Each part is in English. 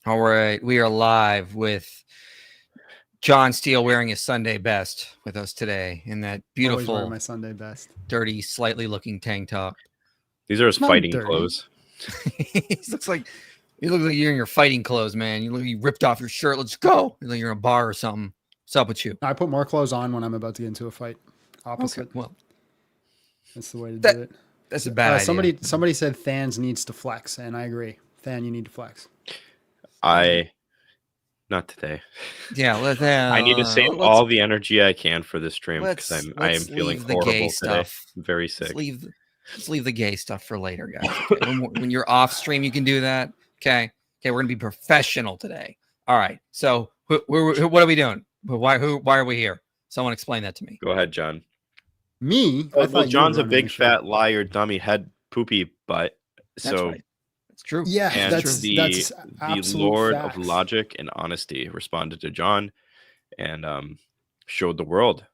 All right, we are live with John Steele wearing his Sunday best with us today in that beautiful, always wear my Sunday best, dirty, slightly looking tank top. These are his fighting clothes. He looks like you're in your fighting clothes, man. You ripped off your shirt. Let's go. Like you're in a bar or something. What's up with you? I put more clothes on when I'm about to get into a fight. Opposite. Okay, well, that's the way to do it. That's a bad idea. Somebody said Thans needs to flex, and I agree. Than, you need to flex. Not today. Yeah, I need to save all the energy I can for this stream because I am feeling horrible today. I'm very sick. Let's leave the gay stuff for later, guys. Okay? when you're off stream, you can do that. Okay, we're gonna be professional today. All right. So what are we doing? Why are we here? Someone explain that to me. Go ahead, John. Me? Well, John's a big fat liar, dummy head, poopy butt. That's right. That's true. Yeah, and that's the Lord facts. of logic and honesty responded to John and showed the world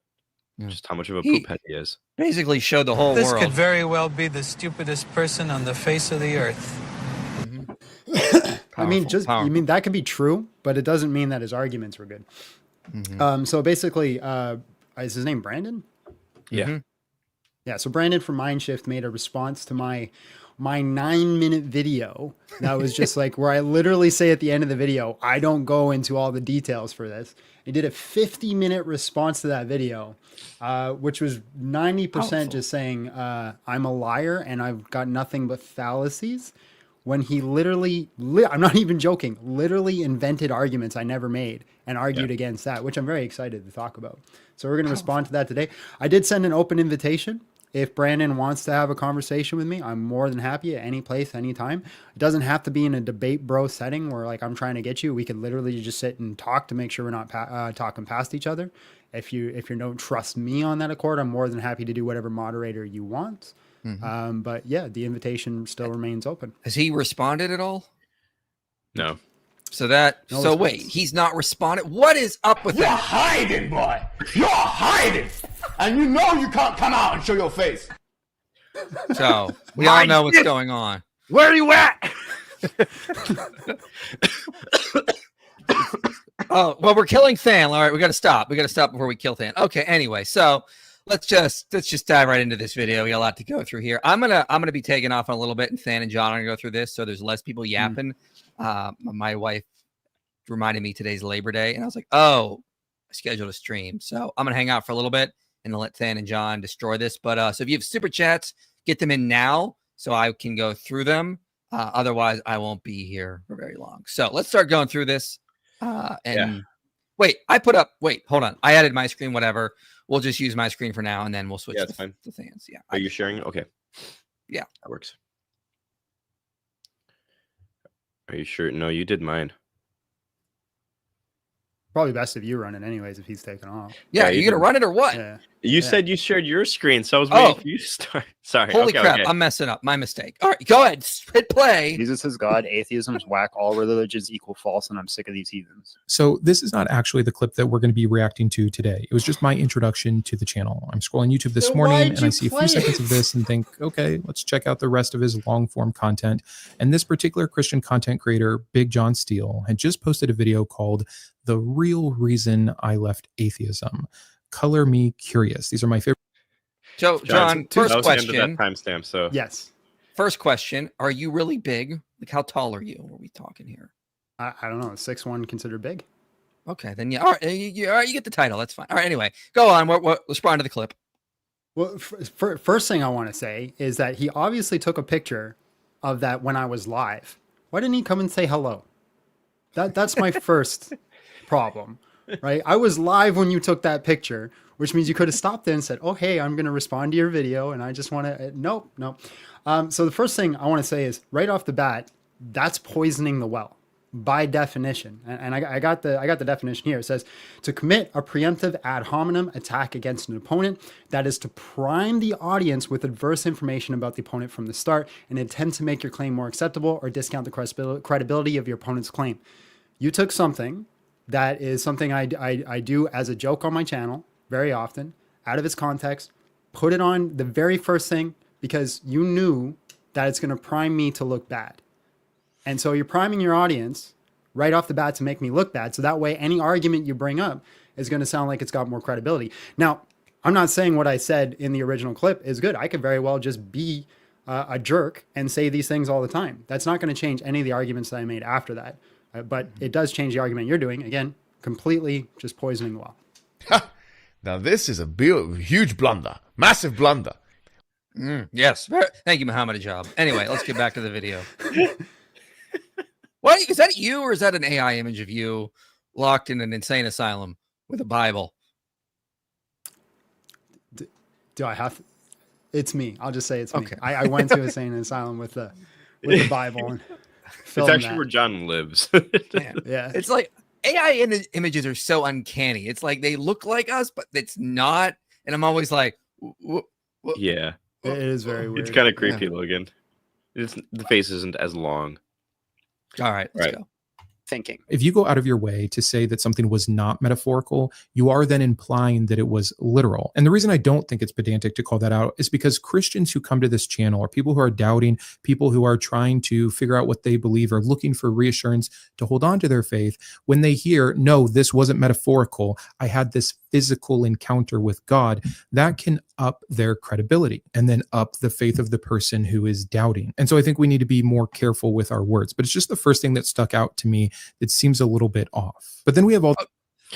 just how much of a poop head he is. Basically showed the whole world. This could very well be the stupidest person on the face of the earth. Mm-hmm. I mean that could be true, but it doesn't mean that his arguments were good. Mm-hmm. So basically, is his name Brandon? Yeah. Mm-hmm. Yeah. So Brandon from Mindshift made a response to my 9-minute video that was just like where I literally say at the end of the video, I don't go into all the details for this. He did a 50-minute response to that video, which was 90% just saying I'm a liar and I've got nothing but fallacies. When he literally, I'm not even joking, literally invented arguments I never made and argued against that, which I'm very excited to talk about. So we're going to respond to that today. I did send an open invitation. If Brandon wants to have a conversation with me, I'm more than happy at any place, anytime. It doesn't have to be in a debate bro setting where like I'm trying to get you. We could literally just sit and talk to make sure we're not talking past each other. If you don't trust me on that accord, I'm more than happy to do whatever moderator you want. Mm-hmm. But yeah, the invitation still remains open. Has he responded at all? No. So wait, he's not responded. What is up with that? You're hiding, boy. You're hiding. And you know you can't come out and show your face. So we all know what's going on. Where are you at? Oh, well, we're killing Than. All right, we got to stop. We got to stop before we kill Than. Okay, anyway, so let's just dive right into this video. We got a lot to go through here. I'm gonna be taking off in a little bit, and Than and John are gonna go through this, so there's less people yapping. My wife reminded me today's Labor Day, and I was like, oh, I scheduled a stream, so I'm gonna hang out for a little bit and let Than and John destroy this. But so if you have super chats, get them in now so I can go through them. Otherwise, I won't be here for very long. So let's start going through this. Wait, hold on. I added my screen, whatever. We'll just use my screen for now, and then we'll switch to Than's. Yeah. Are you sharing? Okay. Yeah. That works. Are you sure? No, you did mine. Probably best if you run it anyways if he's taking off. Yeah, you gonna run it or what? Yeah. You said you shared your screen, so I was waiting for you to start. Sorry. Holy crap, I'm messing up. My mistake. All right, go ahead. Hit play. Jesus is God. Atheism is whack. All religions equal false, and I'm sick of these heathens. So this is not actually the clip that we're going to be reacting to today. It was just my introduction to the channel. I'm scrolling YouTube this morning, and I see a few seconds of this and think, okay, let's check out the rest of his long-form content. And this particular Christian content creator, Big John Steele, had just posted a video called "The Real Reason I Left Atheism." Color me curious. These are my favorite. So, John, first question. Timestamp. So yes. First question: are you really big? Like, how tall are you? Are we talking here? I don't know. 6'1" considered big? Okay, then yeah. All right, you get the title. That's fine. All right. Anyway, go on. Let's respond to the clip. Well, first thing I want to say is that he obviously took a picture of that when I was live. Why didn't he come and say hello? That's my first problem. Right, I was live when you took that picture, which means you could have stopped there and said, "Oh, hey, I'm going to respond to your video, and I just want to." Nope. So the first thing I want to say is right off the bat, that's poisoning the well by definition. And I got the definition here. It says to commit a preemptive ad hominem attack against an opponent, that is to prime the audience with adverse information about the opponent from the start and attempt to make your claim more acceptable or discount the credibility of your opponent's claim. You took something that is something I do as a joke on my channel very often, out of its context, put it on the very first thing because you knew that it's going to prime me to look bad. And so you're priming your audience right off the bat to make me look bad. So that way, any argument you bring up is going to sound like it's got more credibility. Now, I'm not saying what I said in the original clip is good. I could very well just be a jerk and say these things all the time. That's not going to change any of the arguments that I made after that. But it does change the argument you're doing. Again, completely just poisoning the well. Now, this is a huge blunder, massive blunder. Yes. Thank you, Muhammad Ajab. Anyway, let's get back to the video. What is that, you, or is that an AI image of you locked in an insane asylum with a Bible? Do I have to? It's me. I'll just say it's me. Okay. I went to a insane asylum with the Bible. And It's actually where John lives. Yeah. It's like AI images are so uncanny. It's like they look like us, but it's not. And I'm always like, Yeah. It is very weird. It's kind of creepy looking. The face isn't as long. all right, let's go. Thinking. If you go out of your way to say that something was not metaphorical, you are then implying that it was literal. And the reason I don't think it's pedantic to call that out is because Christians who come to this channel, or people who are doubting, people who are trying to figure out what they believe, or looking for reassurance to hold on to their faith, when they hear, no, this wasn't metaphorical, I had this physical encounter with God, that can up their credibility and then up the faith of the person who is doubting. And so I think we need to be more careful with our words. But it's just the first thing that stuck out to me that seems a little bit off. But then we have all.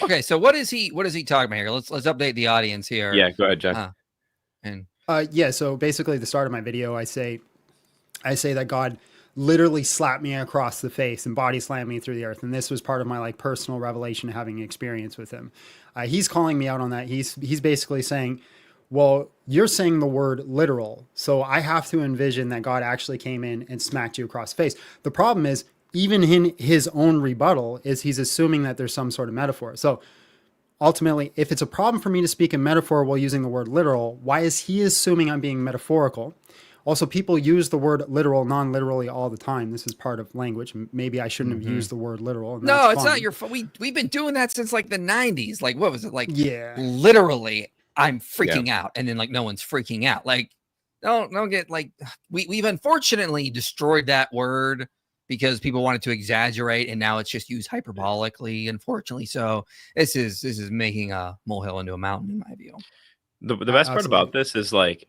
Okay, so what is he talking about here? Let's update the audience here. Yeah, go ahead, Jack. Yeah. So basically, at the start of my video, I say that God literally slapped me across the face and body slammed me through the earth, and this was part of my like personal revelation, having experience with him. He's calling me out on that. He's basically saying, well, you're saying the word literal, so I have to envision that God actually came in and smacked you across the face. The problem is, even in his own rebuttal, is he's assuming that there's some sort of metaphor. So ultimately, if it's a problem for me to speak in metaphor while using the word literal, why is he assuming I'm being metaphorical? Also, people use the word literal non-literally all the time. This is part of language. Maybe I shouldn't have used the word literal. And No, that's it's fine. not your fault. We've been doing that since like the 90s. Like, what was it? Like, Yeah. literally, I'm freaking out. And then like no one's freaking out. Like, don't get like, we've unfortunately destroyed that word because people wanted to exaggerate, and now it's just used hyperbolically, unfortunately. So this is making a molehill into a mountain, in my view. The best part about this is, like,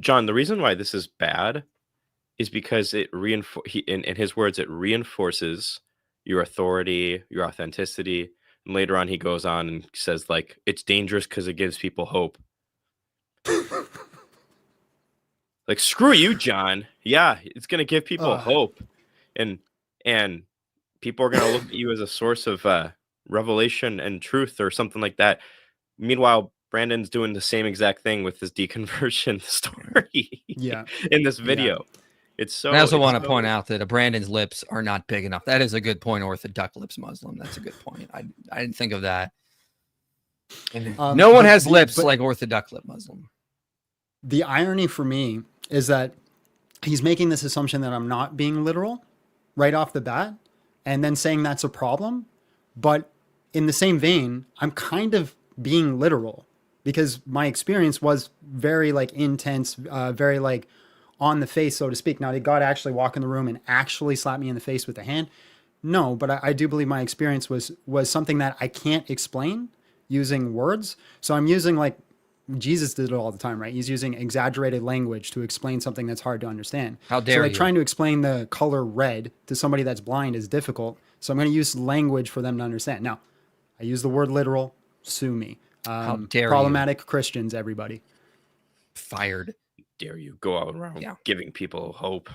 John, the reason why this is bad is because it in his words, it reinforces your authority, your authenticity. And later on, he goes on and says, like, it's dangerous because it gives people hope. Like, screw you, John. Yeah, it's going to give people hope. And people are going to look at you as a source of revelation and truth or something like that. Meanwhile, Brandon's doing the same exact thing with his deconversion story. Yeah. In this video. It's so. I also want to point out that Brandon's lips are not big enough. That is a good point, Orthodox lips Muslim. That's a good point. I didn't think of that. No one has lips like Orthodox lip Muslim. The irony for me is that he's making this assumption that I'm not being literal right off the bat, and then saying that's a problem. But in the same vein, I'm kind of being literal, because my experience was very like intense, very like on the face, so to speak. Now, did God actually walk in the room and actually slap me in the face with a hand? No, but I do believe my experience was something that I can't explain using words. So I'm using, like Jesus did it all the time, right? He's using exaggerated language to explain something that's hard to understand. How dare you? trying to explain the color red to somebody that's blind is difficult. So I'm going to use language for them to understand. Now, I use the word literal. Sue me. How dare problematic Christians, everybody. Fired. Dare you go out around giving people hope.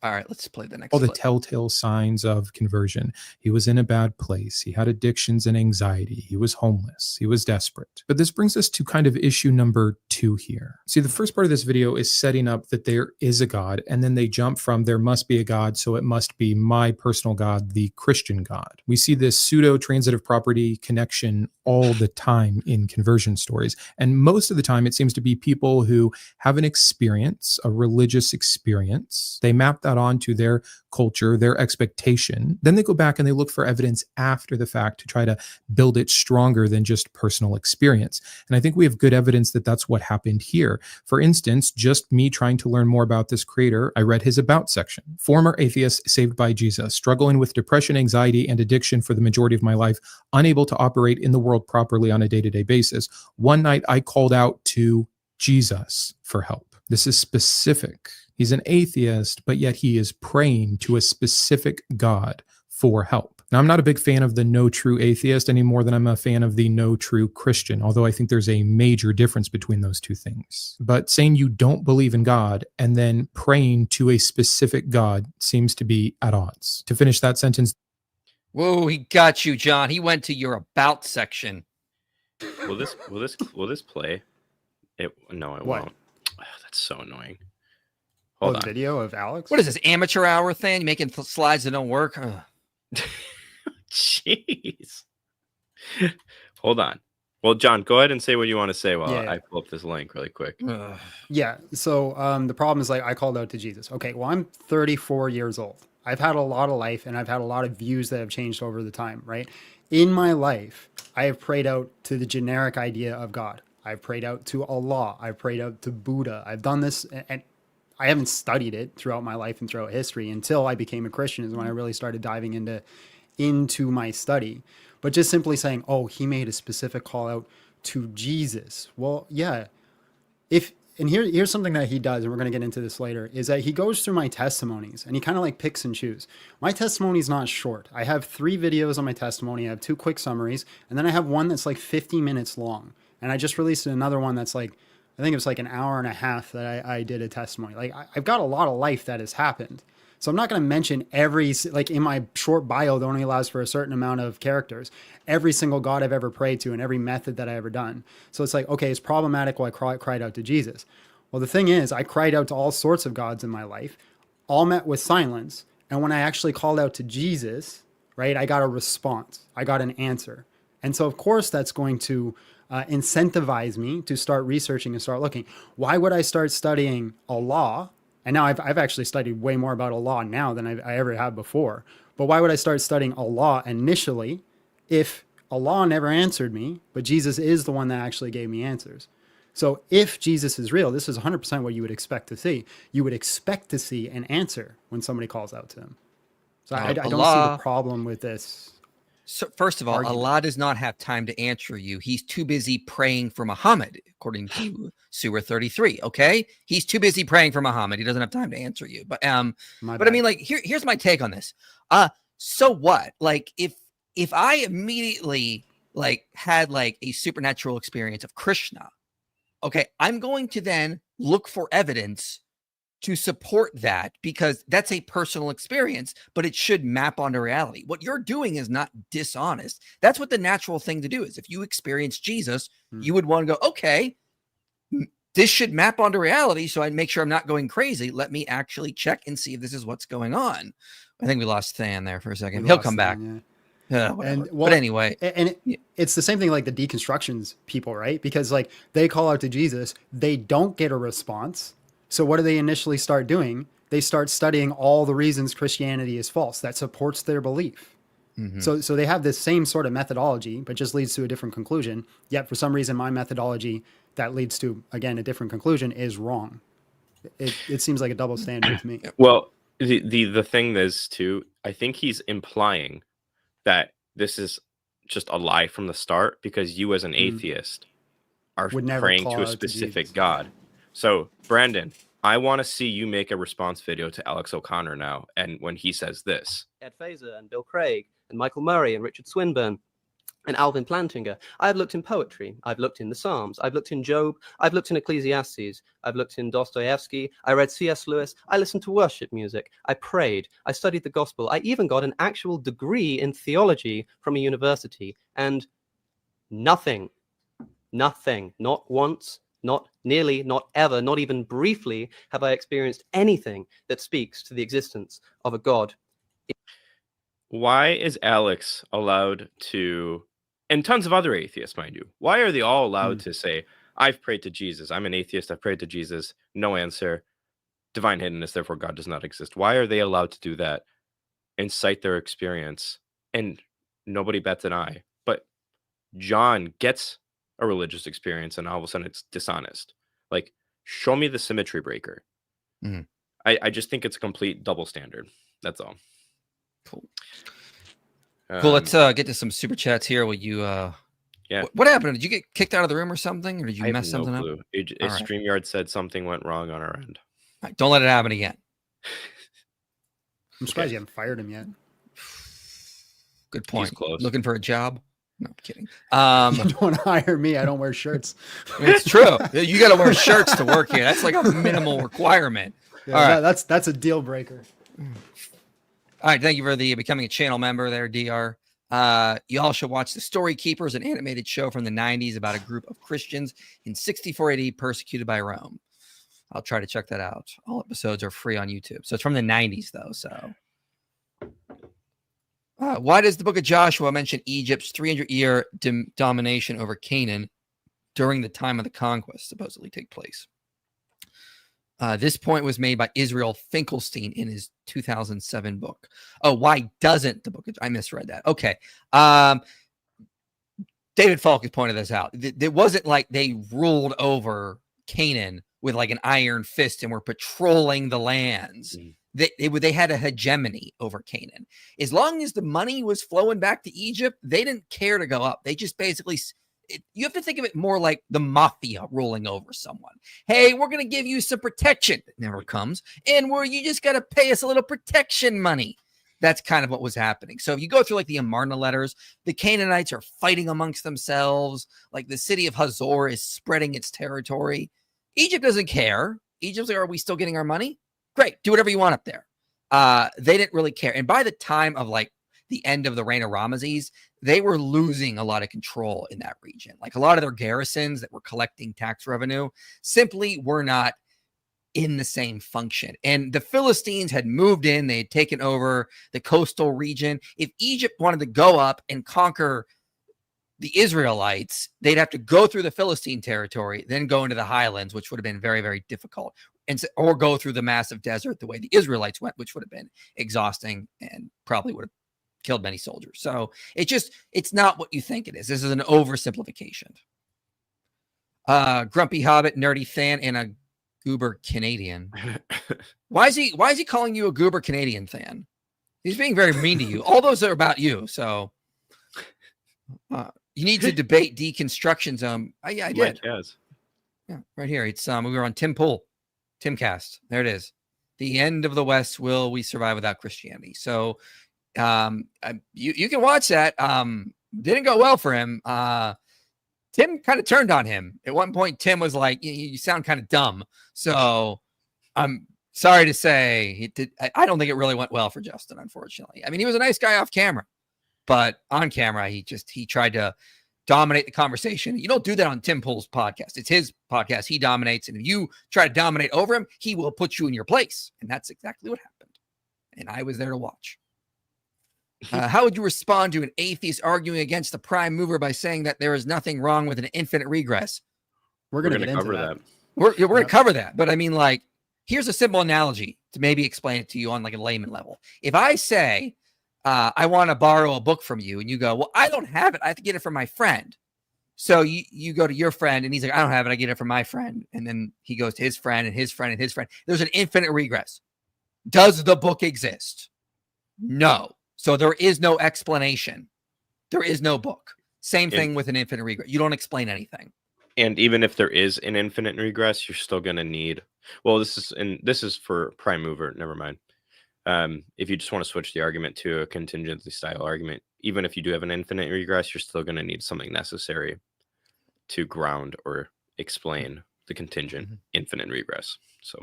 All right, let's play the next All the clip. telltale signs of conversion. He was in a bad place. He had addictions and anxiety. He was homeless. He was desperate. But this brings us to kind of issue number 2 here. See, the first part of this video is setting up that there is a God, and then they jump from there must be a God, so it must be my personal God, the Christian God. We see this pseudo-transitive property connection all the time in conversion stories. And most of the time, it seems to be people who have an experience, a religious experience. They map that that on to their culture, their expectation. Then they go back and they look for evidence after the fact to try to build it stronger than just personal experience. And I think we have good evidence that that's what happened here. For instance, just me trying to learn more about this creator, I read his about section. Former atheist saved by Jesus, struggling with depression, anxiety, and addiction for the majority of my life, unable to operate in the world properly on a day-to-day basis. One night I called out to Jesus for help. This is specific. He's an atheist, but yet he is praying to a specific God for help. Now, I'm not a big fan of the no true atheist any more than I'm a fan of the no true Christian, although I think there's a major difference between those two things. But saying you don't believe in God and then praying to a specific God seems to be at odds. To finish that sentence. Whoa, he got you, John. He went to your about section. Will this play? No, it won't. Oh, that's so annoying. Hold on. Video of Alex? What is this, amateur hour thing? Making slides that don't work? Jeez. Hold on. Well, John, go ahead and say what you want to say while Yeah. I pull up this link really quick. Yeah. So the problem is, like, I called out to Jesus. Okay, well, I'm 34 years old. I've had a lot of life and I've had a lot of views that have changed over the time, right? In my life, I have prayed out to the generic idea of God. I've prayed out to Allah. I've prayed out to Buddha. I've done this, and I haven't studied it throughout my life and throughout history until I became a Christian is when I really started diving into my study. But just simply saying, oh, he made a specific call out to Jesus. Well, yeah. Here's something that he does, and we're going to get into this later, is that he goes through my testimonies and he kind of like picks and chooses. My testimony is not short. I have 3 videos on my testimony. I have 2 quick summaries, and then I have one that's like 50 minutes long. And I just released another one that's like, I think it was like an hour and a half that I did a testimony. Like, I've got a lot of life that has happened. So I'm not going to mention like in my short bio that only allows for a certain amount of characters, every single God I've ever prayed to and every method that I ever done. So it's like, okay, it's problematic why I cried out to Jesus. Well, the thing is, I cried out to all sorts of gods in my life, all met with silence. And when I actually called out to Jesus, right, I got a response. I got an answer. And so, of course, that's going to incentivize me to start researching and start looking. Why would I start studying Allah? And now I've actually studied way more about Allah now than I ever have before. But why would I start studying Allah initially if Allah never answered me, but Jesus is the one that actually gave me answers? So if Jesus is real, this is 100% what you would expect to see. You would expect to see an answer when somebody calls out to him. So I don't see the problem with this. So first of all, argument. Allah does not have time to answer you. He's too busy praying for Muhammad, according to Surah 33. Okay, he's too busy praying for Muhammad. He doesn't have time to answer you. But I mean, like, here's my take on this. So what? Like, if I immediately like had like a supernatural experience of Krishna, okay, I'm going to then look for evidence to support that because that's a personal experience, but it should map onto reality. What you're doing is not dishonest. That's what the natural thing to do is. If you experience Jesus, you would want to go, okay, this should map onto reality, so I make sure I'm not going crazy. Let me actually check and see if this is what's going on. I think we lost Than there for a second. He'll come back. Yeah. But anyway, and it's the same thing like the deconstructions people, right? Because like they call out to Jesus, they don't get a response. So what do they initially start doing? They start studying all the reasons Christianity is false that supports their belief. Mm-hmm. So they have this same sort of methodology, but just leads to a different conclusion. Yet for some reason, my methodology that leads to, again, a different conclusion is wrong. It seems like a double standard to me. Well, the thing is too, I think he's implying that this is just a lie from the start because you as an atheist are praying to a specific God. So, Brandon, I want to see you make a response video to Alex O'Connor now. And when he says this. Ed Fazer and Bill Craig and Michael Murray and Richard Swinburne and Alvin Plantinga. I've looked in poetry. I've looked in the Psalms. I've looked in Job. I've looked in Ecclesiastes. I've looked in Dostoevsky. I read C.S. Lewis. I listened to worship music. I prayed. I studied the gospel. I even got an actual degree in theology from a university. And nothing, not once, not nearly, not ever, not even briefly have I experienced anything that speaks to the existence of a God. Why is Alex allowed to, and tons of other atheists, mind you, why are they all allowed to say, I've prayed to Jesus, I'm an atheist, I've prayed to Jesus, no answer. divine hiddenness, therefore God does not exist. Why are they allowed to do that and cite their experience and nobody bats an eye? But John gets a religious experience and all of a sudden it's dishonest. Like, show me the symmetry breaker. Mhm. I just think it's a complete double standard. That's all. Cool. Cool. Let's get to some super chats here. Will you yeah. What happened? Did you get kicked out of the room or something? Or did you I have mess something no up? clue. All right. StreamYard said something went wrong on our end. All right, don't let it happen again. I'm surprised you haven't fired him yet. Good point. He's close. Looking for a job? No, I'm kidding. You don't hire me. I don't wear shirts. It's true. You got to wear shirts to work here. That's like a minimal requirement. Yeah, all right. That's a deal breaker. All right. Thank you for the becoming a channel member there, DR. You all should watch The Story Keepers, an animated show from the 90s about a group of Christians in 64 AD persecuted by Rome. I'll try to check that out. All episodes are free on YouTube. So it's from the 90s, though. So why does the book of Joshua mention Egypt's 300-year domination over Canaan during the time of the conquest supposedly take place? This point was made by Israel Finkelstein in his 2007 book. Oh, why doesn't the book of... I misread that. Okay. David Falk has pointed this out. It wasn't like they ruled over Canaan with like an iron fist and were patrolling the lands. They had a hegemony over Canaan. As long as the money was flowing back to Egypt, they didn't care to go up. They just basically... you have to think of it more like the mafia ruling over someone. Hey, we're going to give you some protection. It never comes. And you just got to pay us a little protection money. That's kind of what was happening. So if you go through like the Amarna letters, the Canaanites are fighting amongst themselves. Like the city of Hazor is spreading its territory. Egypt doesn't care. Egypt's like, are we still getting our money? Great. Do whatever you want up there. They didn't really care. And by the time of like the end of the reign of Ramesses, they were losing a lot of control in that region. Like a lot of their garrisons that were collecting tax revenue simply were not in the same function. And the Philistines had moved in. They had taken over the coastal region. If Egypt wanted to go up and conquer the Israelites, they'd have to go through the Philistine territory, then go into the highlands, which would have been very, very difficult. Or go through the massive desert the way the Israelites went, which would have been exhausting and probably would have killed many soldiers. So it's not what you think it is. This is an oversimplification. Grumpy Hobbit, Nerdy Fan, and a goober Canadian. Why is he calling you a goober Canadian fan? He's being very mean to you. All those are about you. So you need to debate deconstruction zone. Yeah, I did. Yes. Yeah, right here. It's we were on Timcast. There it is. The end of the West. Will we survive without Christianity? So you can watch that. Didn't go well for him. Tim kind of turned on him at one point. Tim was like, you sound kind of dumb. So I'm sorry to say I don't think it really went well for Justin, unfortunately. I mean, he was a nice guy off camera, but on camera, he tried to dominate the conversation. You don't do that on Tim Pool's podcast. It's his podcast. He dominates. And if you try to dominate over him, he will put you in your place. And that's exactly what happened. And I was there to watch. How would you respond to an atheist arguing against the prime mover by saying that there is nothing wrong with an infinite regress? We're going to cover that. We're going to cover that. But I mean, like, here's a simple analogy to maybe explain it to you on like a layman level. If I say, I want to borrow a book from you, and you go, well, I don't have it. I have to get it from my friend. So you go to your friend and he's like, I don't have it. I get it from my friend. And then he goes to his friend and his friend and his friend. There's an infinite regress. Does the book exist? No. So there is no explanation. There is no book. Same thing with an infinite regress. You don't explain anything. And even if there is an infinite regress, you're still going to need, well, this is for prime mover. Never mind. If you just want to switch the argument to a contingency style argument, even if you do have an infinite regress, you're still going to need something necessary to ground or explain the contingent infinite regress. So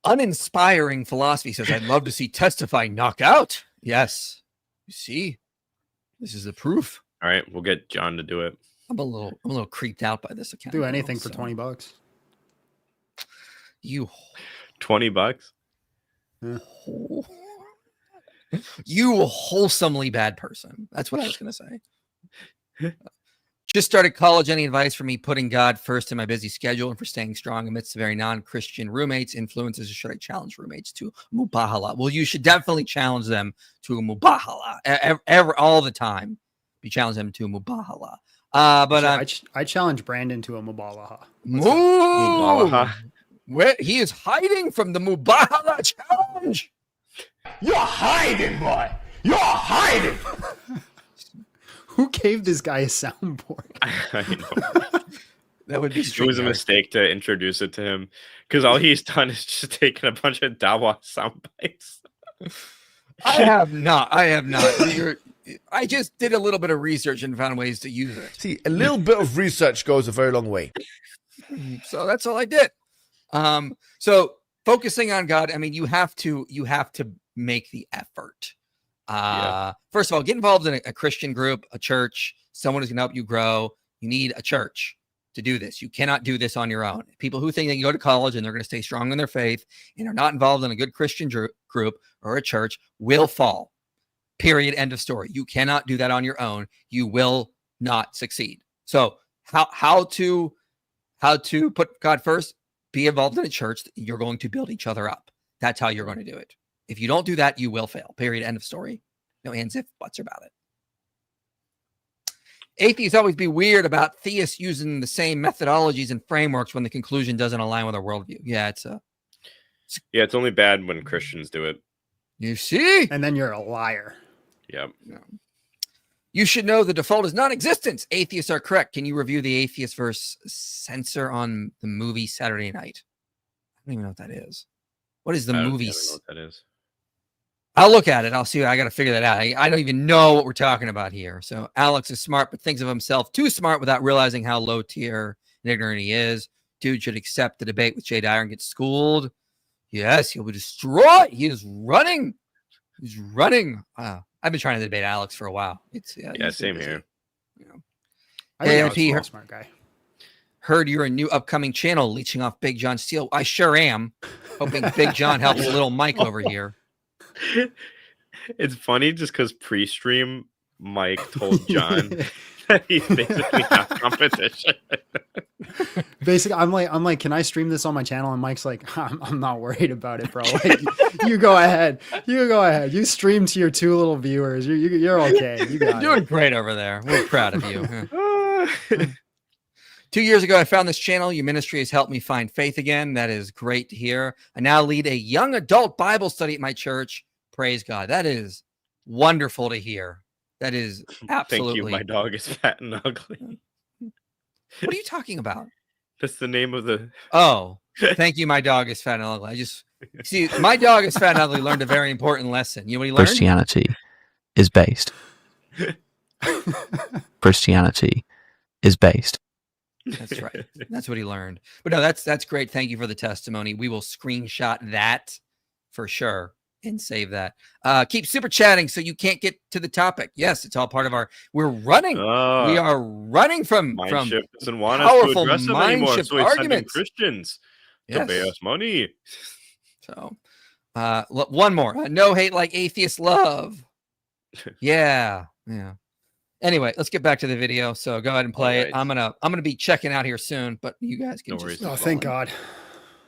uninspiring philosophy says, I'd love to see Testify knock out. Yes. You see, this is the proof. All right. We'll get John to do it. I'm a little creeped out by this account. Do anything for $20. You $20. Yeah. You wholesomely bad person. That's what I was going to say. Just started college. Any advice for me putting God first in my busy schedule and for staying strong amidst the very non-Christian roommates, influences, or should I challenge roommates to mubahala? Well, you should definitely challenge them to mubahala all the time. You challenge them to mubahala. But I challenge Brandon to a mubalaha. Mubahala. Where he is hiding from the mubahala challenge. You're hiding, boy. You're hiding. Who gave this guy a soundboard? I know. That would be It was a mistake to introduce it to him because all he's done is just taken a bunch of Dawa sound bites. I have not. I just did a little bit of research and found ways to use it. See, a little bit of research goes a very long way. So that's all I did. So focusing on God, I mean, you have to make the effort. First of all, get involved in a Christian group, a church, someone who's going to help you grow. You need a church to do this. You cannot do this on your own. People who think they can go to college and they're going to stay strong in their faith and are not involved in a good Christian group or a church will fall. Period. End of story. You cannot do that on your own. You will not succeed. So how to put God first? Be involved in a church. You're going to build each other up. That's how you're going to do it. If you don't do that, you will fail. Period. End of story. No ands, if, buts about it. Atheists always be weird about theists using the same methodologies and frameworks when the conclusion doesn't align with our worldview. Yeah, it's only bad when Christians do it. You see? And then you're a liar. Yep. Yeah. You should know the default is non-existence. Atheists are correct. Can you review the atheist verse censor on the movie Saturday Night? I don't even know what that is. What is the movie? I don't know what that is. I'll look at it. I'll see. I got to figure that out. I don't even know what we're talking about here. So Alex is smart, but thinks of himself too smart without realizing how low tier and ignorant he is. Dude should accept the debate with Jay Dyer and get schooled. Yes, he'll be destroyed. He is running. He's running. I've been trying to debate Alex for a while. Same here. I think Alex is a smart guy. Heard you're a new upcoming channel leeching off Big John Steele. I sure am. Hoping Big John helps little Mike over here. It's funny just because pre-stream Mike told John that he's basically not competition. Basically, I'm like, can I stream this on my channel? And Mike's like, I'm not worried about it, bro. Like, you go ahead. You stream to your 2 little viewers. You're okay. You got You're doing great over there. We're proud of you. 2 years ago, I found this channel. Your ministry has helped me find faith again. That is great to hear. I now lead a young adult Bible study at my church. Praise God. That is wonderful to hear. That is absolutely. Thank you. My dog is fat and ugly. What are you talking about? That's the name of the. Oh, thank you. My dog is fat and ugly. I just see my dog is fat and ugly. Learned a very important lesson. You know what he learned? Christianity is based. Christianity is based. That's right. That's what he learned. But no, that's great. Thank you for the testimony. We will screenshot that for sure and save that. Keep super chatting so you can't get to the topic. Yes, it's all part of our. We're running. We are running from Mindshift doesn't want us to powerful address them anymore, Mindshift so he's sending arguments. Christians to pay us money. So, one more. No hate like atheist love. Yeah. Anyway, let's get back to the video. So go ahead and play it. I'm gonna be checking out here soon, but you guys can just. Oh, thank God.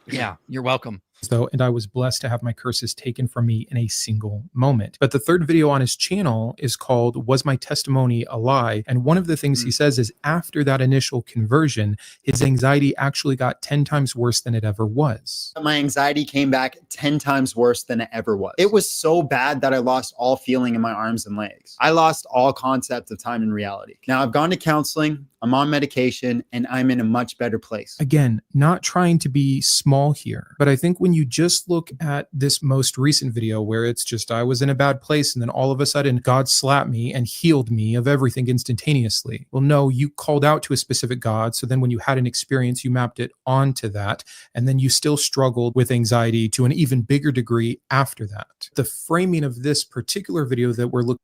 Yeah, you're welcome. Though, and I was blessed to have my curses taken from me in a single moment. But the third video on his channel is called Was My Testimony a Lie? And one of the things he says is after that initial conversion, his anxiety actually got 10 times worse than it ever was. My anxiety came back 10 times worse than it ever was. It was so bad that I lost all feeling in my arms and legs. I lost all concept of time and reality. Now I've gone to counseling, I'm on medication, and I'm in a much better place. Again, not trying to be small here, but I think when you just look at this most recent video where it's just I was in a bad place and then all of a sudden God slapped me and healed me of everything instantaneously. Well, no, you called out to a specific God. So then when you had an experience, you mapped it onto that. And then you still struggled with anxiety to an even bigger degree after that. The framing of this particular video that we're looking.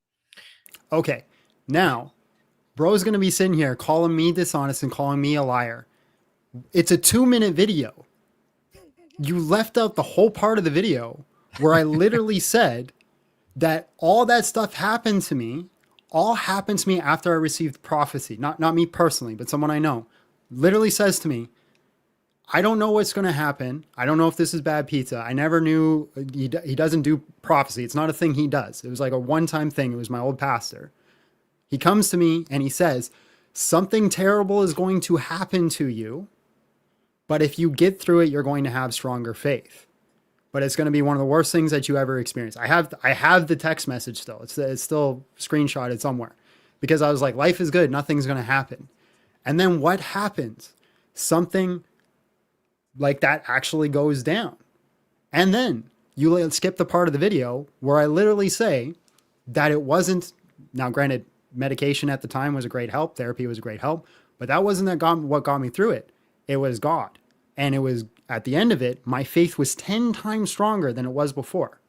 Okay, now bro's going to be sitting here calling me dishonest and calling me a liar. It's a 2-minute video. You left out the whole part of the video where I literally said that all that stuff happened to me. all happened to me after I received prophecy. Not me personally, but someone I know literally says to me, I don't know what's going to happen. I don't know if this is bad pizza. I never knew he doesn't do prophecy. It's not a thing he does. It was like a one-time thing. It was my old pastor. He comes to me and he says, something terrible is going to happen to you, but if you get through it, you're going to have stronger faith. But it's going to be one of the worst things that you ever experience. I have the text message still. It's still screenshotted somewhere, because I was like, life is good. Nothing's going to happen. And then what happens? Something like that actually goes down. And then you skip the part of the video where I literally say that it wasn't, now granted, medication at the time was a great help. Therapy was a great help, but that wasn't what got me through it. It was God. And it was, at the end of it, my faith was 10 times stronger than it was before.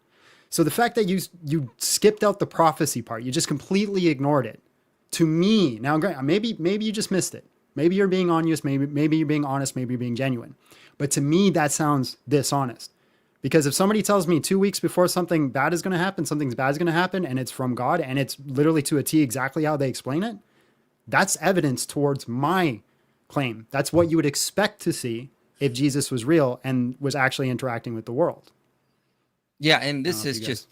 So the fact that you skipped out the prophecy part, you just completely ignored it. To me, now maybe you just missed it. Maybe you're being honest, maybe you're being honest, maybe you're being genuine. But to me, that sounds dishonest. Because if somebody tells me 2 weeks before something bad is going to happen, something bad is going to happen, and it's from God, and it's literally to a T exactly how they explain it, that's evidence towards my claim. That's what you would expect to see if Jesus was real and was actually interacting with the world. Yeah, and this is just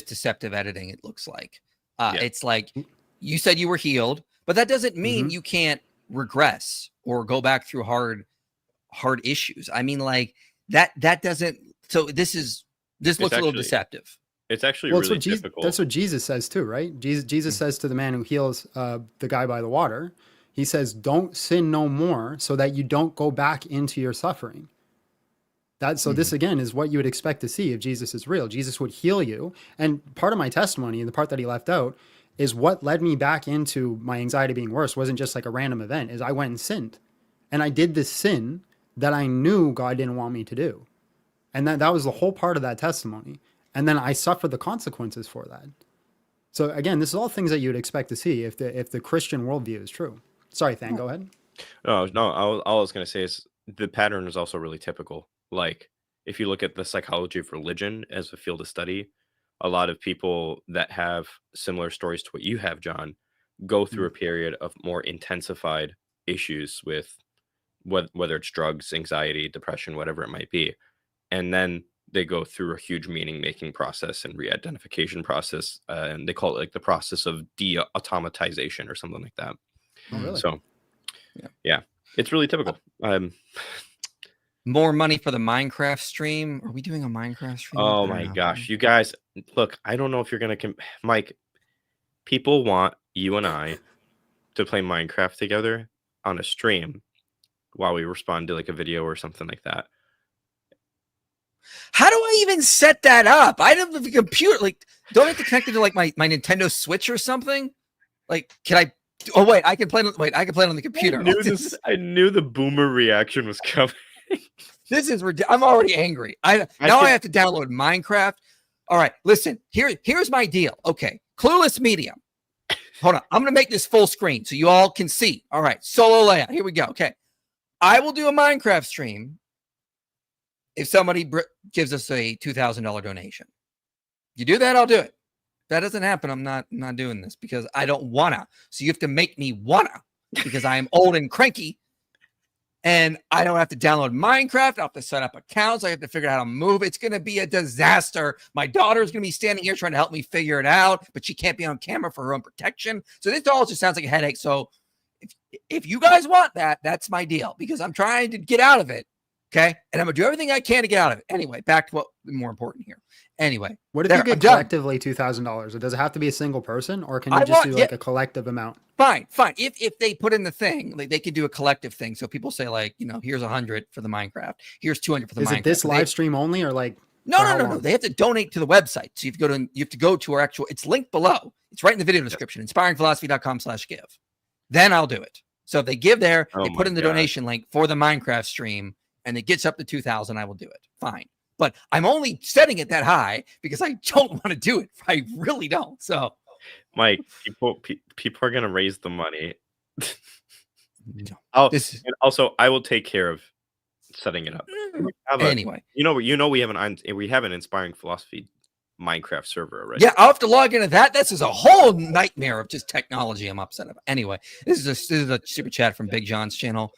deceptive editing, it looks like. It's like, you said you were healed, but that doesn't mean you can't regress or go back through hard issues. I mean, like, that doesn't, so this looks a little deceptive. It's actually really difficult. That's what Jesus says too, right? Jesus says to the man who heals the guy by the water, he says, don't sin no more so that you don't go back into your suffering. This again is what you would expect to see if Jesus is real. Jesus would heal you. And part of my testimony, and the part that he left out, is what led me back into my anxiety being worse wasn't just like a random event, is I went and sinned. And I did this sin that I knew God didn't want me to do. And that was the whole part of that testimony. And then I suffered the consequences for that. So again, this is all things that you would expect to see if the Christian worldview is true. Sorry, Than, go ahead. No, all I was going to say is the pattern is also really typical. Like, if you look at the psychology of religion as a field of study, a lot of people that have similar stories to what you have, John, go through a period of more intensified issues with whether it's drugs, anxiety, depression, whatever it might be. And then they go through a huge meaning-making process and re-identification process. And they call it like the process of de-automatization or something like that. Oh, really? So, yeah, it's really typical. More money for the Minecraft stream. Are we doing a Minecraft stream? Oh my gosh, you guys, look, I don't know if you're going to, Mike, people want you and I to play Minecraft together on a stream while we respond to like a video or something like that. How do I even set that up? I don't have a computer. Like, don't I have to connect it to like my Nintendo Switch or something? Like, can I? Oh wait, I can play. I can play it on the computer. I knew the boomer reaction was coming. This is ridiculous. I'm already angry. I have to download Minecraft. All right, listen. Here's my deal. Okay, Clueless Medium. Hold on. I'm gonna make this full screen so you all can see. All right, solo layout. Here we go. Okay, I will do a Minecraft stream if somebody gives us a $2,000 donation. You do that, I'll do it. If that doesn't happen, I'm not doing this because I don't wanna. So you have to make me wanna, because I am old and cranky. And I don't have to download Minecraft. I have to set up accounts. I have to figure out how to move. It's going to be a disaster. My daughter's going to be standing here trying to help me figure it out, but she can't be on camera for her own protection. So this all just sounds like a headache. So if you guys want that, that's my deal, because I'm trying to get out of it. Okay. And I'm going to do everything I can to get out of it. Anyway, back to what's more important here. Anyway. What if you get collectively $2,000? Does it have to be a single person, or can you just do like a collective amount? Fine. If they put in the thing, like they could do a collective thing. So people say like, here's 100 for the Minecraft. Here's 200 for the Minecraft. Is it this live stream only, or like? No. They have to donate to the website. So you have to go to our actual, it's linked below. It's right in the video description, inspiringphilosophy.com/give. Then I'll do it. So if they give there, they put in the donation link for the Minecraft stream, and it gets up to 2,000, I will do it. Fine. But I'm only setting it that high because I don't want to do it. I really don't. So, Mike, people are going to raise the money. And also, I will take care of setting it up. Anyway, we have an inspiring philosophy Minecraft server already. Yeah, I'll have to log into that. This is a whole nightmare of just technology I'm upset about. Anyway, this is a super chat from Big John's channel.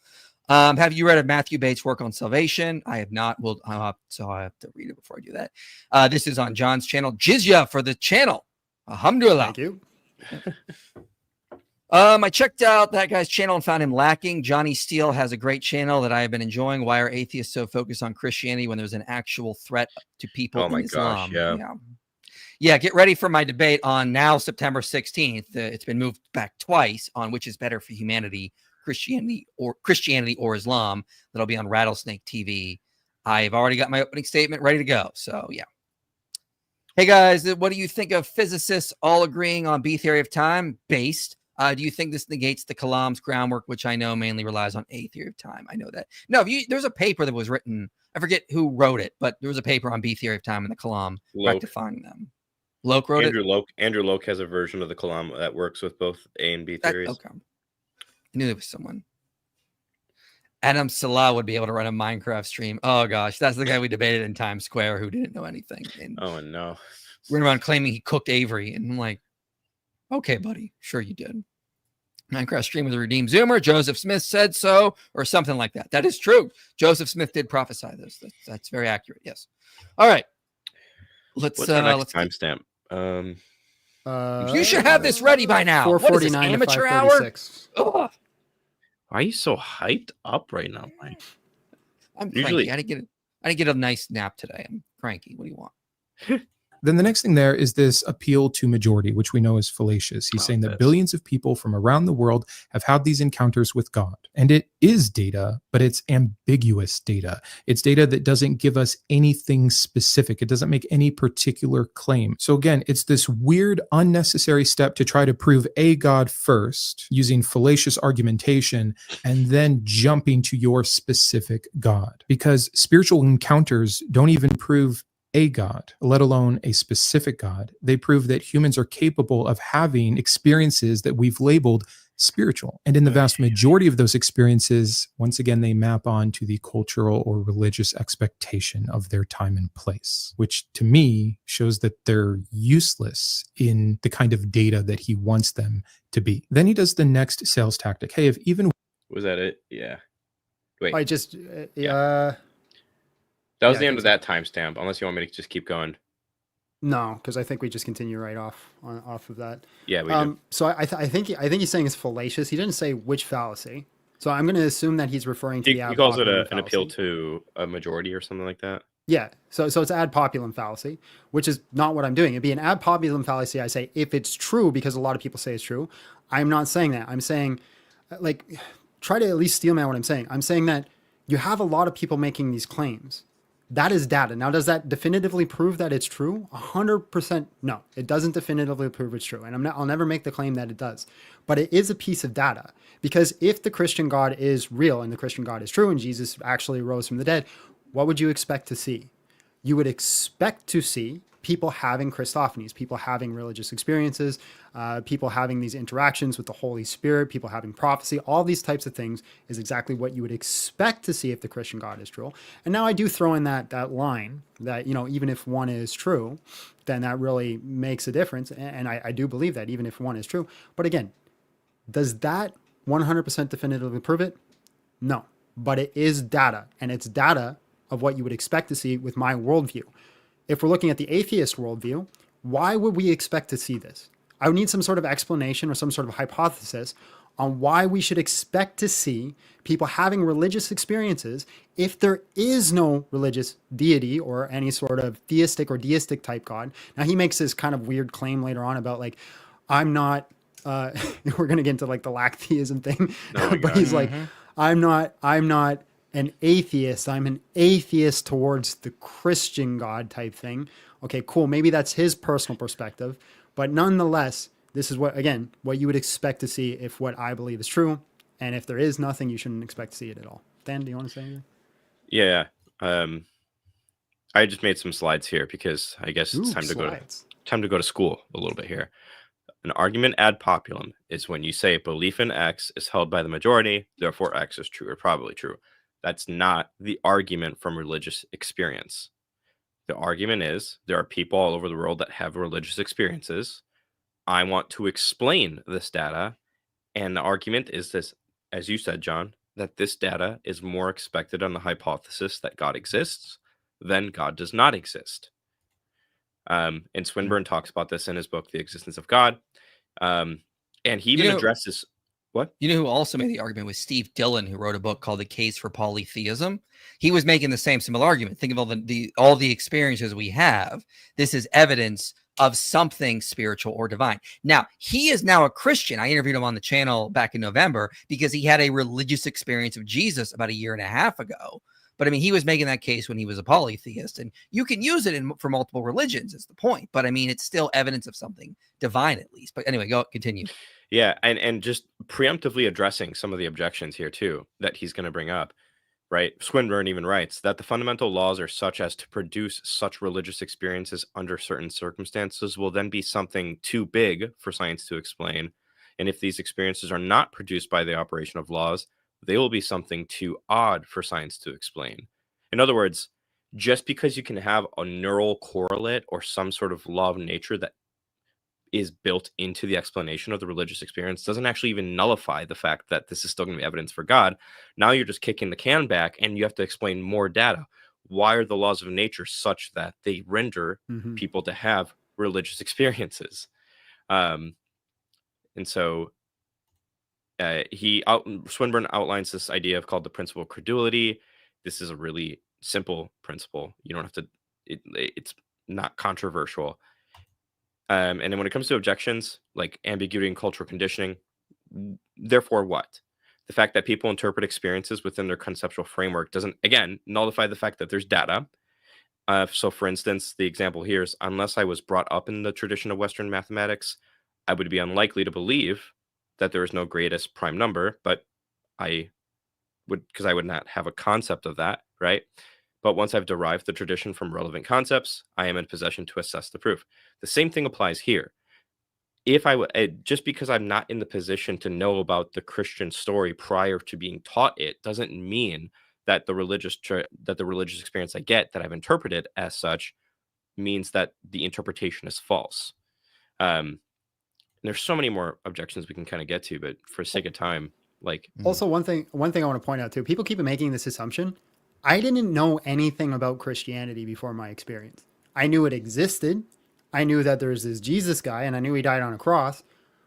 Have you read of Matthew Bates' work on salvation? I have not. Well, so I have to read it before I do that. This is on John's channel. Jizya for the channel. Alhamdulillah. Thank you. I checked out that guy's channel and found him lacking. Johnny Steele has a great channel that I have been enjoying. Why are atheists so focused on Christianity when there's an actual threat to people Oh in my Islam? gosh, yeah. Yeah, get ready for my debate on now September 16th. It's been moved back twice on which is better for humanity, Christianity or Islam. That'll be on Rattlesnake TV. I've already got my opening statement ready to go. So yeah. Hey guys, what do you think of physicists all agreeing on B theory of time based? Do you think this negates the Kalam's groundwork, which I know mainly relies on A theory of time? I know that. No, there's a paper that was written. I forget who wrote it, but there was a paper on B theory of time and the Kalam rectifying them. Loke wrote Andrew it. Loke. Andrew Loke has a version of the Kalam that works with both A and B theories. Okay. I knew there was someone. Adam Salah would be able to run a Minecraft stream. Oh gosh, that's the guy we debated in Times Square who didn't know anything. And oh no, running around claiming he cooked Avery, and I'm like, okay, buddy, sure you did. Minecraft stream with a redeemed Zoomer. Joseph Smith said so, or something like that. That is true. Joseph Smith did prophesy this. That's very accurate. Yes. All right. Let's timestamp. You should have this ready by now. 4:49 to amateur hour? 5:36. Ugh. Why are you so hyped up right now, Mike? I'm cranky. I didn't get a nice nap today. I'm cranky. What do you want? Then the next thing there is this appeal to majority, which we know is fallacious. He's saying that billions of people from around the world have had these encounters with God. And it is data, but it's ambiguous data. It's data that doesn't give us anything specific. It doesn't make any particular claim. So again, it's this weird, unnecessary step to try to prove a God first, using fallacious argumentation, and then jumping to your specific God. Because spiritual encounters don't even prove a God, let alone a specific God. They prove that humans are capable of having experiences that we've labeled spiritual. And in the vast majority of those experiences, once again, they map on to the cultural or religious expectation of their time and place, which to me shows that they're useless in the kind of data that he wants them to be. Then he does the next sales tactic. Hey, if even... Was that it? Yeah. Wait. I just... That was the end of that timestamp, unless you want me to just keep going. No, because I think we just continue right off of that. Yeah, we do. So I think he's saying it's fallacious. He didn't say which fallacy. So I'm going to assume that he's referring to he calls it an appeal to a majority or something like that. Yeah. So it's ad populum fallacy, which is not what I'm doing. It'd be an ad populum fallacy. I say if it's true, because a lot of people say it's true. I'm not saying that. I'm saying, like, try to at least steel man what I'm saying. I'm saying that you have a lot of people making these claims. That is data. Now, does that definitively prove that it's true? 100% no. It doesn't definitively prove it's true. And I'll never make the claim that it does. But it is a piece of data. Because if the Christian God is real and the Christian God is true and Jesus actually rose from the dead, what would you expect to see? You would expect to see people having Christophanies, people having religious experiences, people having these interactions with the Holy Spirit, people having prophecy. All these types of things is exactly what you would expect to see if the Christian God is true. And now I do throw in that line that, even if one is true, then that really makes a difference. And I do believe that even if one is true. But again, does that 100% definitively prove it? No, but it is data, and it's data of what you would expect to see with my worldview. If we're looking at the atheist worldview, why would we expect to see this? I would need some sort of explanation or some sort of hypothesis on why we should expect to see people having religious experiences if there is no religious deity or any sort of theistic or deistic type God. Now, he makes this kind of weird claim later on about, like, I'm not, we're going to get into like the lack theism thing, but he's like, I'm not an atheist. I'm an atheist towards the Christian God type thing. Okay, cool. Maybe that's his personal perspective, but nonetheless, this is what you would expect to see if what I believe is true. And if there is nothing, you shouldn't expect to see it at all. Dan, do you want to say anything? Yeah. I just made some slides here because I guess it's time to go to school a little bit here. An argument ad populum is when you say belief in X is held by the majority, therefore X is true or probably true. That's not the argument from religious experience. The argument is there are people all over the world that have religious experiences. I want to explain this data. And the argument is this, as you said, John, that this data is more expected on the hypothesis that God exists than God does not exist. And Swinburne talks about this in his book, The Existence of God. And he even addresses what? You know who also made the argument was Steve Dillon, who wrote a book called The Case for Polytheism. He was making the similar argument. Think of all the experiences we have. This is evidence of something spiritual or divine. Now, he is now a Christian. I interviewed him on the channel back in November because he had a religious experience of Jesus about 1.5 years ago. But I mean, he was making that case when he was a polytheist, and you can use it for multiple religions is the point. But I mean, it's still evidence of something divine at least. But anyway, continue. Yeah. And just preemptively addressing some of the objections here too, that he's going to bring up, right? Swinburne even writes that the fundamental laws are such as to produce such religious experiences under certain circumstances will then be something too big for science to explain. And if these experiences are not produced by the operation of laws, they will be something too odd for science to explain. In other words, just because you can have a neural correlate or some sort of law of nature that is built into the explanation of the religious experience doesn't actually even nullify the fact that this is still going to be evidence for God. Now you're just kicking the can back and you have to explain more data. Why are the laws of nature such that they render people to have religious experiences? And so Swinburne outlines this idea called the principle of credulity. This is a really simple principle. You don't have to, it's not controversial. And then when it comes to objections like ambiguity and cultural conditioning, therefore what? The fact that people interpret experiences within their conceptual framework doesn't, again, nullify the fact that there's data. So for instance, the example here is, unless I was brought up in the tradition of Western mathematics, I would be unlikely to believe that there is no greatest prime number, but I would, because I would not have a concept of that, right? But once I've derived the tradition from relevant concepts, I am in possession to assess the proof. The same thing applies here. If just because I'm not in the position to know about the Christian story prior to being taught it, doesn't mean that the religious experience I get that I've interpreted as such means that the interpretation is false. There's so many more objections we can kind of get to, but for sake of time, like also one thing I want to point out too, people keep making this assumption. I didn't know anything about Christianity before my experience. I knew it existed. I knew that there's this Jesus guy and I knew he died on a cross,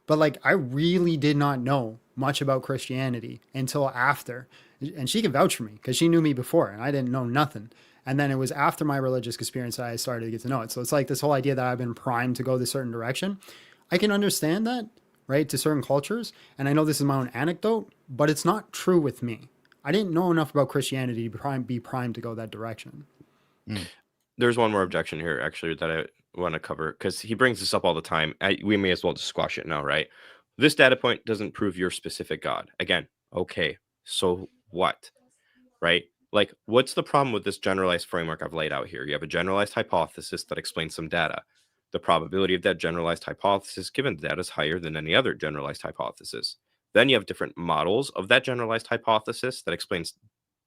but like, I really did not know much about Christianity until after. And she can vouch for me because she knew me before and I didn't know nothing. And then it was after my religious experience that I started to get to know it. So it's like this whole idea that I've been primed to go this certain direction. I can understand that, right, to certain cultures. And I know this is my own anecdote, but it's not true with me. I didn't know enough about Christianity to be primed to go that direction. There's one more objection here, actually, that I want to cover, because he brings this up all the time. We may as well just squash it now, right? This data point doesn't prove your specific God. Again, okay, so what, right? Like, what's the problem with this generalized framework I've laid out here? You have a generalized hypothesis that explains some data. The probability of that generalized hypothesis given the data is higher than any other generalized hypothesis. Then you have different models of that generalized hypothesis that explains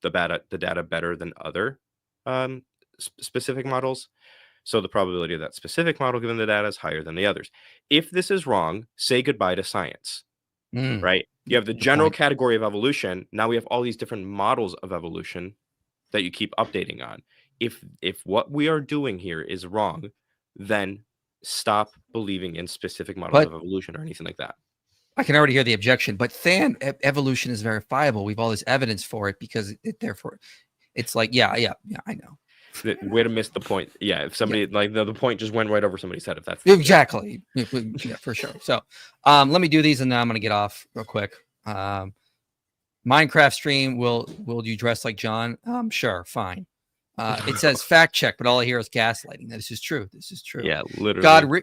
the data better than other specific models. So the probability of that specific model given the data is higher than the others. If this is wrong, say goodbye to science, right? You have the general category of evolution. Now we have all these different models of evolution that you keep updating on. If what we are doing here is wrong, then stop believing in specific models of evolution or anything like that. I can already hear the objection, but evolution is verifiable. We've all this evidence for it because it's like, yeah, I know. Way to miss the point. Yeah, if somebody like the point just went right over somebody's head. If that's exactly, yeah, for sure. So, let me do these, and then I'm gonna get off real quick. Minecraft stream. Will you dress like John? Sure, fine. It says fact check, but all I hear is gaslighting. This is true. This is true. Yeah, literally.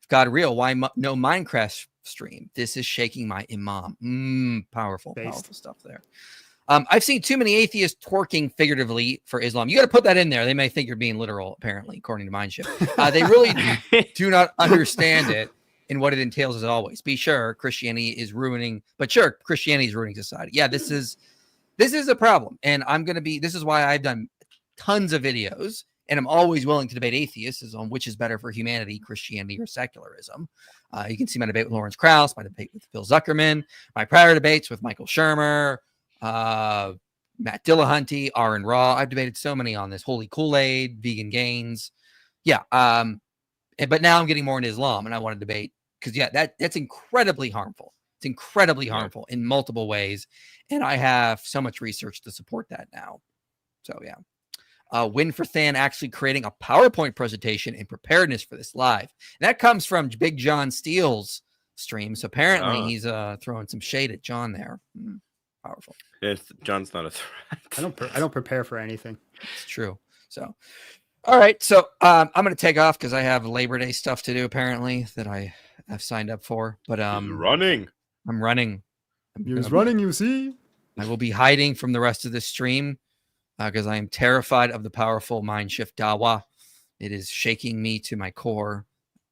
God real. Why no Minecraft stream? This is shaking my imam. Powerful stuff there. I've seen too many atheists twerking figuratively for Islam. You got to put that in there. They may think you're being literal, apparently, according to Mindshift. They really do not understand it and what it entails as always. Be sure Christianity is ruining society. Yeah, this is a problem. And this is why I've done tons of videos And I'm always willing to debate atheists on which is better for humanity, Christianity or secularism. You can see my debate with Lawrence Krauss, my debate with Phil Zuckerman, my prior debates with Michael Shermer, Matt Dillahunty, Aaron Raw. I've debated so many on this. Holy Kool-Aid, Vegan Gains. Yeah. But now I'm getting more into Islam, and I want to debate because, that's incredibly harmful. It's incredibly harmful in multiple ways. And I have so much research to support that now. So, yeah. Win for Than actually creating a PowerPoint presentation in preparedness for this live. And that comes from Big John Steele's stream. So apparently he's throwing some shade at John there. Powerful. John's not a threat. I don't prepare for anything. It's true. So, all right. So I'm going to take off because I have Labor Day stuff to do apparently that I have signed up for. But I'm running. He's running, you see. I will be hiding from the rest of this stream because I am terrified of the powerful Mindshift Dawa. It is shaking me to my core.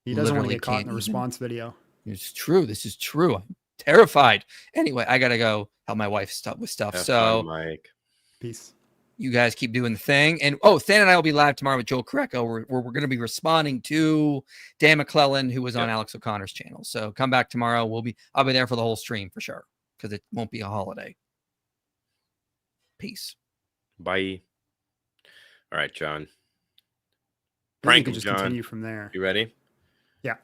He doesn't want to get caught in the response video. It's true. This is true. I'm terrified. Anyway, I got to go help my wife with stuff. So, Mike. Peace. You guys keep doing the thing. And Than and I will be live tomorrow with Joel Correcco, where we're going to be responding to Dan McClellan, who was on Alex O'Connor's channel. So come back tomorrow. I'll be there for the whole stream for sure, because it won't be a holiday. Peace. Bye. All right, John. Prank you can just continue from there. You ready? Yeah.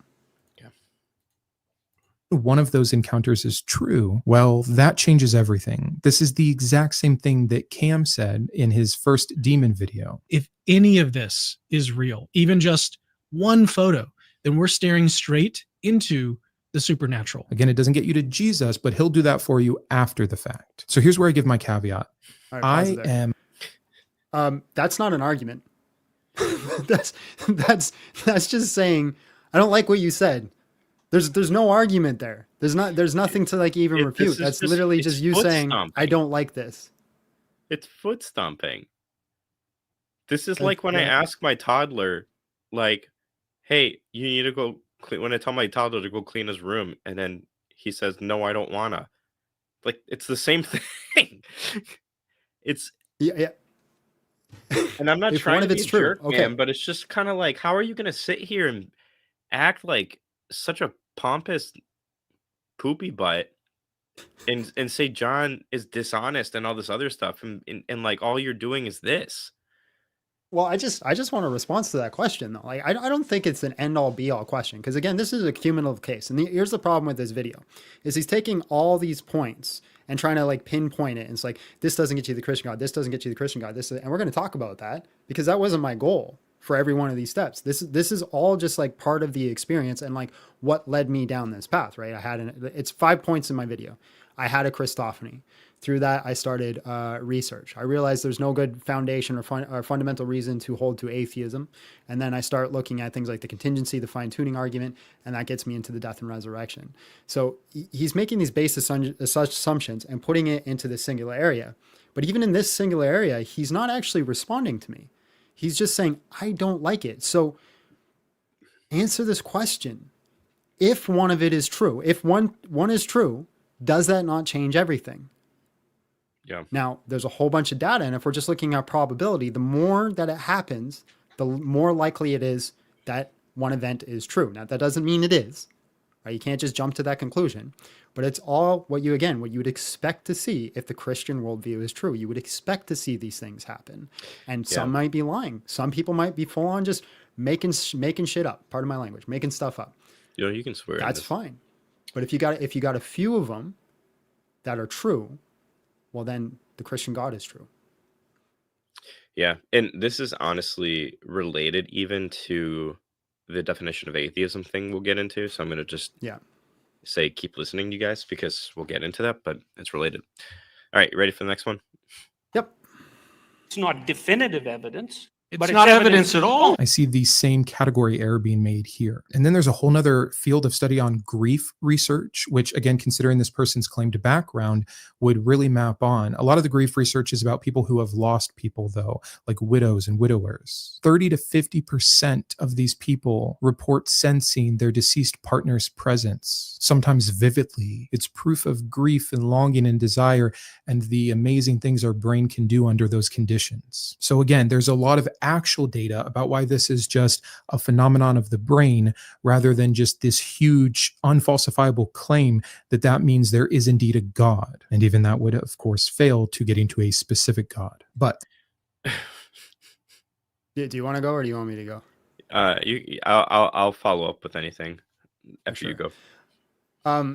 One of those encounters is true, well, that changes everything. This is the exact same thing that Cam said in his first demon video. If any of this is real, even just one photo, then we're staring straight into the supernatural. Again, it doesn't get you to Jesus, but he'll do that for you after the fact. So here's where I give my caveat. All right, that's not an argument. that's just saying, I don't like what you said. There's no argument there. There's nothing to like even refute. That's literally just you saying, I don't like this. It's foot stomping. This is like when I ask my toddler, like, hey, you need to go clean. When I tell my toddler to go clean his room, and then he says, no, I don't wanna. Like, it's the same thing. It's and I'm not trying to be a jerk, man, but it's just kind of like, how are you gonna sit here and act like such a pompous poopy butt and say John is dishonest and all this other stuff, and like all you're doing is this? Well, I just want a response to that question though. Like, I don't think it's an end all be all question, because again, this is a cumulative case, and here's the problem with this video is he's taking all these points and trying to like pinpoint it. And it's like, this doesn't get you the Christian God, this doesn't get you the Christian God, and we're going to talk about that because that wasn't my goal for every one of these steps. This is all just like part of the experience and like what led me down this path, right? It's 5 points in my video. I had a Christophany. Through that, I started research. I realized there's no good foundation or fundamental reason to hold to atheism. And then I start looking at things like the contingency, the fine-tuning argument, and that gets me into the death and resurrection. So he's making these base assumptions and putting it into this singular area. But even in this singular area, he's not actually responding to me. He's just saying, I don't like it. So answer this question. If one of it is true, if one is true, does that not change everything? Yeah. Now, there's a whole bunch of data, and if we're just looking at probability, the more that it happens, the more likely it is that one event is true. Now, that doesn't mean it is, right? You can't just jump to that conclusion, but it's all what you would expect to see if the Christian worldview is true. You would expect to see these things happen, and some might be lying. Some people might be full on just making shit up. Pardon my language, making stuff up. You can swear. That's fine. But if you got a few of them that are true, well, then the Christian God is true. Yeah. And this is honestly related even to the definition of atheism thing we'll get into. So I'm going to just say, keep listening, you guys, because we'll get into that, but it's related. All right. You ready for the next one? Yep. It's not definitive evidence. But it's not evidence at all. I see the same category error being made here. And then there's a whole nother field of study on grief research, which again, considering this person's claimed background, would really map on. A lot of the grief research is about people who have lost people, though, like widows and widowers. 30 to 50% of these people report sensing their deceased partner's presence, sometimes vividly. It's proof of grief and longing and desire and the amazing things our brain can do under those conditions. So again, there's a lot of actual data about why this is just a phenomenon of the brain rather than just this huge unfalsifiable claim that means there is indeed a God. And even that would, of course, fail to getting to a specific God. But do you want to go or do you want me to go? I'll follow up with anything after you go.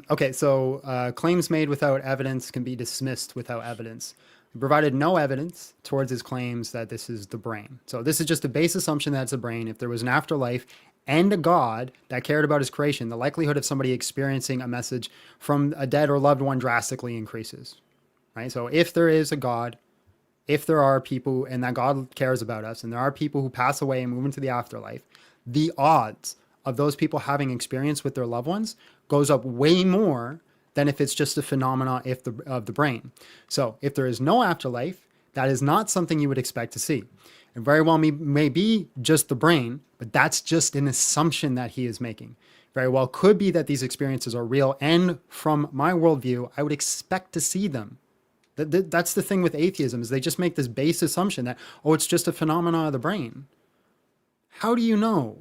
Okay, so claims made without evidence can be dismissed without evidence. He provided no evidence towards his claims that this is the brain. So this is just a base assumption that it's a brain. If there was an afterlife and a God that cared about his creation, the likelihood of somebody experiencing a message from a dead or loved one drastically increases, right? So if there is a God, if there are people and that God cares about us, and there are people who pass away and move into the afterlife, the odds of those people having experience with their loved ones goes up way more than if it's just a phenomena of the brain. So if there is no afterlife, that is not something you would expect to see. It very well may be just the brain, but that's just an assumption that he is making. Very well could be that these experiences are real, and from my worldview, I would expect to see them. That's the thing with atheism, is they just make this base assumption that, oh, it's just a phenomena of the brain. How do you know?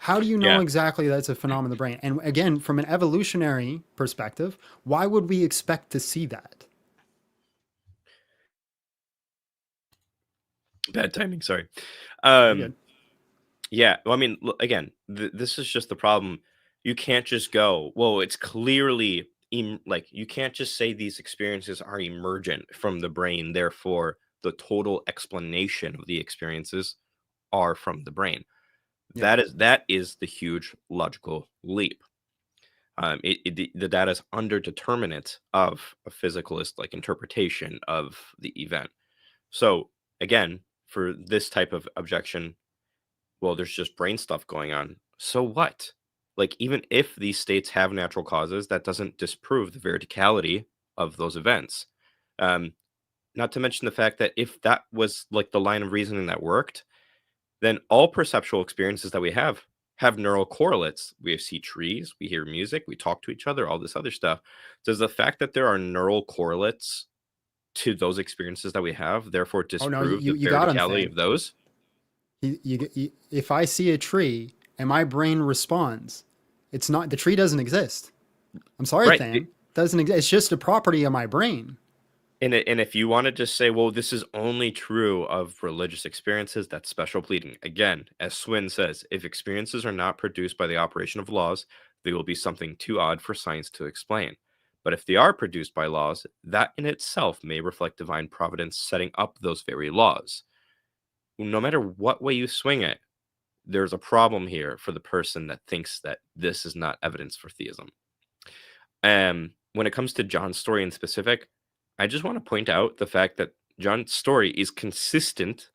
How do you know exactly that's a phenomenon of the brain? And again, from an evolutionary perspective, why would we expect to see that? Bad timing, sorry. Yeah, well, I mean, again, this is just the problem. You can't just go, well, it's clearly like, you can't just say these experiences are emergent from the brain, therefore the total explanation of the experiences are from the brain. That is the huge logical leap. The data is underdeterminate of a physicalist like interpretation of the event. So again, for this type of objection, well, there's just brain stuff going on. So what? Like, even if these states have natural causes, that doesn't disprove the veridicality of those events. Not to mention the fact that if that was like the line of reasoning that worked, then all perceptual experiences that we have neural correlates. We see trees, we hear music, we talk to each other, all this other stuff. Does the fact that there are neural correlates to those experiences that we have therefore disprove the veridicality of those? If I see a tree and my brain responds, it's not, the tree doesn't exist. I'm sorry, Right. Than. Doesn't exist. It's just a property of my brain. And if you want to just say, well, this is only true of religious experiences, that's special pleading. Again, as Swin says, if experiences are not produced by the operation of laws, they will be something too odd for science to explain. But if they are produced by laws, that in itself may reflect divine providence setting up those very laws. No matter what way you swing it, there's a problem here for the person that thinks that this is not evidence for theism. When it comes to John's story in specific, I just want to point out the fact that John's story is consistent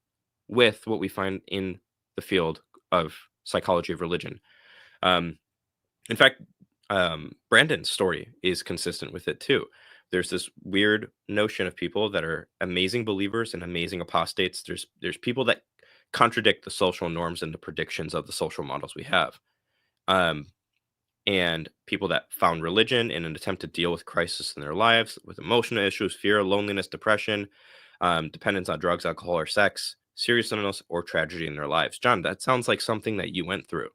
with what we find in the field of psychology of religion. In fact, Brandon's story is consistent with it too. There's this weird notion of people that are amazing believers and amazing apostates. There's people that contradict the social norms and the predictions of the social models we have. And people that found religion in an attempt to deal with crisis in their lives, with emotional issues, fear, loneliness, depression, dependence on drugs, alcohol, or sex, serious illness, or tragedy in their lives. John, that sounds like something that you went through.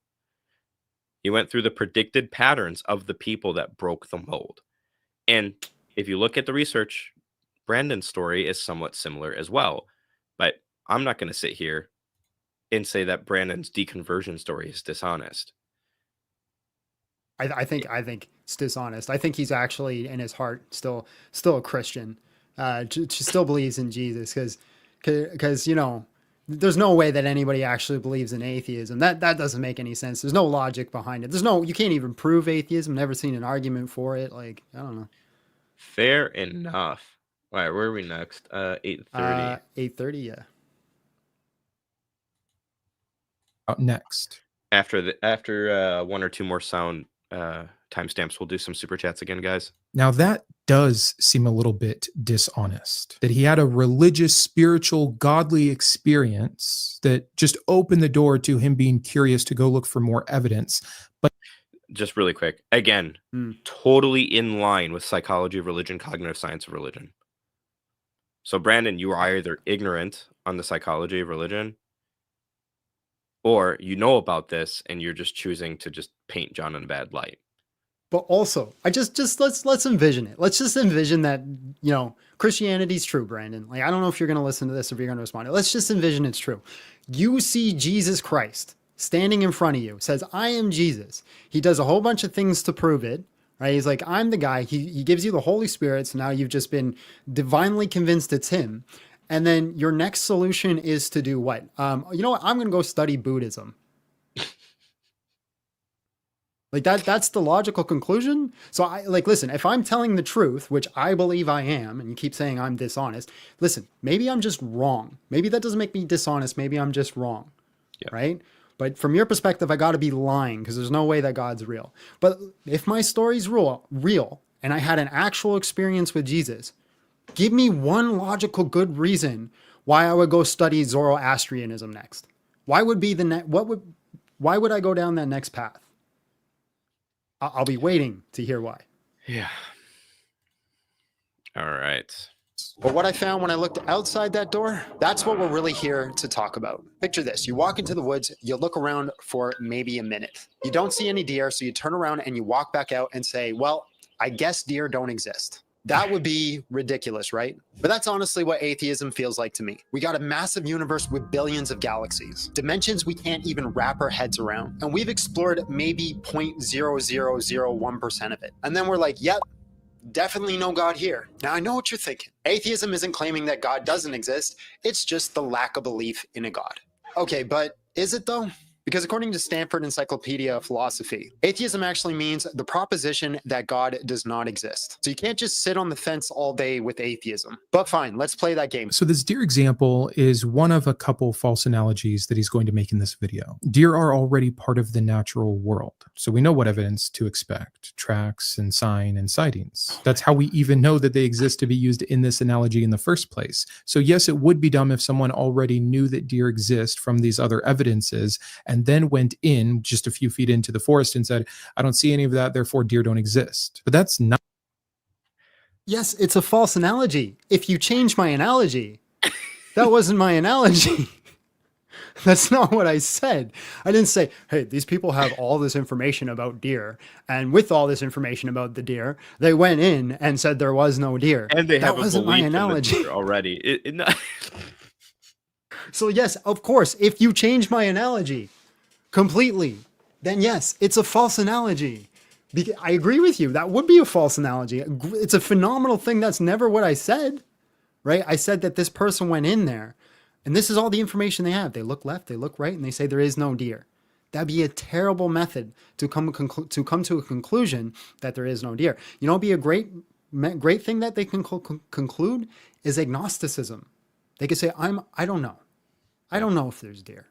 You went through the predicted patterns of the people that broke the mold. And if you look at the research, Brandon's story is somewhat similar as well. But I'm not going to sit here and say that Brandon's deconversion story is dishonest. I think it's dishonest. I think he's actually in his heart still a Christian. Still believes in Jesus because you know, there's no way that anybody actually believes in atheism. That doesn't make any sense. There's no logic behind it. You can't even prove atheism. Never seen an argument for it. Like, I don't know. Fair enough. All right, where are we next? 8:30. 8:30, yeah. Out next. After one or two more sound timestamps, we'll do some super chats again, guys. Now that does seem a little bit dishonest, that he had a religious, spiritual, godly experience that just opened the door to him being curious to go look for more evidence. But just really quick, again, totally in line with psychology of religion, cognitive science of religion. So Brandon, you are either ignorant on the psychology of religion, or you know about this and you're just choosing to just paint John in a bad light. But also, let's envision it. Let's just envision that, you know, Christianity's true, Brandon. Like, I don't know if you're going to listen to this or if you're going to respond. Let's just envision it's true. You see Jesus Christ standing in front of you, says, I am Jesus. He does a whole bunch of things to prove it, right? He's like, I'm the guy. He gives you the Holy Spirit. So now you've just been divinely convinced it's him. And then your next solution is to do what? You know what? I'm going to go study Buddhism. Like that's the logical conclusion. So listen, if I'm telling the truth, which I believe I am, and you keep saying I'm dishonest, listen, maybe I'm just wrong. Maybe that doesn't make me dishonest. Maybe I'm just wrong. Yeah. Right. But from your perspective, I got to be lying because there's no way that God's real. But if my story's real and I had an actual experience with Jesus, give me one logical good reason why I would go study Zoroastrianism next. Why would be why would I go down that next path? I'll be waiting to hear why. Yeah. All right. But what I found when I looked outside that door, that's what we're really here to talk about. Picture this. You walk into the woods, you look around for maybe a minute. You don't see any deer, so you turn around and you walk back out and say, well, I guess deer don't exist. That would be ridiculous, right? But that's honestly what atheism feels like to me. We got a massive universe with billions of galaxies, dimensions we can't even wrap our heads around. And we've explored maybe 0.0001% of it. And then we're like, yep, definitely no God here. Now I know what you're thinking. Atheism isn't claiming that God doesn't exist. It's just the lack of belief in a God. Okay, but is it though? Because according to Stanford Encyclopedia of Philosophy, atheism actually means the proposition that God does not exist. So you can't just sit on the fence all day with atheism. But fine, let's play that game. So this deer example is one of a couple false analogies that he's going to make in this video. Deer are already part of the natural world. So we know what evidence to expect: tracks and sign and sightings. That's how we even know that they exist to be used in this analogy in the first place. So yes, it would be dumb if someone already knew that deer exist from these other evidences and then went in just a few feet into the forest and said, I don't see any of that, therefore deer don't exist. But that's not. Yes, it's a false analogy. If you change my analogy, that wasn't my analogy. That's not what I said. I didn't say, hey, these people have all this information about deer. And with all this information about the deer, they went in and said there was no deer. And they that have wasn't a belief my analogy in the deer already. So yes, of course, if you change my analogy completely, then yes, it's a false analogy. I agree with you. That would be a false analogy. It's a phenomenal thing. That's never what I said, right? I said that this person went in there and this is all the information they have. They look left, they look right, and they say there is no deer. That'd be a terrible method to come to a conclusion that there is no deer. You know, it'd be a great thing that they can conclude is agnosticism. They could say, I don't know. I don't know if there's deer,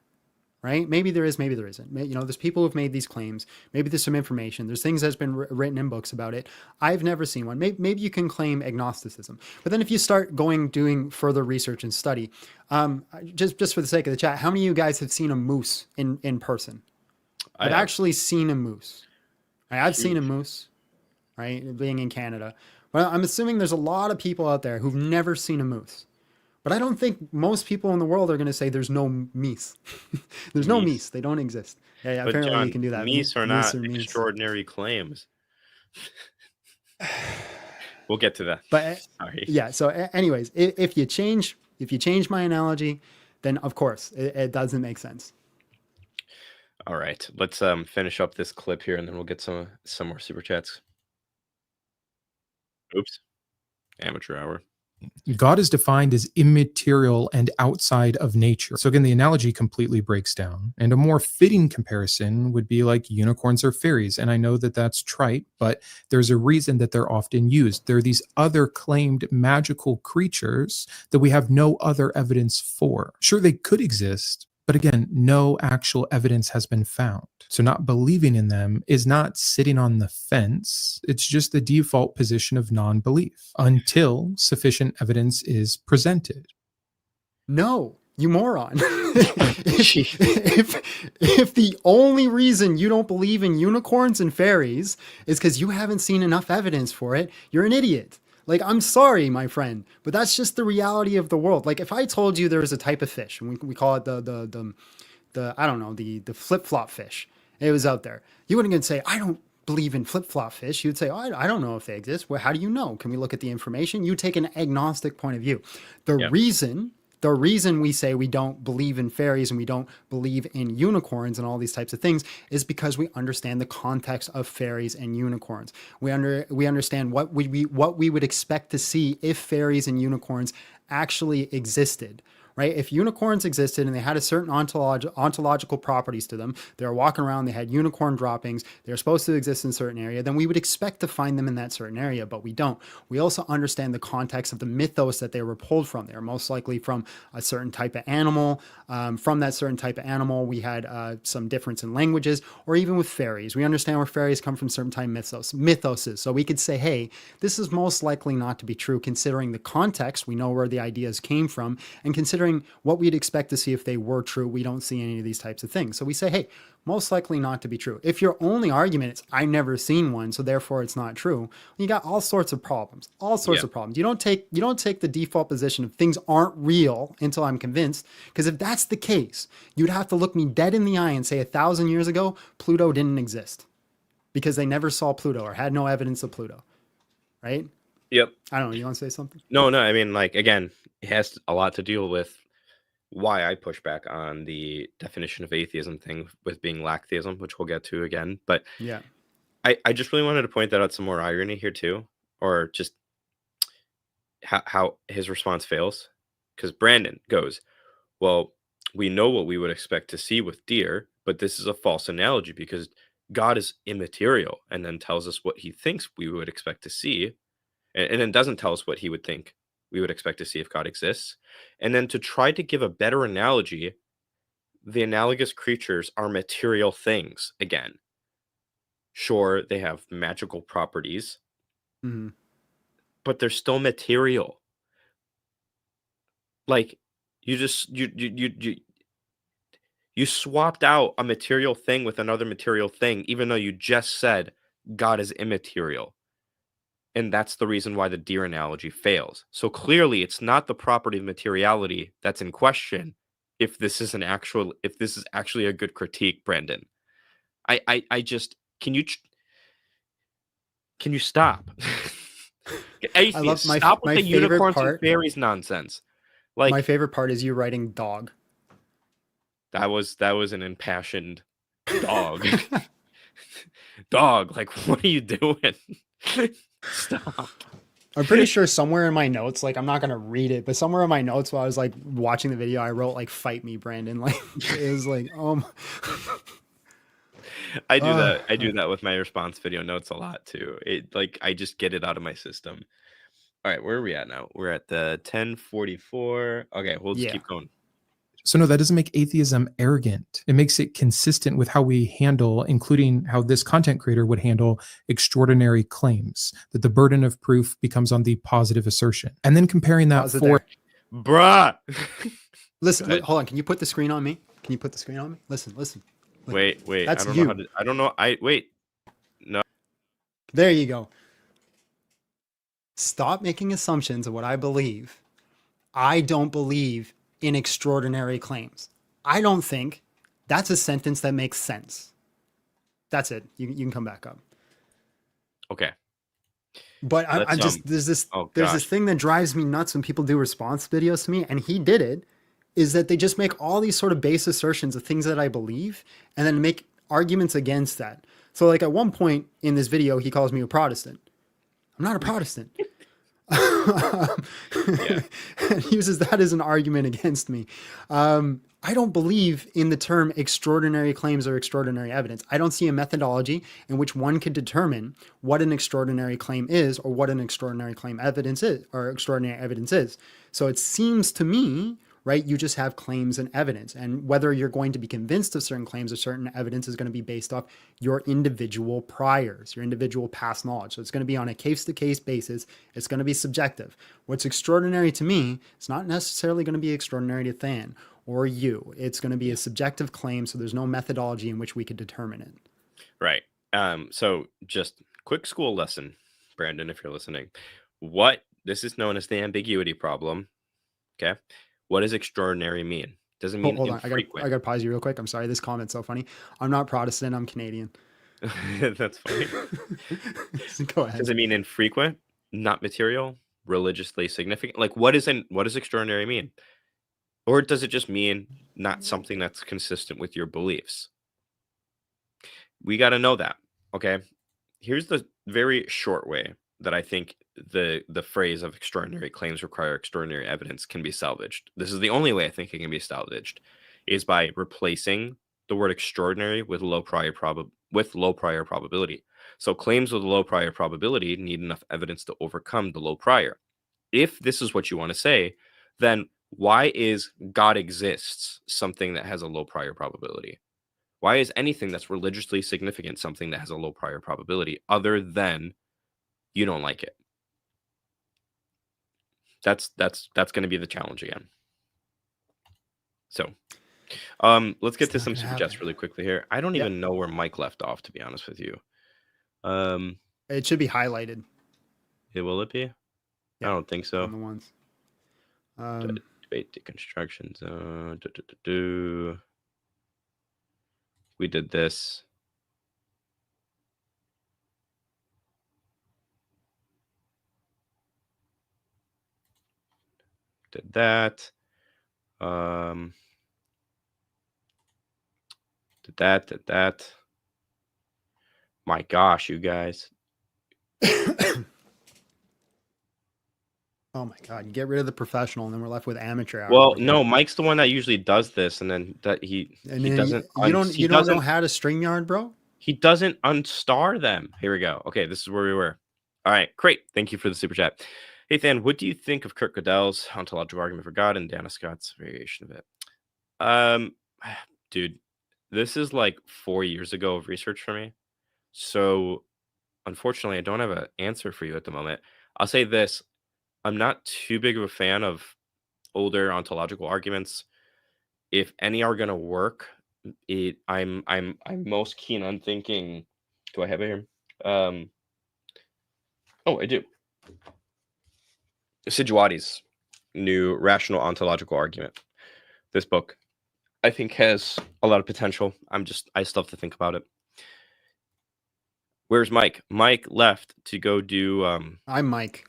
right? Maybe there is, maybe there isn't. You know, there's people who've made these claims. Maybe there's some information. There's things that's been written in books about it. I've never seen one. Maybe you can claim agnosticism. But then if you start doing further research and study, just for the sake of the chat, how many of you guys have seen a moose in person? I've actually seen a moose. I've seen a moose, right? Being in Canada. But I'm assuming there's a lot of people out there who've never seen a moose. But I don't think most people in the world are going to say there's no meese. There's no meese. They don't exist. Yeah, but apparently John, you can do that. Meese are not extraordinary claims. We'll get to that. But sorry. Yeah. So, anyways, if you change my analogy, then of course it doesn't make sense. All right, let's finish up this clip here, and then we'll get some more super chats. Oops, amateur hour. God is defined as immaterial and outside of nature. So again, the analogy completely breaks down. And a more fitting comparison would be like unicorns or fairies. And I know that that's trite, but there's a reason that they're often used. They're these other claimed magical creatures that we have no other evidence for. Sure, they could exist, but again, no actual evidence has been found. So not believing in them is not sitting on the fence. It's just the default position of non-belief until sufficient evidence is presented. No, you moron. if the only reason you don't believe in unicorns and fairies is because you haven't seen enough evidence for it, you're an idiot. Like, I'm sorry, my friend, but that's just the reality of the world. Like, if I told you there was a type of fish, and we call it the I don't know, the flip-flop fish. It was out there. You wouldn't even say, I don't believe in flip-flop fish. You'd say, oh, I don't know if they exist. Well, how do you know? Can we look at the information? You take an agnostic point of view. The reason we say we don't believe in fairies and we don't believe in unicorns and all these types of things is because we understand the context of fairies and unicorns. We understand what we would expect to see if fairies and unicorns actually existed. Right? If unicorns existed and they had a certain ontological properties to them, they were walking around, they had unicorn droppings, they're supposed to exist in a certain area, then we would expect to find them in that certain area, but we don't. We also understand the context of the mythos that they were pulled from. They're most likely from a certain type of animal. From that certain type of animal, we had some difference in languages, or even with fairies. We understand where fairies come from certain time mythoses. So we could say, hey, this is most likely not to be true considering the context. We know where the ideas came from, and considering what we'd expect to see if they were true, we don't see any of these types of things. So we say, hey, most likely not to be true. If your only argument is, I've never seen one, so therefore it's not true, you got all sorts of problems, of problems. You don't take the default position of things aren't real until I'm convinced, because if that's the case, you'd have to look me dead in the eye and say 1,000 years ago, Pluto didn't exist because they never saw Pluto or had no evidence of Pluto, right? Yep. I don't know. You want to say something? No. I mean, like, again, it has a lot to deal with why I push back on the definition of atheism thing with being lacktheism, which we'll get to again. But yeah, I just really wanted to point that out, some more irony here too, or just how his response fails. Because Brandon goes, well, we know what we would expect to see with deer, but this is a false analogy because God is immaterial, and then tells us what he thinks we would expect to see, and then doesn't tell us what he would think we would expect to see if God exists. And then to try to give a better analogy, the analogous creatures are material things again. Sure, they have magical properties, but they're still material. Like, you swapped out a material thing with another material thing, even though you just said God is immaterial. And that's the reason why the deer analogy fails. So clearly it's not the property of materiality that's in question if this is actually a good critique, Brendan. I just, can you stop? I love stop with the unicorns and fairies nonsense. Like, my favorite part is you writing dog. That was an impassioned dog. Dog, like, what are you doing? Stop. I'm pretty sure somewhere in my notes, like, I'm not gonna read it, but somewhere in my notes while I was like watching the video, I wrote like, "Fight me, Brandon." Like, it was like, I do that with my response video notes a lot too. It, like, I just get it out of my system. All right, where are we at now? We're at the 10:44. Okay, we'll just keep going. So no, that doesn't make atheism arrogant. It makes it consistent with how we handle, including how this content creator would handle extraordinary claims, that the burden of proof becomes on the positive assertion. And then comparing that Bruh. Listen, hold on. Can you put the screen on me? Listen. Wait. That's I don't know. Wait. No. There you go. Stop making assumptions of what I believe. I don't believe in extraordinary claims. I don't think that's a sentence that makes sense. That's it. You can come back up. Okay. But I'm just, there's this thing that drives me nuts when people do response videos to me, and he did it, is that they just make all these sort of base assertions of things that I believe and then make arguments against that. So like at one point in this video, he calls me a Protestant. I'm not a Protestant. And uses that as an argument against me. I don't believe in the term extraordinary claims or extraordinary evidence. I don't see a methodology in which one could determine what an extraordinary claim is or what an extraordinary claim evidence is or extraordinary evidence is. So it seems to me, right, you just have claims and evidence, and whether you're going to be convinced of certain claims or certain evidence is going to be based off your individual priors, your individual past knowledge. So it's going to be on a case-to-case basis. It's going to be subjective. What's extraordinary to me is not necessarily going to be extraordinary to Than or you. It's going to be a subjective claim, so there's no methodology in which we could determine it. Right. So just quick school lesson, Brandon, if you're listening. This is known as the ambiguity problem. Okay. What does extraordinary mean? Doesn't mean Hold on, I infrequent. gotta pause you real quick. I'm sorry, this comment's so funny. I'm not Protestant, I'm Canadian. That's funny. Go ahead. Does it mean infrequent, not material, religiously significant? Like, what does extraordinary mean? Or does it just mean not something that's consistent with your beliefs? We got to know that. Okay. Here's the very short way that I think the phrase of extraordinary claims require extraordinary evidence can be salvaged. This is the only way I think it can be salvaged, is by replacing the word extraordinary with low prior probability. So claims with low prior probability need enough evidence to overcome the low prior. If this is what you want to say, then why is God exists something that has a low prior probability? Why is anything that's religiously significant something that has a low prior probability other than you don't like it? That's going to be the challenge again. So, let's get to some super chats really quickly here. I don't even know where Mike left off, to be honest with you. It should be highlighted. Will it be? I don't think so. On the ones. Debate deconstruction zone. We did this. Did that. Did that. My gosh, you guys. Oh my God! You get rid of the professional, and then we're left with amateur hour. Well, no, Mike's the one that usually does this, and then he doesn't. You don't know how to StreamYard, bro. He doesn't unstar them. Here we go. Okay, this is where we were. All right, great. Thank you for the super chat. Hey, Than, what do you think of Kurt Gödel's ontological argument for God and Dana Scott's variation of it? Dude, this is like 4 years ago of research for me. So, unfortunately, I don't have an answer for you at the moment. I'll say this. I'm not too big of a fan of older ontological arguments. If any are going to work, I'm most keen on thinking. Do I have it here? Oh, I do. Sijuati's new rational ontological argument. This book, I think, has a lot of potential. I still have to think about it. Where's Mike? Mike left to go do. I'm Mike.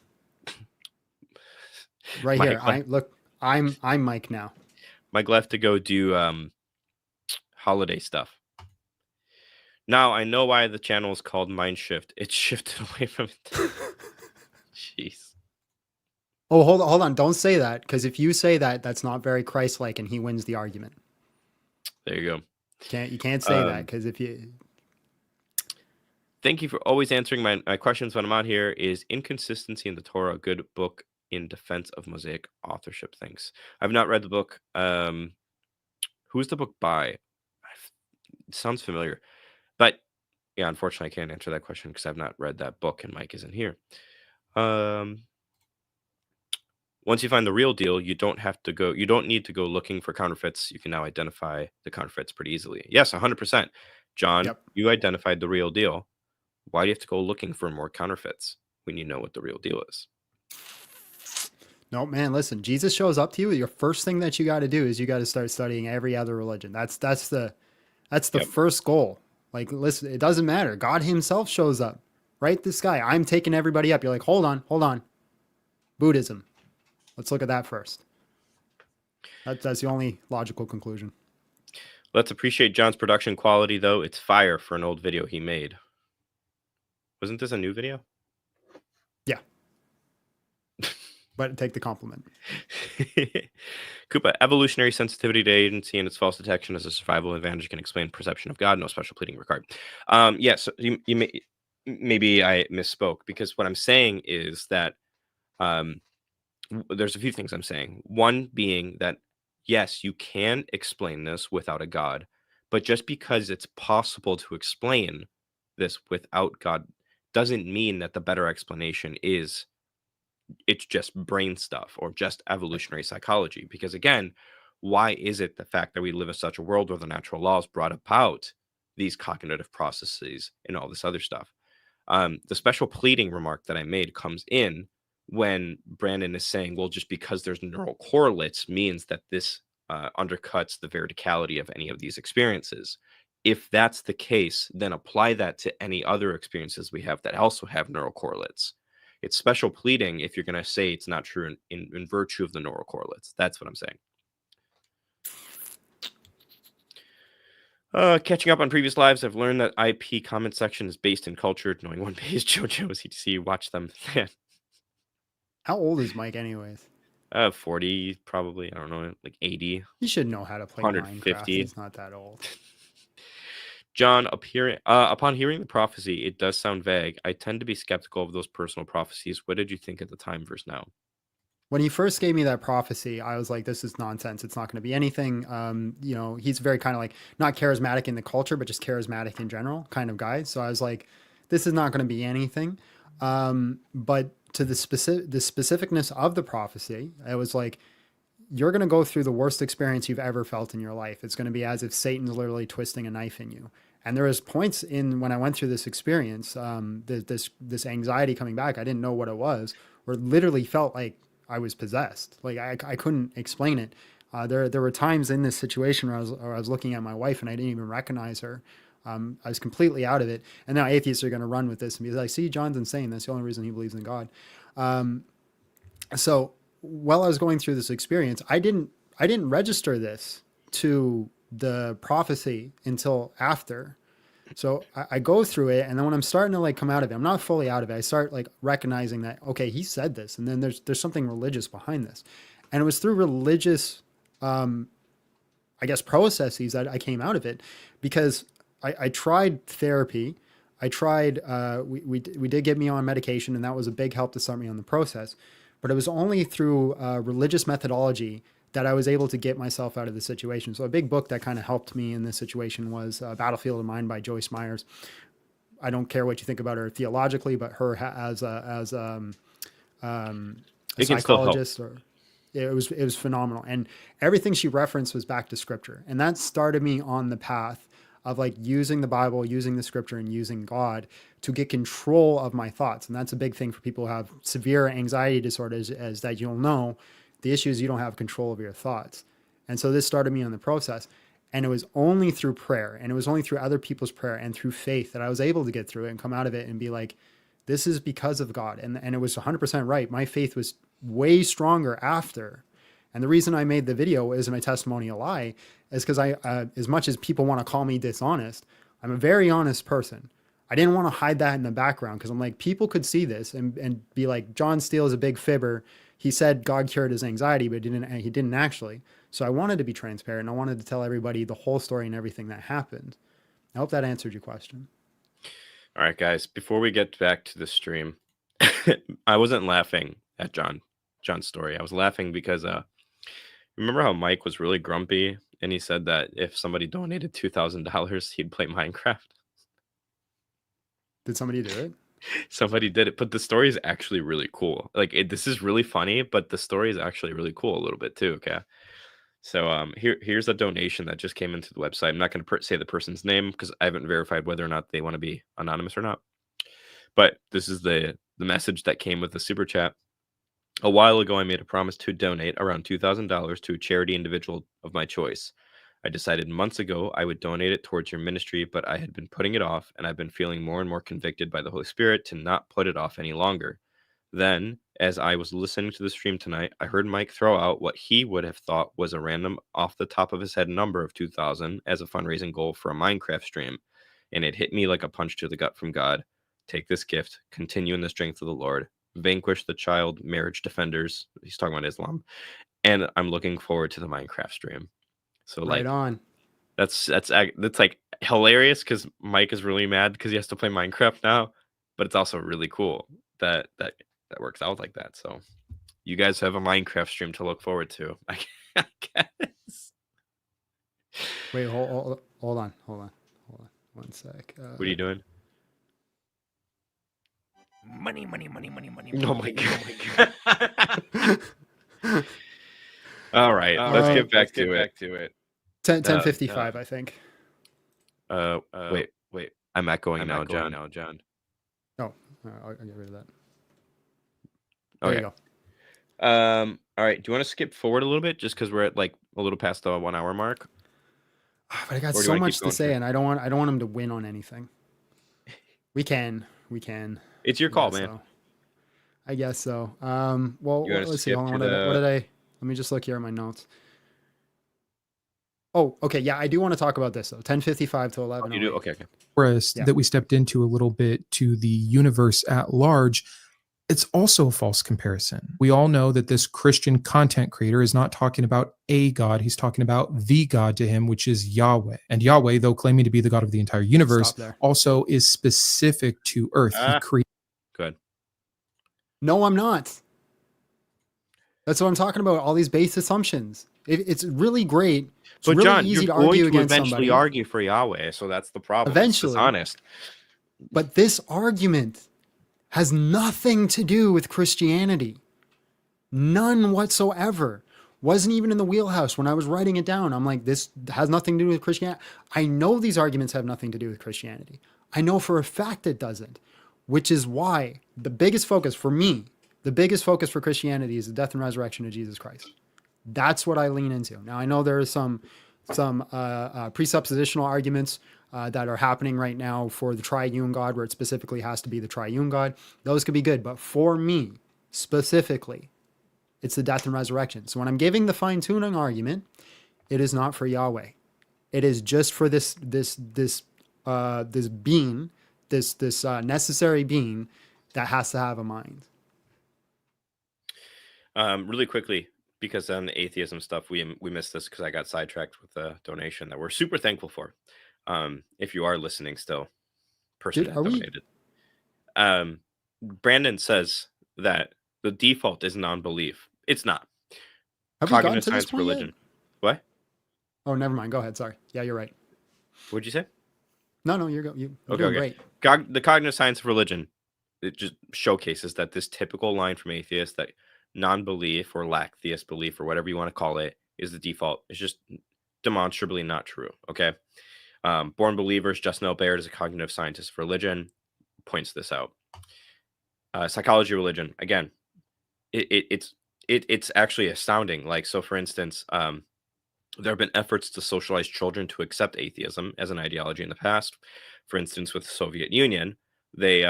Right Mike here. I'm Mike now. Mike left to go do holiday stuff. Now I know why the channel is called Mindshift. It shifted away from it. Jeez. Oh, hold on. Don't say that, because if you say that, that's not very Christ-like, and he wins the argument. There you go. You can't say that, because if you. Thank you for always answering my questions when I'm out here. Is Inconsistency in the Torah a good book in defense of Mosaic authorship? Thanks. I've not read the book. Who's the book by? It sounds familiar, but yeah, unfortunately, I can't answer that question because I've not read that book, and Mike isn't here. Once you find the real deal, you don't need to go looking for counterfeits. You can now identify the counterfeits pretty easily. Yes, 100%. John, You identified the real deal. Why do you have to go looking for more counterfeits when you know what the real deal is? No, man, listen, Jesus shows up to you. Your first thing that you got to do is you got to start studying every other religion. That's the first goal. Like, listen, it doesn't matter. God himself shows up, right? This guy, I'm taking everybody up. You're like, hold on. Buddhism. Let's look at that first. That's the only logical conclusion. Let's appreciate John's production quality, though. It's fire for an old video he made. Wasn't this a new video? Yeah. But take the compliment. Koopa, evolutionary sensitivity to agency and its false detection as a survival advantage can explain perception of God. No special pleading required. Yes, maybe I misspoke, because what I'm saying is that there's a few things I'm saying. One being that, yes, you can explain this without a God, but just because it's possible to explain this without God doesn't mean that the better explanation is it's just brain stuff or just evolutionary psychology. Because again, why is it the fact that we live in such a world where the natural laws brought about these cognitive processes and all this other stuff? The special pleading remark that I made comes in when Brandon is saying, well, just because there's neural correlates means that this undercuts the veridicality of any of these experiences. If that's the case, then apply that to any other experiences we have that also have neural correlates. It's special pleading if you're going to say it's not true in virtue of the neural correlates. That's what I'm saying. Catching up on previous lives, I've learned that IP comment section is based in culture. Knowing one page JoJo CTC, watch them. How old is Mike, anyways? 40 probably. I don't know, like 80. He should know how to play 150. Minecraft. He's not that old. John, upon hearing the prophecy, it does sound vague. I tend to be skeptical of those personal prophecies. What did you think at the time versus now? When he first gave me that prophecy, I was like, this is nonsense. It's not going to be anything. You know, he's very kind of like not charismatic in the culture, but just charismatic in general kind of guy. So I was like, this is not going to be anything. But to the specificness of the prophecy, it was like, you're going to go through the worst experience you've ever felt in your life. It's going to be as if Satan's literally twisting a knife in you. And there was points in when I went through this experience, this anxiety coming back, I didn't know what it was, or literally felt like I was possessed. Like I couldn't explain it. There were times in this situation where I was looking at my wife and I didn't even recognize her. I was completely out of it. And now atheists are going to run with this and be like, see, John's insane. That's the only reason he believes in God. So while I was going through this experience, I didn't register this to the prophecy until after. So I go through it, and then when I'm starting to like come out of it, I'm not fully out of it. I start like recognizing that, okay, he said this, and then there's something religious behind this. And it was through religious, I guess, processes that I came out of it, because I tried therapy. I tried, we did get me on medication, and that was a big help to start me on the process. But it was only through religious methodology that I was able to get myself out of the situation. So a big book that kind of helped me in this situation was Battlefield of Mind by Joyce Myers. I don't care what you think about her theologically, but her as a psychologist, it was phenomenal. And everything she referenced was back to scripture. And that started me on the path of like using the Bible, using the scripture, and using God to get control of my thoughts. And that's a big thing for people who have severe anxiety disorders, as that you'll know. The issue is you don't have control of your thoughts. And so this started me on the process. And it was only through prayer, and it was only through other people's prayer and through faith that I was able to get through it and come out of it and be like, this is because of God. And it was 100% right. My faith was way stronger after. And the reason I made the video is my testimony a lie is because I, as much as people want to call me dishonest, I'm a very honest person. I didn't want to hide that in the background because I'm like, people could see this and be like, John Steele is a big fibber. He said God cured his anxiety, but he didn't actually. So I wanted to be transparent. I wanted to tell everybody the whole story and everything that happened. I hope that answered your question. All right, guys, before we get back to the stream, I wasn't laughing at John's story. I was laughing because remember how Mike was really grumpy and he said that if somebody donated $2,000, he'd play Minecraft? Did somebody do it? Somebody did it, but the story is actually really cool. Like this is really funny, but the story is actually really cool a little bit too. Okay, so here's a donation that just came into the website. I'm not going to say the person's name because I haven't verified whether or not they want to be anonymous or not. But this is the message that came with the super chat. A while ago, I made a promise to donate around $2,000 to a charity individual of my choice. I decided months ago I would donate it towards your ministry, but I had been putting it off, and I've been feeling more and more convicted by the Holy Spirit to not put it off any longer. Then, as I was listening to the stream tonight, I heard Mike throw out what he would have thought was a random off the top of his head number of 2,000 as a fundraising goal for a Minecraft stream, and it hit me like a punch to the gut from God. Take this gift, continue in the strength of the Lord, vanquish the child marriage defenders. He's talking about Islam, and I'm looking forward to the Minecraft stream. So like, right on. That's like hilarious because Mike is really mad because he has to play Minecraft now, but it's also really cool that works out like that. So you guys have a Minecraft stream to look forward to, I guess. Wait, hold on. 1 sec. What are you doing? Money. Oh my god. All right, let's get back to it. 10:55, I think. Wait. I'm echoing now, John. Oh, I'll get rid of that. Okay. There you go. All right. Do you want to skip forward a little bit, just because we're at like a little past the 1 hour mark? But I got Or do you so wanna much keep to going say, here? and I don't want him to win on anything. We can. It's your call, guess man. so. I guess so. Well, You wanna let's see. skip Hold on, to what did I? Let me just look here at my notes. Oh, okay. Yeah, I do want to talk about this though. 10:55 to 11. You do? Okay. Forest Yeah. that we stepped into a little bit to the universe at large, it's also a false comparison. We all know that this Christian content creator is not talking about a God. He's talking about the God to him, which is Yahweh. And Yahweh, though claiming to be the God of the entire universe, Stop there. also is specific to Earth. He created. Good. No, I'm not. That's what I'm talking about. All these base assumptions. It's really great. It's But really John, easy you're to argue going to against eventually somebody. argue for Yahweh, so that's the problem. Eventually. It's dishonest. But this argument has nothing to do with Christianity. None whatsoever. Wasn't even in the wheelhouse when I was writing it down. I'm like, this has nothing to do with Christianity. I know these arguments have nothing to do with Christianity. I know for a fact it doesn't, which is why the biggest focus for me, the biggest focus for Christianity is the death and resurrection of Jesus Christ. That's what I lean into. Now, I know there are some presuppositional arguments that are happening right now for the triune God, where it specifically has to be the triune God. Those could be good. But for me, specifically, it's the death and resurrection. So when I'm giving the fine-tuning argument, it is not for Yahweh. It is just for this being, this necessary being that has to have a mind. Really quickly, because on the atheism stuff, we missed this because I got sidetracked with a donation that we're super thankful for. If you are listening still, person Dude, that donated. Brandon says that the default is non-belief. It's not. Have we gotten Cognitive to this science point yet? religion. What? Oh, never mind. Go ahead. Sorry. Yeah, you're right. What'd you say? No, you're doing great. The cognitive science of religion, it just showcases that this typical line from atheists that non-belief or lack theist belief or whatever you want to call it is the default. It's just demonstrably not true. Okay. Born Believers, Justin L. Baird is a cognitive scientist of religion, points this out. Psychology of religion, again, it's actually astounding. Like, so for instance, there have been efforts to socialize children to accept atheism as an ideology in the past. For instance, with the Soviet Union, they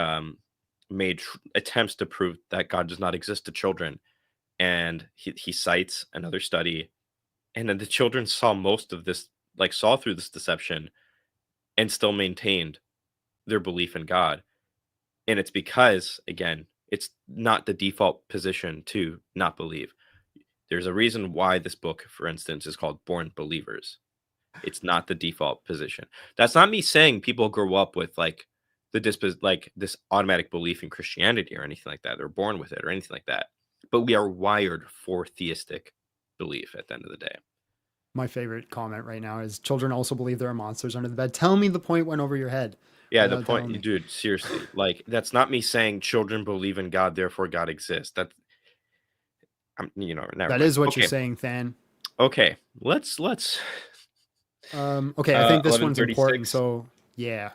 made attempts to prove that God does not exist to children. And he cites another study, and then the children saw most of this, like saw through this deception and still maintained their belief in God. And it's because, again, it's not the default position to not believe. There's a reason why this book, for instance, is called Born Believers. It's not the default position. That's not me saying people grow up with like this automatic belief in Christianity or anything like that. They're born with it or anything like that. But we are wired for theistic belief at the end of the day. My favorite comment right now is children also believe there are monsters under the bed. Tell me the point went over your head. Yeah, the point, dude, seriously. Like, that's not me saying children believe in God, therefore God exists. That is what you're saying, Than. Okay, let's okay, I think this one's 11:36. important. So yeah,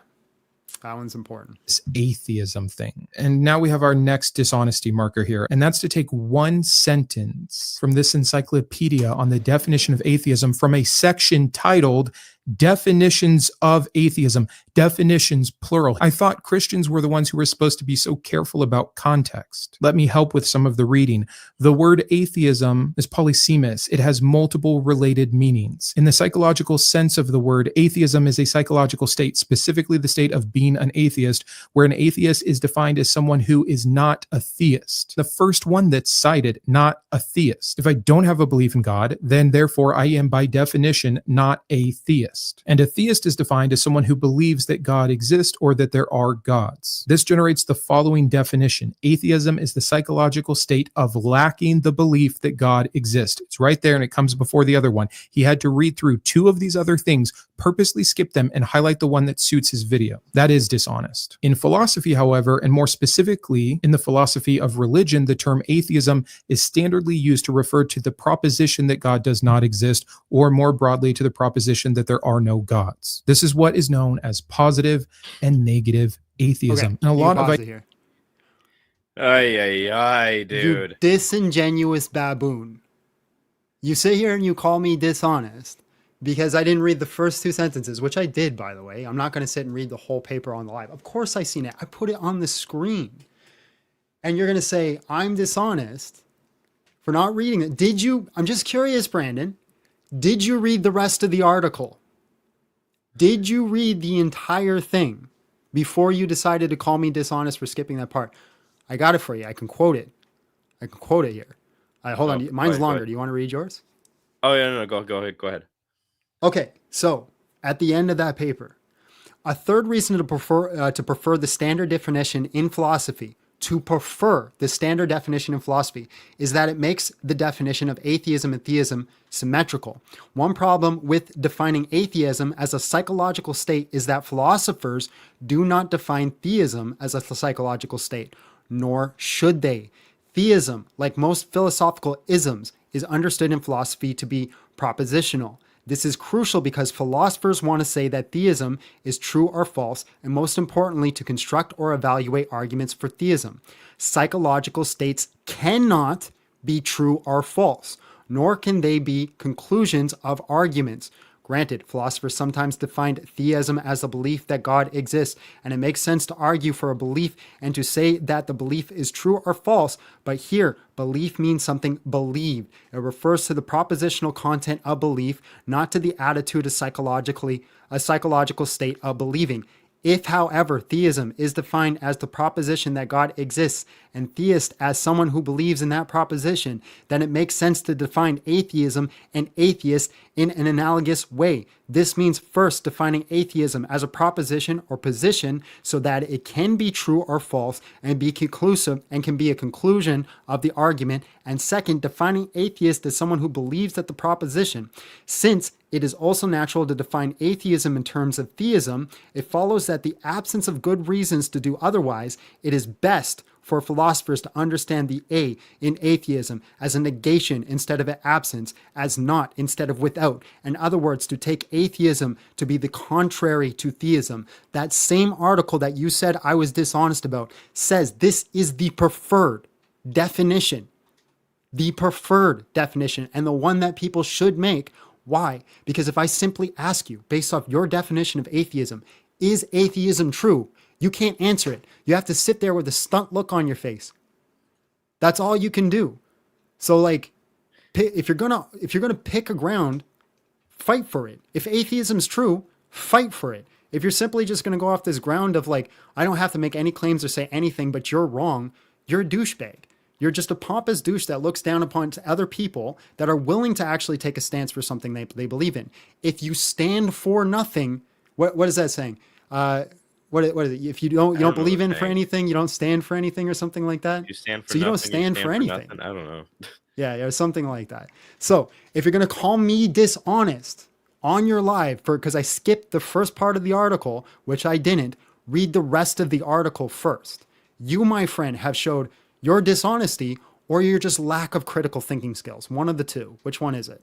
that one's important. This atheism thing. And now we have our next dishonesty marker here. And that's to take one sentence from this encyclopedia on the definition of atheism from a section titled Definitions of Atheism. Definitions, plural. I thought Christians were the ones who were supposed to be so careful about context. Let me help with some of the reading. The word atheism is polysemous. It has multiple related meanings. In the psychological sense of the word, atheism is a psychological state, specifically the state of being an atheist, where an atheist is defined as someone who is not a theist. The first one that's cited, not a theist. If I don't have a belief in God, then therefore I am by definition not a theist. And a theist is defined as someone who believes that God exists or that there are gods. This generates the following definition. Atheism is the psychological state of lacking the belief that God exists. It's right there and it comes before the other one. He had to read through two of these other things, purposely skip them, and highlight the one that suits his video. That is dishonest. In philosophy, however, and more specifically in the philosophy of religion, the term atheism is standardly used to refer to the proposition that God does not exist, or more broadly to the proposition that there are no gods. This is what is known as positive and negative atheism. Okay, And a lot of here. Ay, ay, ay, dude. You disingenuous baboon. You sit here and you call me dishonest because I didn't read the first 2 sentences, which I did, by the way. I'm not going to sit and read the whole paper on the live. Of course I seen it. I put it on the screen. And you're going to say, I'm dishonest for not reading it. Did you? I'm just curious, Brandon. Did you read the rest of the article? Did you read the entire thing before you decided to call me dishonest for skipping that part? I got it for you. I can quote it. I can quote it here. Hold on. Mine's longer. Do you want to read yours? Oh, yeah, no, go ahead. Okay. So at the end of that paper, a third reason to prefer the standard definition in philosophy, is that it makes the definition of atheism and theism symmetrical. One problem with defining atheism as a psychological state is that philosophers do not define theism as a psychological state, nor should they. Theism, like most philosophical isms, is understood in philosophy to be propositional. This is crucial because philosophers want to say that theism is true or false, and most importantly, to construct or evaluate arguments for theism. Psychological states cannot be true or false, nor can they be conclusions of arguments. Granted, philosophers sometimes define theism as a belief that God exists, and it makes sense to argue for a belief and to say that the belief is true or false, but here, belief means something believed. It refers to the propositional content of belief, not to the attitude of a psychological state of believing. If, however, theism is defined as the proposition that God exists and theist as someone who believes in that proposition, then it makes sense to define atheism and atheist in an analogous way. This means first defining atheism as a proposition or position so that it can be true or false and be conclusive and can be a conclusion of the argument, and second, defining atheist as someone who believes that the proposition. Since it is also natural to define atheism in terms of theism, it follows that the absence of good reasons to do otherwise, it is best for philosophers to understand the A in atheism as a negation instead of an absence, as not instead of without. In other words, to take atheism to be the contrary to theism. That same article that you said I was dishonest about says this is the preferred definition. The preferred definition, and the one that people should make. Why? Because if I simply ask you, based off your definition of atheism, is atheism true? You can't answer it. You have to sit there with a stunt look on your face. That's all you can do. So like, if you're gonna pick a ground, fight for it. If atheism's true, fight for it. If you're simply just gonna go off this ground of like, I don't have to make any claims or say anything, but you're wrong, you're a douchebag. You're just a pompous douche that looks down upon other people that are willing to actually take a stance for something they believe in. If you stand for nothing, what is that saying? What is it? If you don't believe in for anything, you don't stand for anything or something like that. You stand for so you nothing, don't stand for anything. I don't know. Yeah, something like that. So if you're gonna call me dishonest on your live because I skipped the first part of the article, which I didn't, read the rest of the article first. You, my friend, have showed your dishonesty or your just lack of critical thinking skills. One of the two. Which one is it?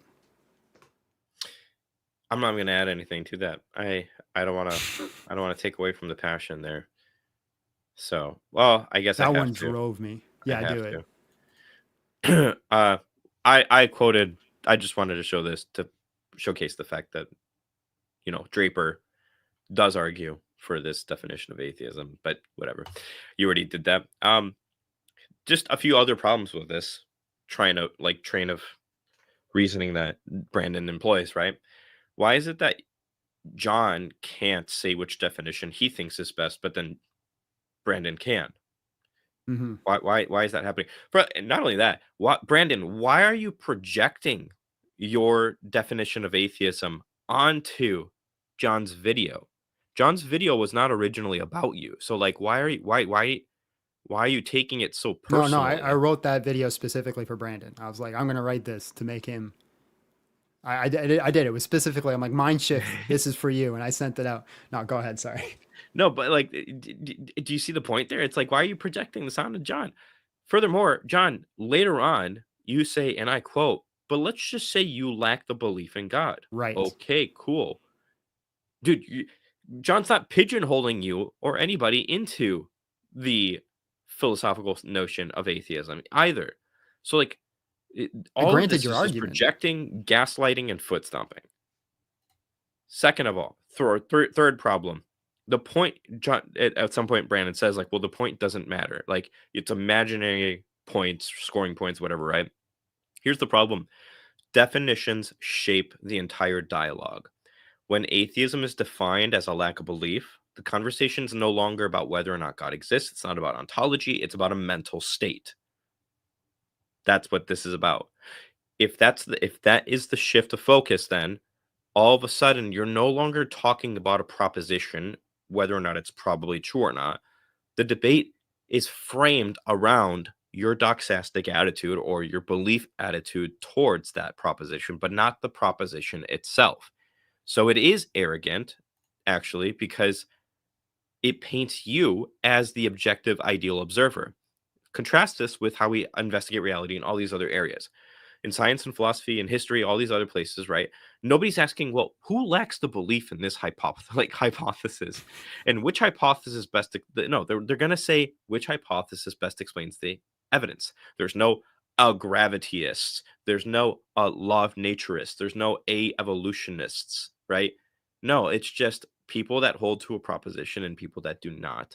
I'm not going to add anything to that. I don't want to take away from the passion there. So, well, I guess that one drove me. Yeah, do it. I quoted. I just wanted to show this to showcase the fact that, Draper does argue for this definition of atheism, but whatever. You already did that. Just a few other problems with this train of reasoning that Brandon employs, right? Why is it that John can't say which definition he thinks is best, but then Brandon can? Mm-hmm. Why is that happening? Not only that, Brandon, why are you projecting your definition of atheism onto John's video? John's video was not originally about you. So like, why are you taking it so personally? No, I wrote that video specifically for Brandon. I was like, I'm going to write this to make him. I did. It was specifically, I'm like, Mindshift, this is for you. And I sent it out. No, go ahead. Sorry. No, but like, do you see the point there? It's like, why are you projecting this onto John? Furthermore, John, later on, you say, and I quote, but let's just say you lack the belief in God. Right. Okay, cool. Dude, John's not pigeonholing you or anybody into the philosophical notion of atheism either. So like all granted of this your is just argument. projecting, gaslighting, and foot stomping. Second of all, third problem. The point, John, at some point, Brandon says, like, well, the point doesn't matter. Like, it's imaginary points, scoring points, whatever, right? Here's the problem. Definitions shape the entire dialogue. When atheism is defined as a lack of belief, the conversation is no longer about whether or not God exists. It's not about ontology. It's about a mental state. That's what this is about. If that is the shift of focus, then all of a sudden you're no longer talking about a proposition, whether or not it's probably true or not. The debate is framed around your doxastic attitude or your belief attitude towards that proposition, but not the proposition itself. So it is arrogant, actually, because it paints you as the objective ideal observer. Contrast this with how we investigate reality in all these other areas. In science and philosophy and history, all these other places, right? Nobody's asking, well, who lacks the belief in this hypothesis? And which hypothesis best... No, they're going to say which hypothesis best explains the evidence. There's no gravityists. There's no law of naturists. There's no evolutionists, right? No, it's just people that hold to a proposition and people that do not.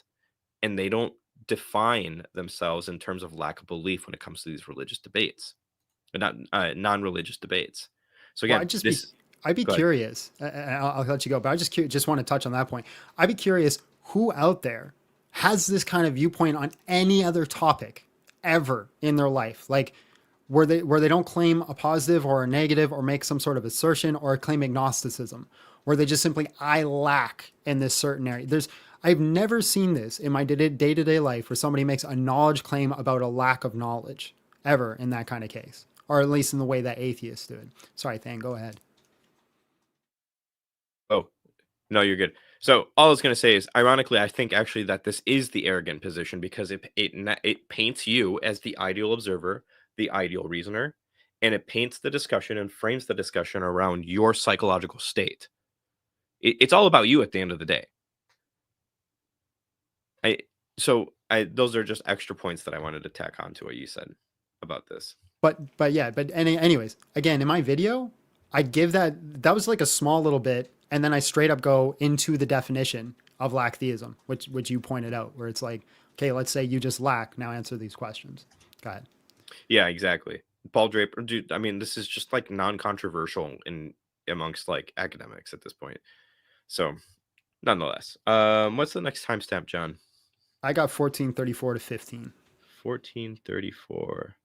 And they don't define themselves in terms of lack of belief when it comes to these religious debates. Not non-religious debates. So again, well, I'd be curious. I'll let you go, but I just want to touch on that point. I'd be curious who out there has this kind of viewpoint on any other topic ever in their life, like where they don't claim a positive or a negative or make some sort of assertion or claim agnosticism, where they just simply I lack in this certain area. I've never seen this in my day-to-day life where somebody makes a knowledge claim about a lack of knowledge ever in that kind of case. Or at least in the way that atheists do it. Sorry, Than, go ahead. Oh, no, you're good. So all I was going to say is, ironically, I think actually that this is the arrogant position because it paints you as the ideal observer, the ideal reasoner, and it paints the discussion and frames the discussion around your psychological state. It's all about you at the end of the day. Those are just extra points that I wanted to tack on to what you said about this. Anyways, again, in my video, I give that was like a small little bit, and then I straight up go into the definition of lack theism, which you pointed out, where it's like, okay, let's say you just lack, now answer these questions. Go ahead. Yeah, exactly. Paul Draper, dude, I mean, this is just like non-controversial amongst like academics at this point. So nonetheless, what's the next timestamp, John? I got 1434 to 15. 1434.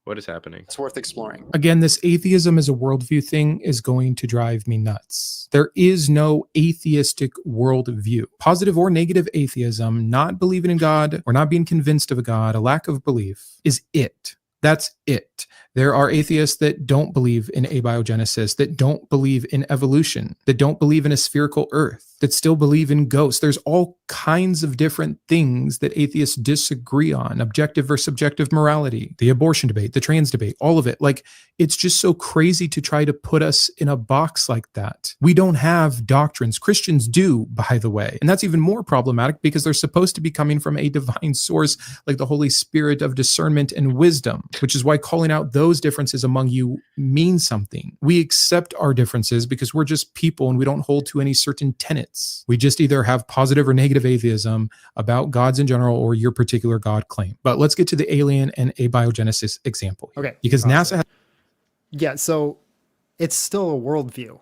What is happening? It's worth exploring. Again, this atheism as a worldview thing is going to drive me nuts. There is no atheistic worldview. Positive or negative atheism, not believing in God or not being convinced of a God, a lack of belief, is it. That's it. There are atheists that don't believe in abiogenesis, that don't believe in evolution, that don't believe in a spherical earth, that still believe in ghosts. There's all kinds of different things that atheists disagree on, objective versus subjective morality, the abortion debate, the trans debate, all of it. Like, it's just so crazy to try to put us in a box like that. We don't have doctrines. Christians do, by the way. And that's even more problematic because they're supposed to be coming from a divine source like the Holy Spirit of discernment and wisdom, which is why calling out those differences among you means something. We accept our differences because we're just people and we don't hold to any certain tenets. We just either have positive or negative atheism about gods in general or your particular God claim. But let's get to the alien and abiogenesis example here. Okay. Because NASA has... Yeah, so it's still a worldview.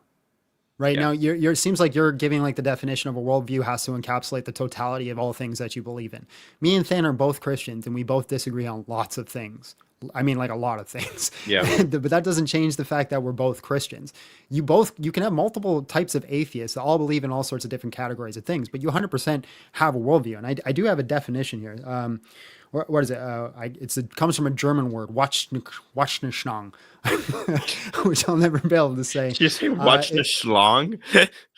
Right now, it seems like you're giving like the definition of a worldview has to encapsulate the totality of all things that you believe in. Me and Than are both Christians, and we both disagree on lots of things. I mean, like a lot of things. Yeah. But that doesn't change the fact that we're both Christians. You can have multiple types of atheists that all believe in all sorts of different categories of things, but you 100% have a worldview. And I do have a definition here. What is it? It comes from a German word, Watschneschlang, which I'll never be able to say. Did you say Watschneschlang?